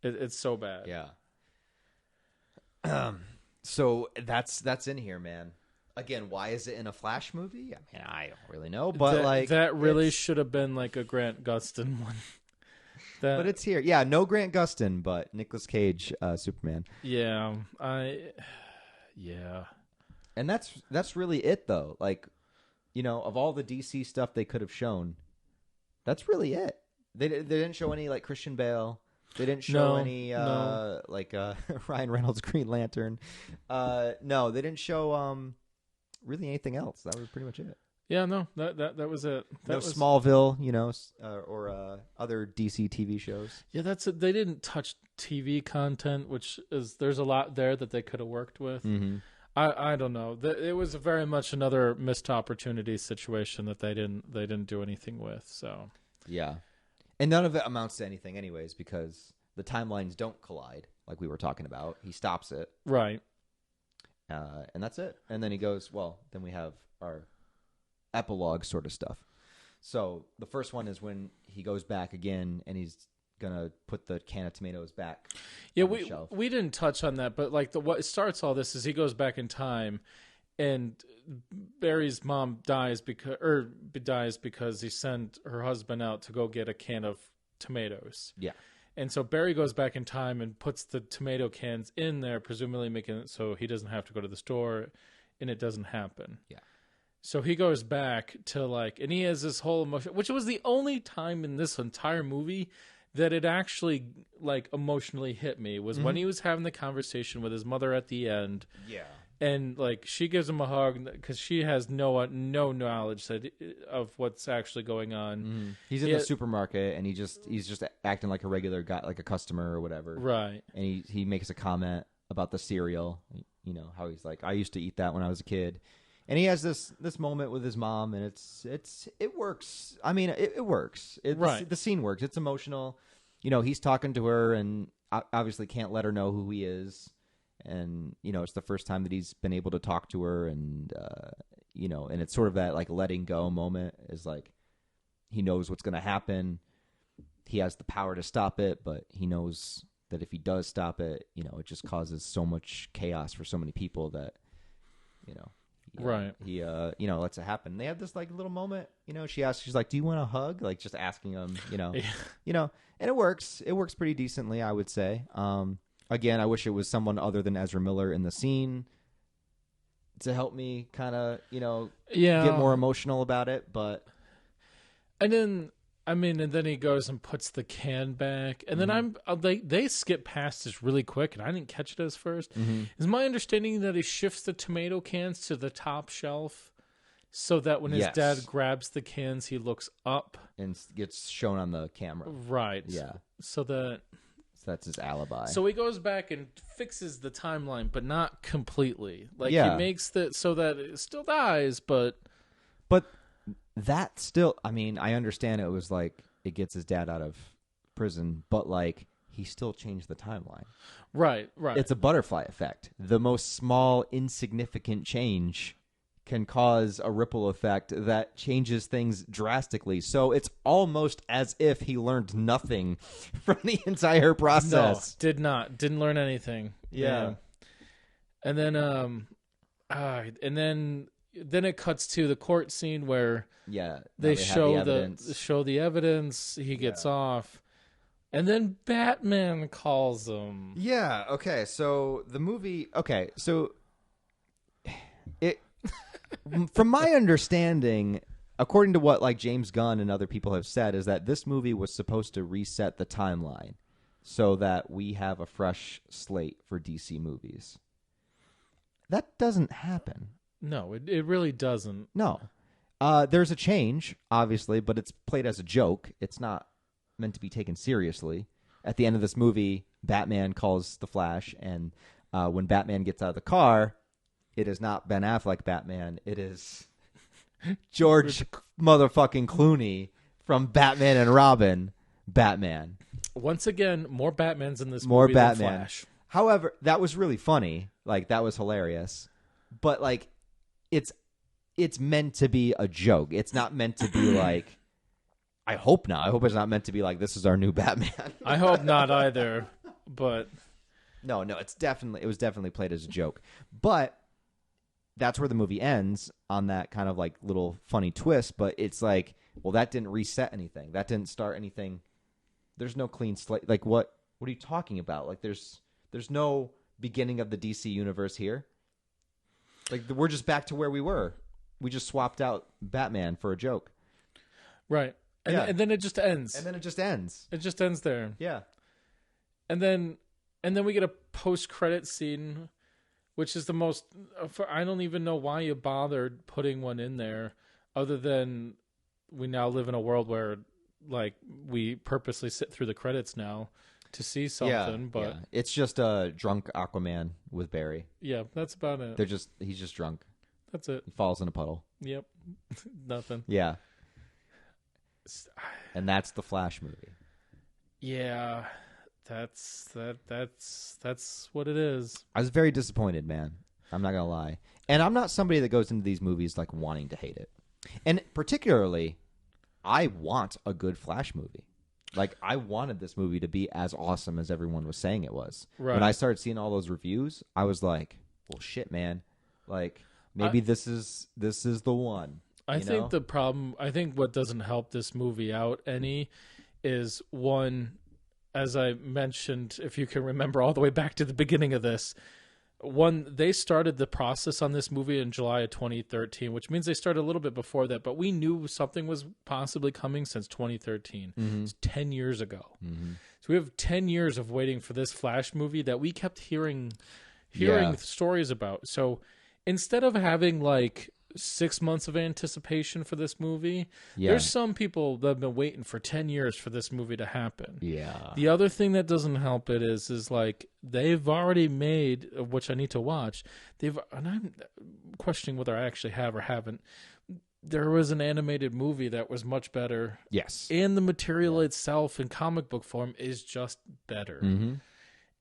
[SPEAKER 2] It's so bad.
[SPEAKER 1] Yeah. So that's in here, man. Again, why is it in a Flash movie? I mean, I don't really know, but
[SPEAKER 2] that really should have been like a Grant Gustin one.
[SPEAKER 1] But it's here. Yeah, no Grant Gustin, but Nicolas Cage, Superman.
[SPEAKER 2] Yeah,
[SPEAKER 1] And that's really it, though. Like, of all the DC stuff they could have shown, that's really it. They didn't show any like Christian Bale. They didn't show any like Ryan Reynolds Green Lantern. No, they didn't show really anything else. That was pretty much it.
[SPEAKER 2] Yeah, no, that was it.
[SPEAKER 1] Smallville, or other DC TV shows.
[SPEAKER 2] Yeah, that's it. They didn't touch TV content, which is, there's a lot there that they could have worked with.
[SPEAKER 1] Mm-hmm.
[SPEAKER 2] I don't know. It was very much another missed opportunity situation that they didn't do anything with. So
[SPEAKER 1] yeah, and none of it amounts to anything, anyways, because the timelines don't collide, like we were talking about. He stops it,
[SPEAKER 2] right.
[SPEAKER 1] And that's it. And then he goes, well, then we have our epilogue sort of stuff. So the first one is when he goes back again and he's going to put the can of tomatoes back on the shelf. We
[SPEAKER 2] didn't touch on that, but like what starts all this is he goes back in time and Barry's mom dies because he sent her husband out to go get a can of tomatoes.
[SPEAKER 1] Yeah.
[SPEAKER 2] And so Barry goes back in time and puts the tomato cans in there, presumably making it so he doesn't have to go to the store, and it doesn't happen.
[SPEAKER 1] Yeah.
[SPEAKER 2] So he goes back to and he has this whole emotion, which was the only time in this entire movie that it actually emotionally hit me was when he was having the conversation with his mother at the end.
[SPEAKER 1] Yeah.
[SPEAKER 2] And she gives him a hug because she has no knowledge of what's actually going on.
[SPEAKER 1] He's in the supermarket and he's just acting like a regular guy, like a customer or whatever.
[SPEAKER 2] Right.
[SPEAKER 1] And he makes a comment about the cereal. You know how he's like, I used to eat that when I was a kid. And he has this moment with his mom, and it works. I mean, it works.
[SPEAKER 2] Right.
[SPEAKER 1] The scene works. It's emotional. You know, he's talking to her, and obviously can't let her know who he is. And you know, it's the first time that he's been able to talk to her, and you know, and it's sort of that letting go moment. Is he knows what's going to happen. He has the power to stop it, but he knows that if he does stop it, you know, it just causes so much chaos for so many people that, you know.
[SPEAKER 2] Right.
[SPEAKER 1] He you know, lets it happen. They have this little moment, you know, she's like, do you want a hug? Just asking him, you know. You know, and it works. It works pretty decently, I would say. Again, I wish it was someone other than Ezra Miller in the scene to help me kind of, you know, get more emotional about it, but
[SPEAKER 2] and then he goes and puts the can back, and then they skip past this really quick, and I didn't catch it as first. Is my understanding that he shifts the tomato cans to the top shelf so that when his dad grabs the cans, he looks up
[SPEAKER 1] and gets shown on the camera.
[SPEAKER 2] Right.
[SPEAKER 1] Yeah.
[SPEAKER 2] So
[SPEAKER 1] that's his alibi.
[SPEAKER 2] So he goes back and fixes the timeline, but not completely. He makes that so that it still dies, but
[SPEAKER 1] that still, I mean, I understand it was it gets his dad out of prison, but he still changed the timeline.
[SPEAKER 2] Right.
[SPEAKER 1] It's a butterfly effect. The most small, insignificant change can cause a ripple effect that changes things drastically. So it's almost as if he learned nothing from the entire process.
[SPEAKER 2] No, didn't learn anything.
[SPEAKER 1] Yeah.
[SPEAKER 2] And then it cuts to the court scene where they show the evidence. He gets off, and then Batman calls him.
[SPEAKER 1] Yeah. Okay. So the movie. Okay. So it. From my understanding, according to what James Gunn and other people have said, is that this movie was supposed to reset the timeline so that we have a fresh slate for DC movies. That doesn't happen.
[SPEAKER 2] No, it really doesn't.
[SPEAKER 1] No. There's a change, obviously, but it's played as a joke. It's not meant to be taken seriously. At the end of this movie, Batman calls the Flash, and when Batman gets out of the car, it is not Ben Affleck Batman. It is George motherfucking Clooney from Batman and Robin Batman.
[SPEAKER 2] Once again, more Batmans in this
[SPEAKER 1] more
[SPEAKER 2] movie
[SPEAKER 1] Batman.
[SPEAKER 2] than Flash.
[SPEAKER 1] However, that was really funny. That was hilarious. But it's meant to be a joke. It's not meant to be I hope not. I hope it's not meant to be this is our new Batman.
[SPEAKER 2] I hope not either. But
[SPEAKER 1] no, it was definitely played as a joke. But that's where the movie ends, on that kind of little funny twist. But it's well, that didn't reset anything. That didn't start anything. There's no clean slate. What are you talking about? There's no beginning of the DC universe here. We're just back to where we were. We just swapped out Batman for a joke.
[SPEAKER 2] Right. And then it just ends.
[SPEAKER 1] And then it just ends.
[SPEAKER 2] It just ends there.
[SPEAKER 1] Yeah.
[SPEAKER 2] And then we get a post-credit scene, which is the most... I don't even know why you bothered putting one in there, other than we now live in a world where, we purposely sit through the credits now to see something. But
[SPEAKER 1] it's just a drunk Aquaman with Barry.
[SPEAKER 2] Yeah, that's about it.
[SPEAKER 1] He's just drunk.
[SPEAKER 2] That's it.
[SPEAKER 1] He falls in a puddle.
[SPEAKER 2] Yep. Nothing.
[SPEAKER 1] Yeah. And that's the Flash movie.
[SPEAKER 2] Yeah. That's what it is.
[SPEAKER 1] I was very disappointed, man. I'm not gonna lie. And I'm not somebody that goes into these movies wanting to hate it. And particularly, I want a good Flash movie. I wanted this movie to be as awesome as everyone was saying it was. Right. When I started seeing all those reviews, I was like, well, shit, man. Maybe this is the one.
[SPEAKER 2] I think what doesn't help this movie out any is, one, as I mentioned, if you can remember all the way back to the beginning of this, they started the process on this movie in July of 2013, which means they started a little bit before that, but we knew something was possibly coming since 2013. It's 10 years ago. So we have 10 years of waiting for this Flash movie that we kept hearing stories about. So instead of having like 6 months of anticipation for this movie, there's some people that have been waiting for 10 years for this movie to happen. The other thing that doesn't help it is like they've already made, which I need to watch, and I'm questioning whether I actually have or haven't, there was an animated movie that was much better. And the material itself in comic book form is just better.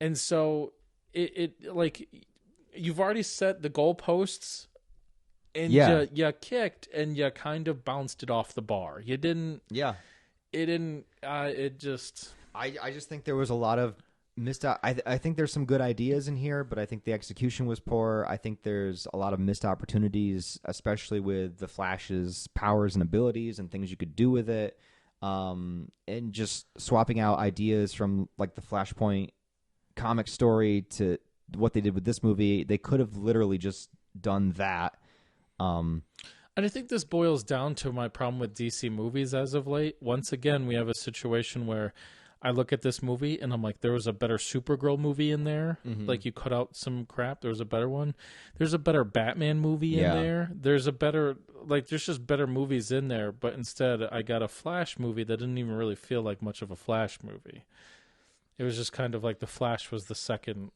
[SPEAKER 2] And so it like you've already set the goalposts. And you kicked and you kind of bounced it off the bar. You didn't. It didn't. It just.
[SPEAKER 1] I just think there was a lot of missed out. I think there's some good ideas in here, but I think the execution was poor. I think there's a lot of missed opportunities, especially with the Flash's powers and abilities and things you could do with it, and just swapping out ideas from like the Flashpoint comic story to what they did with this movie. They could have literally just done that.
[SPEAKER 2] And I think this boils down to my problem with DC movies as of late. Once again, we have a situation where I look at this movie and I'm like, there was a better Supergirl movie in there. Like you cut out some crap. There was a better one. There's a better Batman movie in there. There's just better movies in there. But instead I got a Flash movie that didn't even really feel like much of a Flash movie. It was just kind of like the Flash was the second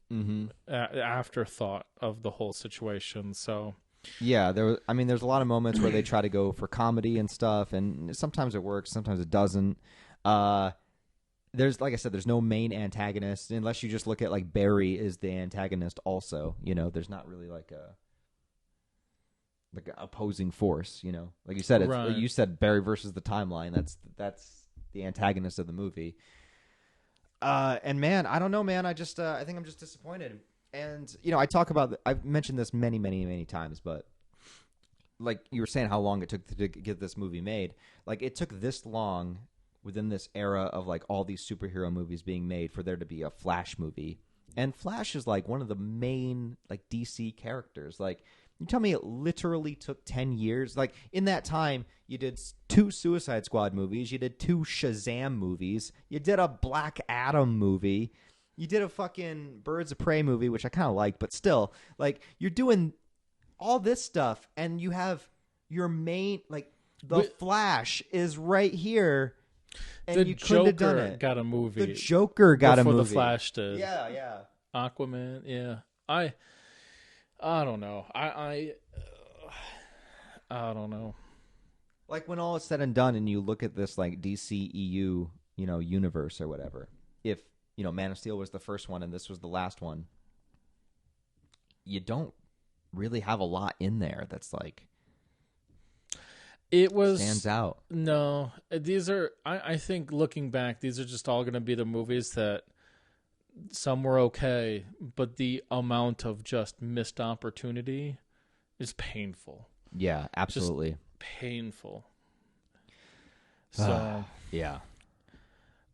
[SPEAKER 2] afterthought of the whole situation. So...
[SPEAKER 1] Yeah, there's a lot of moments where they try to go for comedy and stuff, and sometimes it works, sometimes it doesn't. There's, like I said, there's no main antagonist, unless you just look at, like, Barry is the antagonist also, you know? There's not really, like, an opposing force, you know? Like you said, you said Barry versus the timeline. That's the antagonist of the movie. And, man, I don't know, man. I think I'm just disappointed. And, you know, I've mentioned this many, many, many times, but like you were saying how long it took to get this movie made. Like, it took this long within this era of, like, all these superhero movies being made for there to be a Flash movie. And Flash is, like, one of the main, like, DC characters. Like, you tell me it literally took 10 years? Like, in that time, you did 2 Suicide Squad movies. You did 2 Shazam movies. You did a Black Adam movie. You did a fucking Birds of Prey movie, which I kind of liked, but still, like, you're doing all this stuff, and you have your main, like, Flash is right here, and you couldn't have done it.
[SPEAKER 2] Got a movie.
[SPEAKER 1] The Joker got a movie.
[SPEAKER 2] Before the Flash did.
[SPEAKER 1] Yeah.
[SPEAKER 2] Aquaman, yeah. I don't know. I don't know.
[SPEAKER 1] Like, when all is said and done, and you look at this, like, DCEU, you know, universe or whatever, if you know, Man of Steel was the first one and this was the last one, you don't really have a lot in there that's like stands out.
[SPEAKER 2] No, these are, I think looking back, these are just all going to be the movies that some were okay, but the amount of just missed opportunity is painful.
[SPEAKER 1] Yeah, absolutely.
[SPEAKER 2] Just painful. So,
[SPEAKER 1] yeah.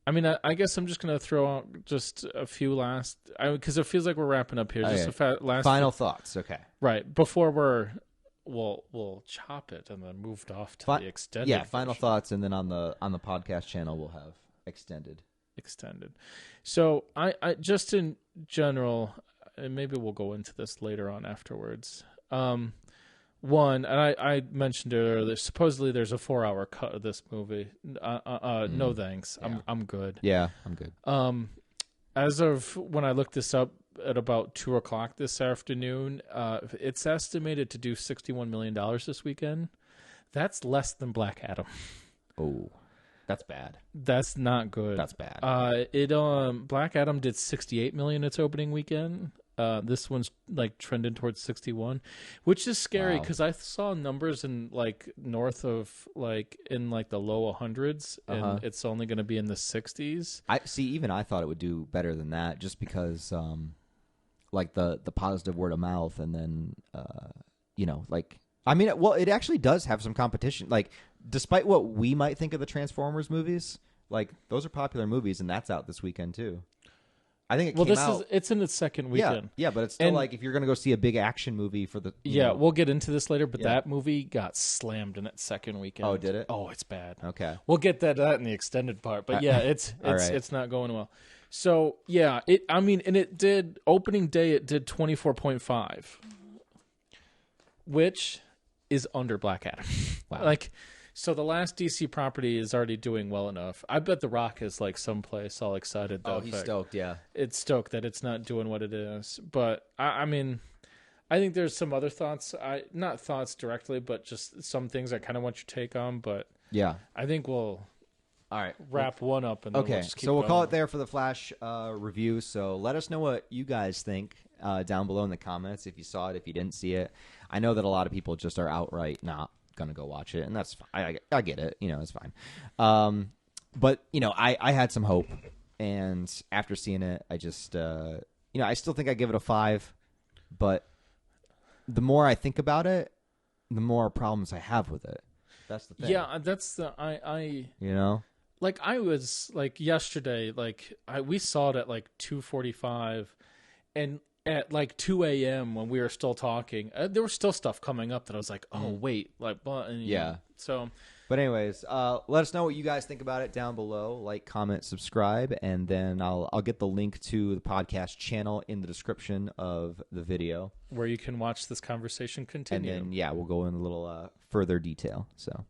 [SPEAKER 2] I mean, I guess I'm just going to throw out just a few last... Because it feels like we're wrapping up here. Just last
[SPEAKER 1] final thoughts, okay.
[SPEAKER 2] Right. Before we'll chop it and then moved off to the extended
[SPEAKER 1] Yeah, final thoughts, and then on the podcast channel we'll have extended.
[SPEAKER 2] So, I just in general, and maybe we'll go into this later on afterwards. One, and I mentioned it earlier, supposedly there's a 4-hour cut of this movie. No thanks.
[SPEAKER 1] Yeah.
[SPEAKER 2] I'm good.
[SPEAKER 1] Yeah, I'm good.
[SPEAKER 2] As of when I looked this up at about 2:00 this afternoon, it's estimated to do $61 million this weekend. That's less than Black Adam.
[SPEAKER 1] Oh, that's bad.
[SPEAKER 2] That's not good.
[SPEAKER 1] That's bad.
[SPEAKER 2] Black Adam did $68 million its opening weekend. This one's like trending towards 61, which is scary because I saw numbers in like north of like in like the low 100s, and it's only going to be in the 60s.
[SPEAKER 1] Even I thought it would do better than that, just because like the positive word of mouth, and then you know, like, I mean, it actually does have some competition. Like, despite what we might think of the Transformers movies, Like, those are popular movies, and that's out this weekend too. I think it came out.
[SPEAKER 2] It's in its second weekend.
[SPEAKER 1] Yeah, but it's still like if you're going to go see a big action movie for the.
[SPEAKER 2] We'll get into this later, but that movie got slammed in its second weekend.
[SPEAKER 1] Oh, did it?
[SPEAKER 2] Oh, it's bad.
[SPEAKER 1] Okay.
[SPEAKER 2] We'll get that in the extended part, but yeah, it's not going well. So yeah, and it did opening day. It did 24.5, which is under Black Adam. Wow. So the last DC property is already doing well enough. I bet The Rock is someplace all excited.
[SPEAKER 1] Oh, he's stoked, yeah.
[SPEAKER 2] It's stoked that it's not doing what it is. But, I think there's some other thoughts. Not thoughts directly, but just some things I kind of want your take on. But
[SPEAKER 1] yeah,
[SPEAKER 2] I think we'll wrap one up. And then we'll just keep
[SPEAKER 1] so we'll
[SPEAKER 2] going.
[SPEAKER 1] call it there for the Flash review. So let us know what you guys think down below in the comments if you saw it, if you didn't see it. I know that a lot of people just are outright not gonna go watch it, and that's fine. I get it, it's fine. But I had some hope, and after seeing it, I just I still think I give it a 5, but the more I think about it, the more problems I have with it. That's the thing.
[SPEAKER 2] Yeah, that's the I I was yesterday, we saw it at 2:45, and at 2 a.m. when we were still talking, there was still stuff coming up that I was like, oh, wait. So.
[SPEAKER 1] But anyways, let us know what you guys think about it down below. Like, comment, subscribe, and then I'll get the link to the podcast channel in the description of the video.
[SPEAKER 2] Where you can watch this conversation continue.
[SPEAKER 1] And then, we'll go in a little further detail. So.